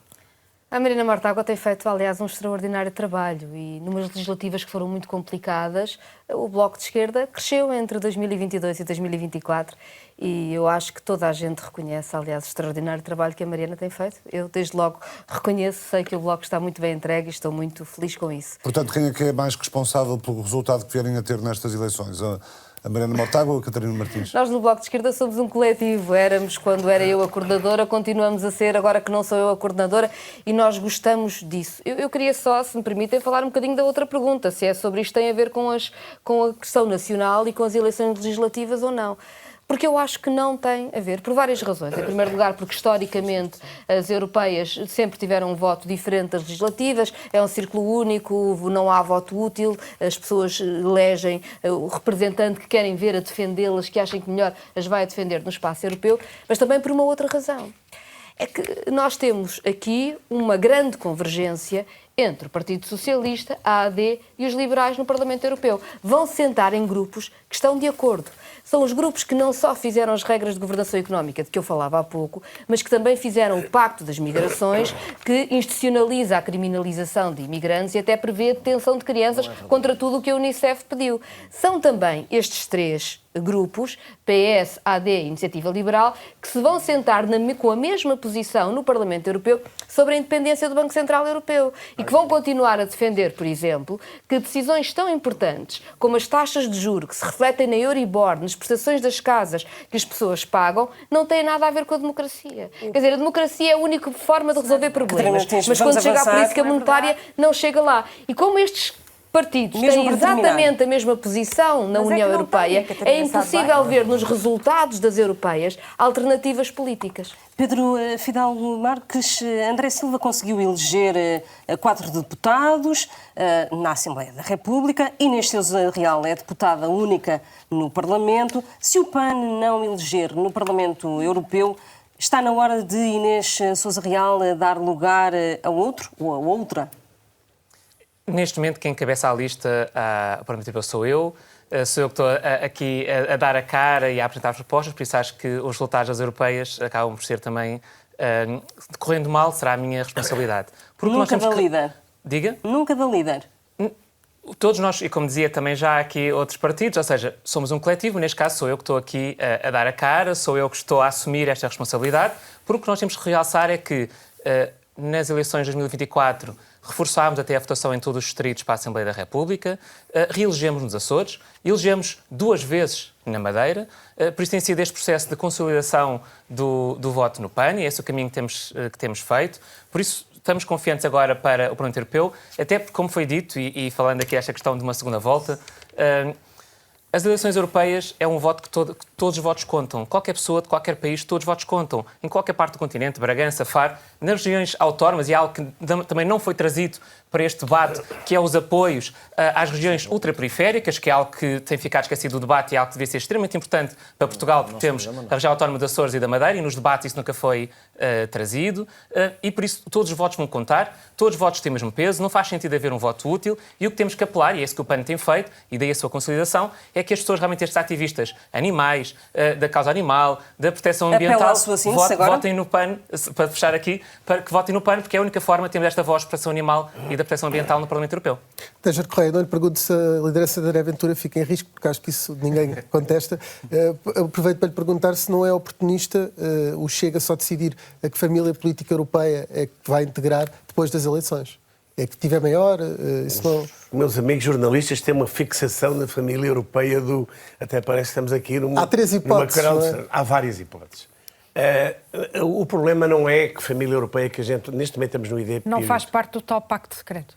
S7: A Mariana Mortágua tem feito, aliás, um extraordinário trabalho e, numas legislativas que foram muito complicadas, o Bloco de Esquerda cresceu entre 2022 e 2024 e eu acho que toda a gente reconhece, aliás, o extraordinário trabalho que a Mariana tem feito. Eu, desde logo, reconheço, sei que o Bloco está muito bem entregue e estou muito feliz com isso.
S2: Portanto, quem é que é mais responsável pelo resultado que vierem a ter nestas eleições? A Mariana Mortágua ou a Catarina Martins?
S7: Nós no Bloco de Esquerda somos um coletivo. Éramos quando era eu a coordenadora, continuamos a ser agora que não sou eu a coordenadora e nós gostamos disso. Eu queria só, se me permitem, falar um bocadinho da outra pergunta, se é sobre isto tem a ver com a questão nacional e com as eleições legislativas ou não. Porque eu acho que não tem a ver, por várias razões. Em primeiro lugar, porque historicamente as europeias sempre tiveram um voto diferente das legislativas, é um círculo único, não há voto útil, as pessoas elegem o representante que querem ver a defendê-las, que acham que melhor as vai defender no espaço europeu, mas também por uma outra razão. É que nós temos aqui uma grande convergência entre o Partido Socialista, a AD e os liberais no Parlamento Europeu. Vão sentar em grupos que estão de acordo. São os grupos que não só fizeram as regras de governação económica, de que eu falava há pouco, mas que também fizeram o Pacto das Migrações, que institucionaliza a criminalização de imigrantes e até prevê a detenção de crianças contra tudo o que a Unicef pediu. São também estes três grupos, PS, AD e Iniciativa Liberal, que se vão sentar com a mesma posição no Parlamento Europeu sobre a independência do Banco Central Europeu e que vão continuar a defender, por exemplo, que decisões tão importantes como as taxas de juros que se refletem na Euribor, nas prestações das casas que as pessoas pagam, não têm nada a ver com a democracia. Quer dizer, a democracia é a única forma de resolver problemas, mas quando chega à política monetária não chega lá. E como estes partidos têm exatamente a mesma posição na União Europeia, é impossível ver nos resultados das europeias alternativas políticas.
S3: Pedro Fidalgo Marques, André Silva conseguiu eleger 4 deputados na Assembleia da República. Inês Sousa Real é deputada única no Parlamento. Se o PAN não eleger no Parlamento Europeu, está na hora de Inês Sousa Real dar lugar a outro ou a outra?
S11: Neste momento, quem encabeça a lista ao Parlamento Europeu sou eu. Sou eu que estou aqui a dar a cara e a apresentar as propostas, por isso acho que os resultados das europeias acabam por ser também, decorrendo mal, será a minha responsabilidade. Porque
S3: nunca da líder.
S11: Diga?
S3: Nunca da líder.
S11: Todos nós, e como dizia também já aqui outros partidos, ou seja, somos um coletivo, neste caso sou eu que estou aqui a dar a cara, sou eu que estou a assumir esta responsabilidade, porque o que nós temos que realçar é que nas eleições de 2024 reforçámos até a votação em todos os distritos para a Assembleia da República, reelegemos nos Açores, elegemos 2 vezes na Madeira, por isso tem sido este processo de consolidação do voto no PAN, e esse é o caminho que temos feito. Por isso estamos confiantes agora para o Parlamento Europeu, até porque, como foi dito, e falando aqui esta questão de uma segunda volta, as eleições europeias é um voto que todos os votos contam. Qualquer pessoa de qualquer país, todos os votos contam. Em qualquer parte do continente, Bragança, Faro, nas regiões autónomas, e algo que também não foi trazido para este debate, que é os apoios às regiões ultraperiféricas, que é algo que tem ficado esquecido do debate e é algo que devia ser extremamente importante para Portugal, porque temos a região autónoma dos Açores e da Madeira, e nos debates isso nunca foi trazido, e por isso todos os votos vão contar, todos os votos têm o mesmo peso, não faz sentido haver um voto útil, e o que temos que apelar, e é isso que o PAN tem feito, e daí a sua consolidação, é que as pessoas, realmente estes ativistas animais, da causa animal, da proteção ambiental, votem no PAN, para fechar aqui, para que votem no PAN, porque é a única forma de termos esta voz de proteção animal e da proteção ambiental no Parlamento Europeu.
S4: Teja Correia, não lhe pergunto se a liderança da André Ventura fica em risco, porque acho que isso ninguém contesta. Aproveito para lhe perguntar se não é oportunista o Chega só decidir a que família política europeia é que vai integrar depois das eleições. É que tiver maior, isso não...
S8: Meus amigos jornalistas têm uma fixação na família europeia do... Até parece que estamos aqui numa...
S4: Há 3 hipóteses, não é?
S8: Há várias hipóteses. O problema não é que família europeia que a gente... Neste momento estamos no IDP...
S1: Não faz parte do tal pacto secreto?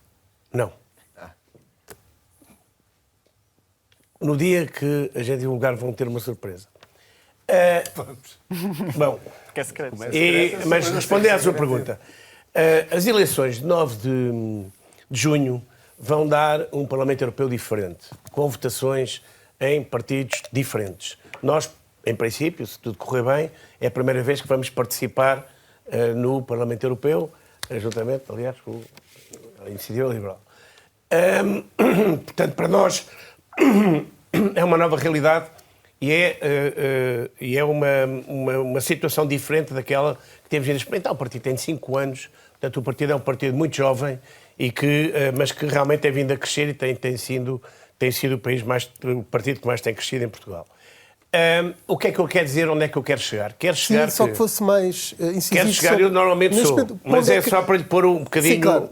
S8: Não. No dia que a gente divulgar vão ter uma surpresa. Bom,
S10: que é secreto.
S8: mas respondendo à sua pergunta, as eleições de 9 de junho vão dar um Parlamento Europeu diferente, com votações em partidos diferentes. Nós, em princípio, se tudo correr bem, é a primeira vez que vamos participar no Parlamento Europeu, juntamente, aliás, com a Iniciativa Liberal. Portanto, para nós é uma nova realidade e é uma situação diferente daquela que temos vindo a experimentar. O partido tem 5 anos, portanto, o partido é um partido muito jovem, mas que realmente tem vindo a crescer e tem sido o partido que mais tem crescido em Portugal. O que é que eu quero dizer? Onde é que eu quero chegar? Quero chegar
S4: Sim, só que fosse mais incisivo.
S8: Quero chegar, eu normalmente sou, mas é só para lhe pôr um bocadinho...
S4: Sim, claro.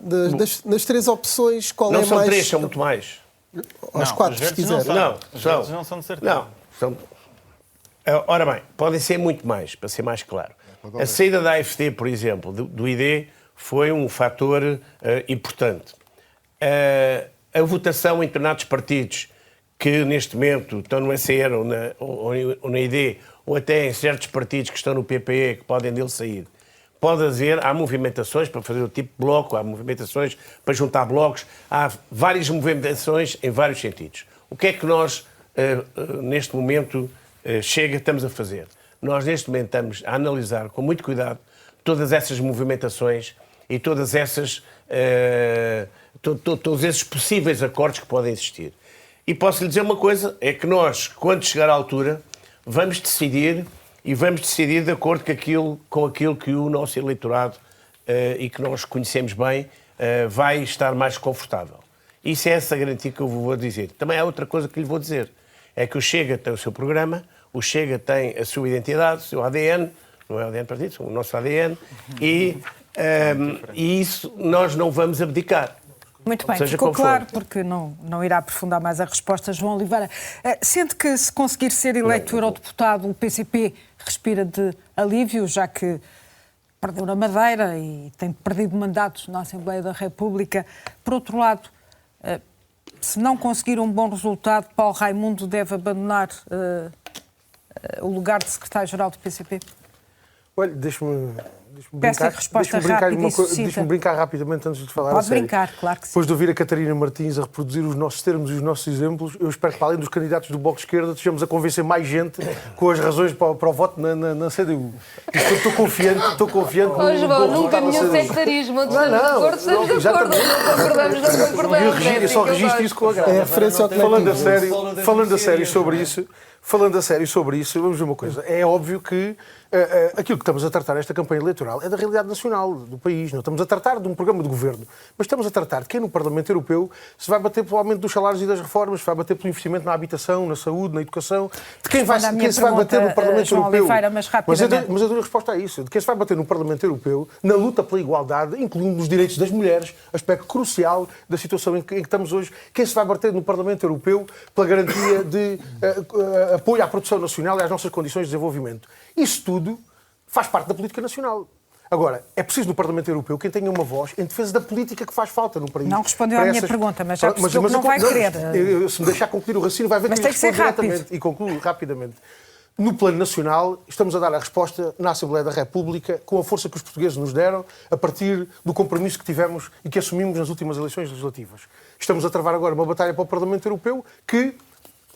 S4: Das 3 opções, qual é mais...
S8: Não são 3, são muito mais.
S4: Aos 4, se quiser.
S8: Não
S10: são de certeza.
S8: Não. Ora bem, podem ser muito mais, para ser mais claro. A saída da AfD, por exemplo, do ID, foi um fator importante. A votação em determinados partidos que neste momento estão no SCR ou na ID, ou até em certos partidos que estão no PPE, que podem dele sair, há movimentações para fazer o tipo de bloco, há movimentações para juntar blocos, há várias movimentações em vários sentidos. O que é que nós, neste momento, estamos a fazer? Nós, neste momento, estamos a analisar com muito cuidado todas essas movimentações e todas essas, todos esses possíveis acordos que podem existir. E posso lhe dizer uma coisa, é que nós, quando chegar à altura, vamos decidir de acordo com aquilo que o nosso eleitorado e que nós conhecemos bem vai estar mais confortável. Isso é essa garantia que eu vou dizer. Também há outra coisa que lhe vou dizer, é que o Chega tem o seu programa, o Chega tem a sua identidade, o seu ADN, não é o ADN partido, é o nosso ADN, e isso nós não vamos abdicar.
S1: Muito bem, ficou claro, porque não irá aprofundar mais a resposta, João Oliveira. Sente que, se conseguir ser eleito eurodeputado, o PCP respira de alívio, já que perdeu na Madeira e tem perdido mandatos na Assembleia da República. Por outro lado, se não conseguir um bom resultado, Paulo Raimundo deve abandonar o lugar de secretário-geral do PCP?
S9: Olha, deixe-me brincar rapidamente antes de falar a sério.
S1: Pode brincar, claro que sim.
S9: Depois de ouvir a Catarina Martins a reproduzir os nossos termos e os nossos exemplos, eu espero que, para além dos candidatos do Bloco de Esquerda, estejamos a convencer mais gente com as razões para o voto na CDU. Estou confiante no
S7: João, nunca nenhum sectarismo. Estamos de acordo, estamos de acordo. Não concordamos, não concordamos.
S9: Eu só registro isso com a graça.
S4: É a referência ao
S9: Falando a sério sobre isso, vamos ver uma coisa. É óbvio que aquilo que estamos a tratar nesta campanha eleitoral é da realidade nacional do país. Não estamos a tratar de um programa de governo, mas estamos a tratar de quem no Parlamento Europeu se vai bater pelo aumento dos salários e das reformas, se vai bater pelo investimento na habitação, na saúde, na educação, de quem se vai bater no Parlamento Europeu. Mas eu dou a resposta a isso. De quem se vai bater no Parlamento Europeu na luta pela igualdade, incluindo os direitos das mulheres, aspecto crucial da situação em que estamos hoje. Quem se vai bater no Parlamento Europeu pela garantia de apoio à produção nacional e às nossas condições de desenvolvimento. Isso tudo faz parte da política nacional. Agora, é preciso no Parlamento Europeu quem tenha uma voz em defesa da política que faz falta no país.
S1: Não respondeu à minha pergunta, mas já percebeu que não vai querer.
S9: Se me deixar concluir o raciocínio, vai ver que eu respondo diretamente. E concluo rapidamente. No plano nacional, estamos a dar a resposta na Assembleia da República com a força que os portugueses nos deram a partir do compromisso que tivemos e que assumimos nas últimas eleições legislativas. Estamos a travar agora uma batalha para o Parlamento Europeu que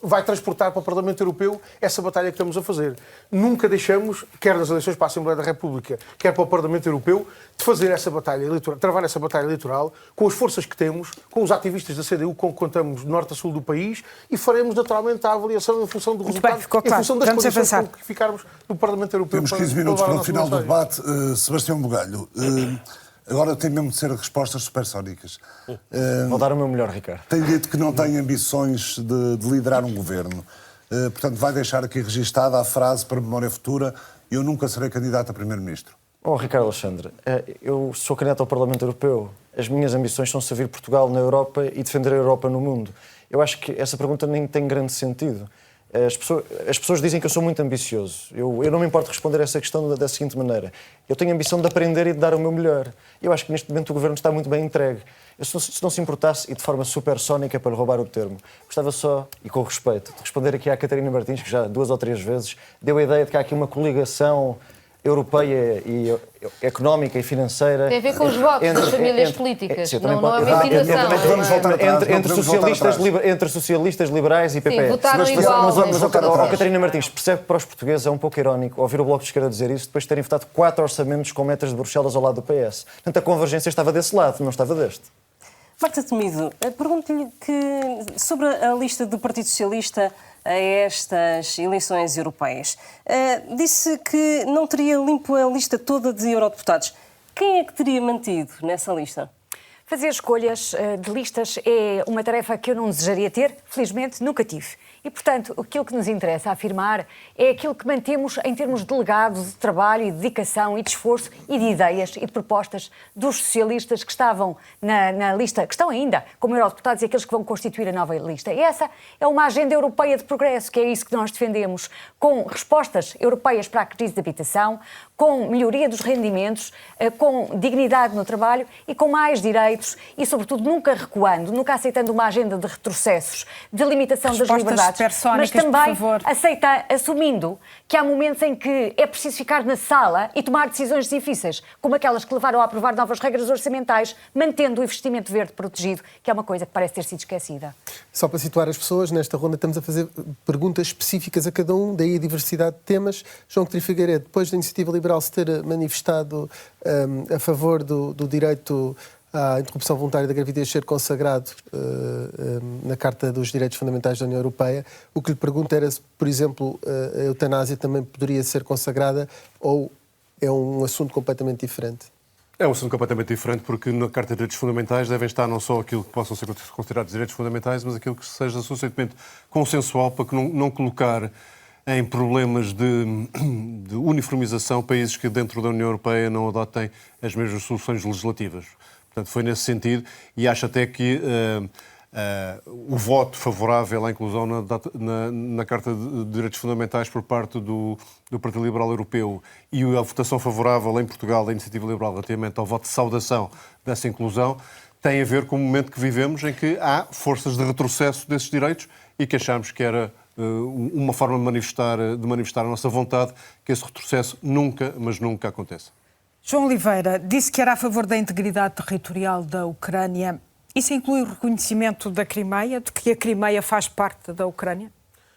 S9: vai transportar para o Parlamento Europeu essa batalha que estamos a fazer. Nunca deixamos, quer nas eleições para a Assembleia da República, quer para o Parlamento Europeu, de fazer essa batalha eleitoral, travar essa batalha eleitoral com as forças que temos, com os ativistas da CDU com que contamos de norte a sul do país e faremos naturalmente a avaliação em função do resultado, em função das condições com que ficarmos no Parlamento Europeu.
S2: Temos 15 minutos para o final do debate. Sebastião Bugalho, agora tem mesmo de ser respostas supersónicas.
S12: Vou dar o meu melhor, Ricardo.
S2: Tem dito que não tem ambições de liderar um governo. Portanto, vai deixar aqui registada a frase para memória futura: eu nunca serei candidato a primeiro-ministro.
S12: Ricardo Alexandre, eu sou candidato ao Parlamento Europeu. As minhas ambições são servir Portugal na Europa e defender a Europa no mundo. Eu acho que essa pergunta nem tem grande sentido. As pessoas dizem que eu sou muito ambicioso. Eu não me importo responder a essa questão da seguinte maneira. Eu tenho a ambição de aprender e de dar o meu melhor. Eu acho que neste momento o Governo está muito bem entregue. Se não se importasse, e de forma supersónica, para roubar o termo, gostava só, e com respeito, de responder aqui à Catarina Martins, que já 2 ou 3 vezes deu a ideia de que há aqui uma coligação europeia e económica e financeira.
S7: Tem a ver com os votos das famílias políticas. Não é uma afirmação.
S12: Entre socialistas, liberais e PP.
S7: Sim, votaram igual.
S12: Mas, Catarina Martins, percebe que para os portugueses é um pouco irónico ouvir o Bloco de Esquerda dizer isso depois de terem votado 4 orçamentos com metas de Bruxelas ao lado do PS. Portanto, a convergência estava desse lado, não estava deste.
S3: Marta Temido, pergunto-lhe que sobre a lista do Partido Socialista a estas eleições europeias. Disse que não teria limpo a lista toda de eurodeputados. Quem é que teria mantido nessa lista?
S5: Fazer escolhas de listas é uma tarefa que eu não desejaria ter, felizmente nunca tive. E, portanto, aquilo que nos interessa afirmar é aquilo que mantemos em termos de legado, de trabalho e de dedicação e de esforço e de ideias e de propostas dos socialistas que estavam na lista, que estão ainda como eurodeputados e aqueles que vão constituir a nova lista. E essa é uma agenda europeia de progresso, que é isso que nós defendemos, com respostas europeias para a crise de habitação, com melhoria dos rendimentos, com dignidade no trabalho e com mais direitos e, sobretudo, nunca recuando, nunca aceitando uma agenda de retrocessos, de limitação das liberdades. mas também aceita, assumindo que há momentos em que é preciso ficar na sala e tomar decisões difíceis, como aquelas que levaram a aprovar novas regras orçamentais, mantendo o investimento verde protegido, que é uma coisa que parece ter sido esquecida.
S4: Só para situar as pessoas, nesta ronda estamos a fazer perguntas específicas a cada um, daí a diversidade de temas. João Coutinho Figueiredo, depois da Iniciativa Liberal se ter manifestado a favor do direito à interrupção voluntária da gravidez ser consagrado na Carta dos Direitos Fundamentais da União Europeia, o que lhe pergunto era se, por exemplo, a eutanásia também poderia ser consagrada ou é um assunto completamente diferente?
S6: É um assunto completamente diferente, porque na Carta de Direitos Fundamentais devem estar não só aquilo que possam ser considerados direitos fundamentais, mas aquilo que seja suficientemente consensual para que não colocar em problemas de uniformização países que dentro da União Europeia não adotem as mesmas soluções legislativas. Portanto, foi nesse sentido, e acho até que o voto favorável à inclusão na Carta de Direitos Fundamentais por parte do Partido Liberal Europeu e a votação favorável em Portugal da Iniciativa Liberal relativamente ao voto de saudação dessa inclusão tem a ver com o momento que vivemos em que há forças de retrocesso desses direitos e que achamos que era uma forma de manifestar a nossa vontade que esse retrocesso nunca, mas nunca aconteça.
S1: João Oliveira disse que era a favor da integridade territorial da Ucrânia. Isso inclui o reconhecimento da Crimeia, de que a Crimeia faz parte da Ucrânia?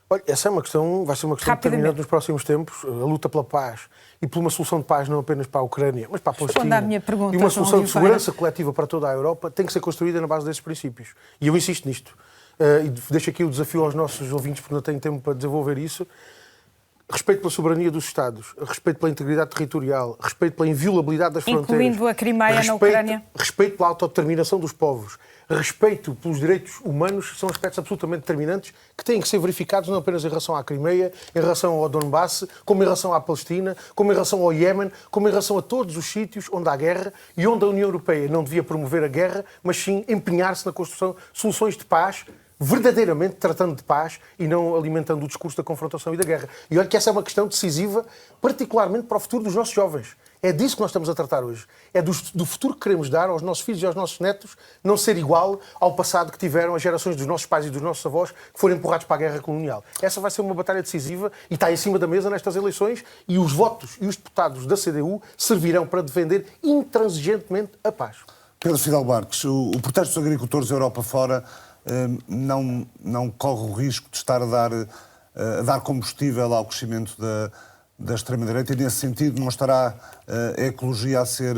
S9: Olha, essa é uma questão, vai ser uma questão determinante nos próximos tempos, a luta pela paz e por uma solução de paz não apenas para a Ucrânia, mas para a Palestina. E uma solução de segurança coletiva para toda a Europa tem que ser construída na base desses princípios. E eu insisto nisto. E deixo aqui o desafio aos nossos ouvintes, porque não tenho tempo para desenvolver isso. Respeito pela soberania dos Estados, respeito pela integridade territorial, respeito pela inviolabilidade das fronteiras.
S1: Incluindo a Crimeia na Ucrânia.
S9: Respeito pela autodeterminação dos povos, respeito pelos direitos humanos, são aspectos absolutamente determinantes que têm que ser verificados não apenas em relação à Crimeia, em relação ao Donbass, como em relação à Palestina, como em relação ao Iémen, como em relação a todos os sítios onde há guerra e onde a União Europeia não devia promover a guerra, mas sim empenhar-se na construção de soluções de paz, verdadeiramente tratando de paz e não alimentando o discurso da confrontação e da guerra. E olha que essa é uma questão decisiva, particularmente para o futuro dos nossos jovens. É disso que nós estamos a tratar hoje. É do futuro que queremos dar aos nossos filhos e aos nossos netos, não ser igual ao passado que tiveram as gerações dos nossos pais e dos nossos avós, que foram empurrados para a guerra colonial. Essa vai ser uma batalha decisiva e está em cima da mesa nestas eleições, e os votos e os deputados da CDU servirão para defender intransigentemente a paz.
S2: Pedro Fidel Marques, o protesto dos agricultores da Europa fora não corre o risco de estar a dar combustível ao crescimento da extrema-direita e, nesse sentido, não estará a ecologia a ser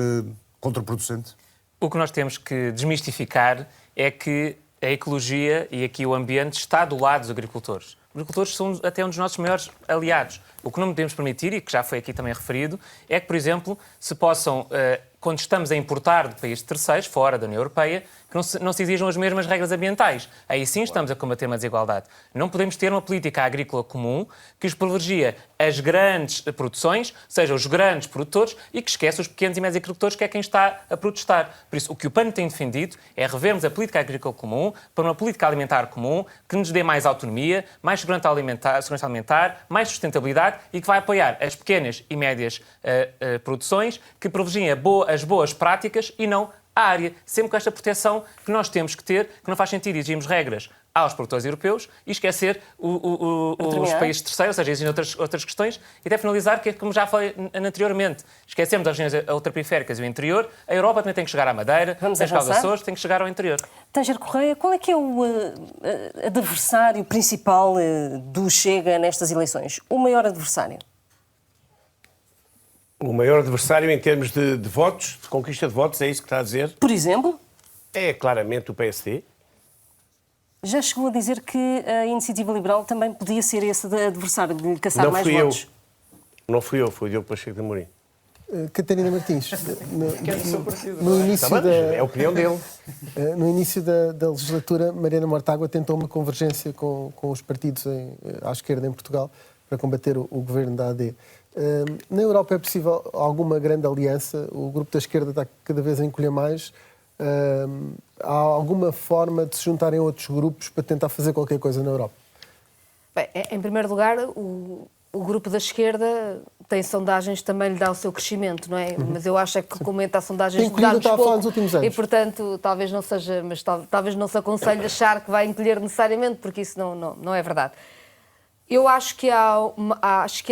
S2: contraproducente?
S11: O que nós temos que desmistificar é que a ecologia e aqui o ambiente está do lado dos agricultores. Os agricultores são até um dos nossos maiores aliados. O que não podemos permitir, e que já foi aqui também referido, é que, por exemplo, se possam, quando estamos a importar de países terceiros, fora da União Europeia, que não se exijam as mesmas regras ambientais. Aí sim estamos a combater uma desigualdade. Não podemos ter uma política agrícola comum que os privilegia as grandes produções, seja os grandes produtores, e que esquece os pequenos e médios agricultores, que é quem está a protestar. Por isso, o que o PAN tem defendido é revermos a política agrícola comum para uma política alimentar comum que nos dê mais autonomia, mais segurança alimentar, mais sustentabilidade e que vai apoiar as pequenas e médias produções, que privilegiem as boas práticas e não a área, sempre com esta proteção que nós temos que ter, que não faz sentido exigirmos regras aos produtores europeus e esquecer os países terceiros, ou seja, existem outras questões. E até finalizar, que como já falei anteriormente, esquecemos das regiões ultraperiféricas e o interior, a Europa também tem que chegar à Madeira, as Caldas Açores tem que chegar ao interior.
S3: Tanger Correia, qual é que é o adversário principal do Chega nestas eleições? O maior adversário?
S8: O maior adversário em termos de votos, de conquista de votos, é isso que está a dizer?
S3: Por exemplo?
S8: É claramente o PSD.
S3: Já chegou a dizer que a Iniciativa Liberal também podia ser esse adversário, de lhe caçar mais votos.
S8: Não fui eu, foi o Diogo Pacheco de Amorim.
S4: Catarina Martins, no início
S8: é a opinião dele.
S4: No início da legislatura, Mariana Mortágua tentou uma convergência com os partidos à esquerda em Portugal para combater o governo da AD. Na Europa é possível alguma grande aliança? O grupo da esquerda está cada vez a encolher mais. Há alguma forma de se juntarem a outros grupos para tentar fazer qualquer coisa na Europa?
S7: Bem, em primeiro lugar, o grupo da esquerda tem sondagens, também lhe dá o seu crescimento, não é? Mas eu acho é que comenta as sondagens
S4: Tem colhido,
S7: dá-nos
S4: está a falar
S7: pouco,
S4: nos últimos anos.
S7: e portanto talvez não seja, mas talvez não se aconselhe achar que vai encolher necessariamente, porque isso não é verdade. Eu acho que há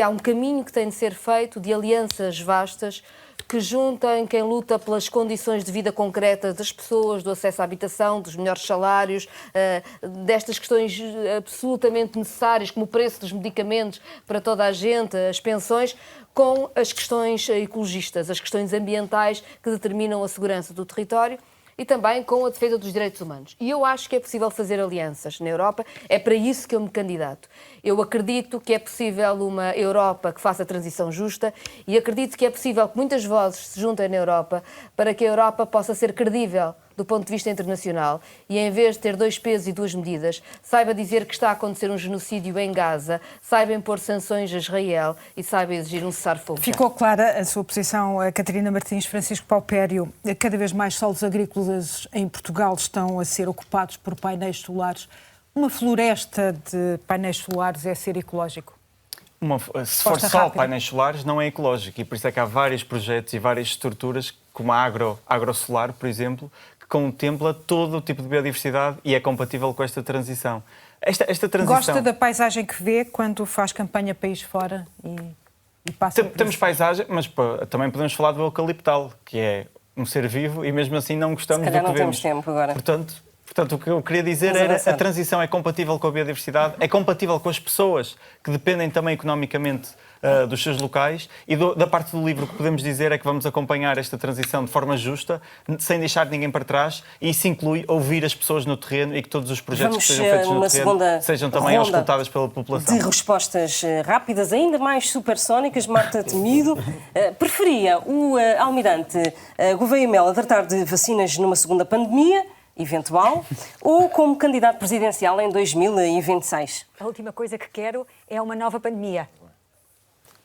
S7: um caminho que tem de ser feito de alianças vastas que juntem quem luta pelas condições de vida concretas das pessoas, do acesso à habitação, dos melhores salários, destas questões absolutamente necessárias, como o preço dos medicamentos para toda a gente, as pensões, com as questões ecologistas, as questões ambientais que determinam a segurança do território, e também com a defesa dos direitos humanos. E eu acho que é possível fazer alianças na Europa, é para isso que eu me candidato. Eu acredito que é possível uma Europa que faça a transição justa e acredito que é possível que muitas vozes se juntem na Europa para que a Europa possa ser credível do ponto de vista internacional e, em vez de ter 2 pesos e 2 medidas, saiba dizer que está a acontecer um genocídio em Gaza, saiba impor sanções a Israel e saiba exigir um cessar-fogo.
S1: Ficou clara a sua posição, Catarina Martins. Francisco Paupério. Cada vez mais solos agrícolas em Portugal estão a ser ocupados por painéis solares. Uma floresta de painéis solares é ser ecológico?
S10: Se for só painéis solares, não é ecológico. E por isso é que há vários projetos e várias estruturas, como a AgroSolar, por exemplo, que contempla todo o tipo de biodiversidade e é compatível com esta transição. Esta transição...
S1: Gosta da paisagem que vê quando faz campanha país fora e passa por
S10: Temos paisagem, mas também podemos falar do eucaliptal, que é um ser vivo e mesmo assim não gostamos do que vemos.
S3: Se calhar não temos tempo agora.
S10: Portanto, o que eu queria dizer era a transição é compatível com a biodiversidade, é compatível com as pessoas que dependem também economicamente dos seus locais e da parte do livro que podemos dizer é que vamos acompanhar esta transição de forma justa, sem deixar ninguém para trás, e isso inclui ouvir as pessoas no terreno e que todos os projetos que sejam feitos no terreno sejam também auscultadas pela população.
S3: De respostas rápidas, ainda mais supersónicas. Marta Temido, preferia o almirante Gouveia Melo a tratar de vacinas numa segunda pandemia eventual, ou como candidato presidencial em 2026?
S5: A última coisa que quero é uma nova pandemia.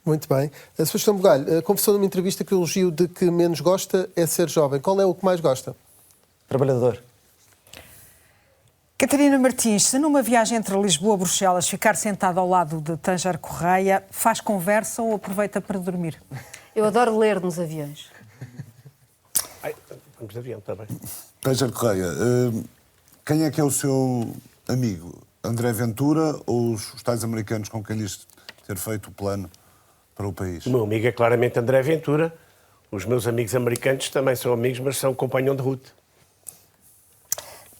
S4: Muito bem. A Sra. Questão Bugalho confessou numa entrevista que o elogio de que menos gosta é ser jovem. Qual é o que mais gosta?
S12: Trabalhador.
S1: Catarina Martins, se numa viagem entre Lisboa e Bruxelas ficar sentada ao lado de Tanger Correia, faz conversa ou aproveita para dormir?
S7: Eu adoro ler nos aviões.
S8: Vamos de avião também.
S2: Tanger Correia, quem é que é o seu amigo? André Ventura ou os tais americanos com quem diz ter feito o plano para o país?
S8: O meu amigo é claramente André Ventura. Os meus amigos americanos também são amigos, mas são companhão de ruta.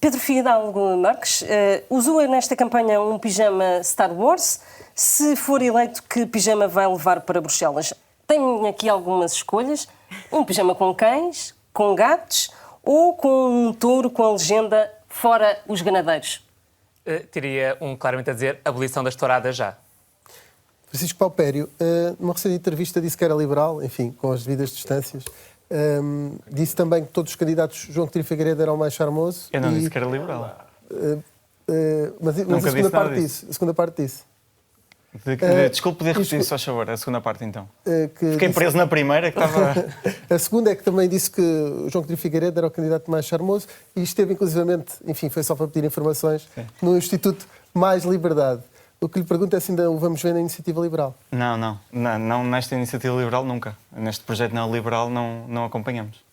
S3: Pedro Fidalgo Marques, usou nesta campanha um pijama Star Wars. Se for eleito, que pijama vai levar para Bruxelas? Tenho aqui algumas escolhas. Um pijama com cães, com gatos ou com um touro com a legenda "Fora os ganadeiros"?
S11: Teria claramente a dizer abolição das touradas já.
S4: Francisco Paupério, numa recente entrevista, disse que era liberal, enfim, com as devidas distâncias. Disse também que todos os candidatos, João Coutinho Figueiredo era o mais charmoso.
S10: Eu não disse que era liberal.
S4: Mas a segunda parte disse.
S10: Desculpe poder repetir, se faz favor, a segunda parte então. Fiquei preso na primeira, que estava...
S4: A segunda é que também disse que o João Coutinho Figueiredo era o candidato mais charmoso e esteve inclusivamente, enfim, foi só para pedir informações, no Instituto Mais Liberdade. O que lhe pergunto é se ainda o vamos ver na Iniciativa Liberal.
S10: Não, nesta Iniciativa Liberal nunca. Neste projeto neoliberal não acompanhamos.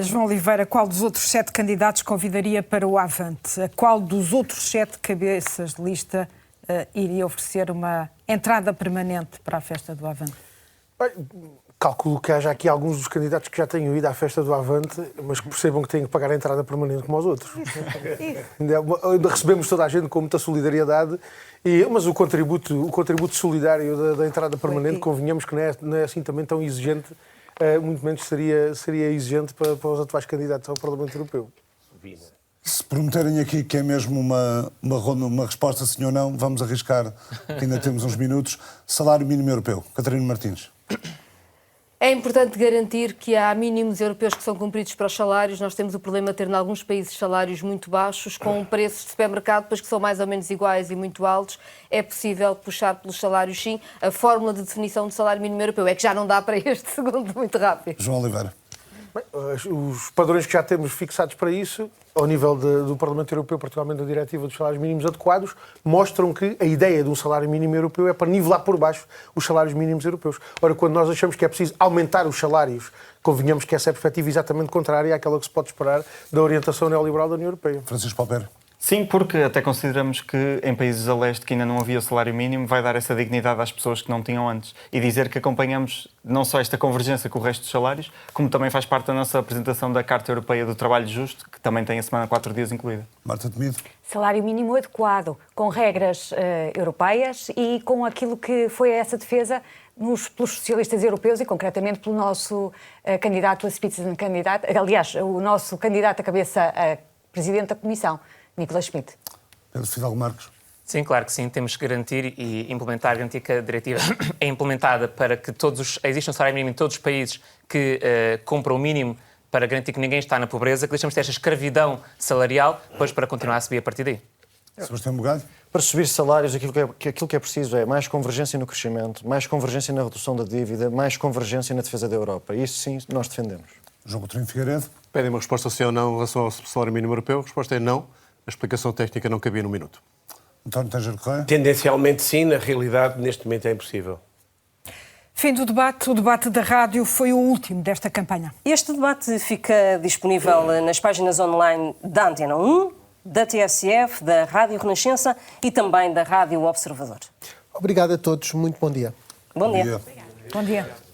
S1: João Oliveira, qual dos outros 7 candidatos convidaria para o Avante? A qual dos outros 7 cabeças de lista iria oferecer uma entrada permanente para a festa do Avante?
S9: Calculo que haja aqui alguns dos candidatos que já tenham ido à festa do Avante, mas que percebam que têm que pagar a entrada permanente como os outros. Ainda recebemos toda a gente com muita solidariedade, mas o contributo solidário da entrada permanente, convenhamos que não é assim também tão exigente, muito menos seria exigente para os atuais candidatos ao Parlamento Europeu.
S2: Se prometerem aqui que é mesmo uma resposta sim ou não, vamos arriscar, que ainda temos uns minutos. Salário mínimo europeu. Catarina Martins.
S7: É importante garantir que há mínimos europeus que são cumpridos para os salários. Nós temos o problema de ter, em alguns países, salários muito baixos, com preços de supermercado, depois que são mais ou menos iguais e muito altos. É possível puxar pelos salários, sim. A fórmula de definição do salário mínimo europeu é que já não dá para este segundo muito rápido.
S2: João Oliveira.
S9: Bem, os padrões que já temos fixados para isso, ao nível do Parlamento Europeu, particularmente a Diretiva dos Salários Mínimos Adequados, mostram que a ideia de um salário mínimo europeu é para nivelar por baixo os salários mínimos europeus. Ora, quando nós achamos que é preciso aumentar os salários, convenhamos que essa é a perspectiva exatamente contrária àquela que se pode esperar da orientação neoliberal da União Europeia.
S2: Francisco Palpero.
S10: Sim, porque até consideramos que em países a leste que ainda não havia o salário mínimo vai dar essa dignidade às pessoas que não tinham antes. E dizer que acompanhamos não só esta convergência com o resto dos salários, como também faz parte da nossa apresentação da Carta Europeia do Trabalho Justo, que também tem a semana 4 dias incluída.
S2: Marta Temido.
S5: Salário mínimo adequado, com regras europeias e com aquilo que foi essa defesa pelos socialistas europeus e concretamente pelo nosso candidato a Spitzenkandidat, aliás, o nosso candidato a cabeça a presidente da Comissão, Nicolas Schmidt.
S2: Pedro Fidalgo Marques.
S11: Sim, claro que sim. Temos que garantir e garantir que a diretiva é implementada para que exista um salário mínimo em todos os países que compram o mínimo para garantir que ninguém está na pobreza, que deixamos de ter esta escravidão salarial, depois para continuar a subir a partir daí.
S2: Sebastião Bugalho.
S12: Para subir salários, aquilo que é preciso é mais convergência no crescimento, mais convergência na redução da dívida, mais convergência na defesa da Europa. Isso sim nós defendemos.
S2: João Coutinho Figueiredo.
S6: Pedem uma resposta sim ou não em relação ao salário mínimo europeu. A resposta é não. A explicação técnica não cabia no minuto.
S2: António Teixeira Correia.
S8: Tendencialmente sim, na realidade neste momento é impossível.
S1: Fim do debate. O debate da rádio foi o último desta campanha.
S3: Este debate fica disponível nas páginas online da Antena 1, da TSF, da Rádio Renascença e também da Rádio Observador.
S4: Obrigado a todos. Muito bom dia.
S3: Bom dia.
S1: Bom dia.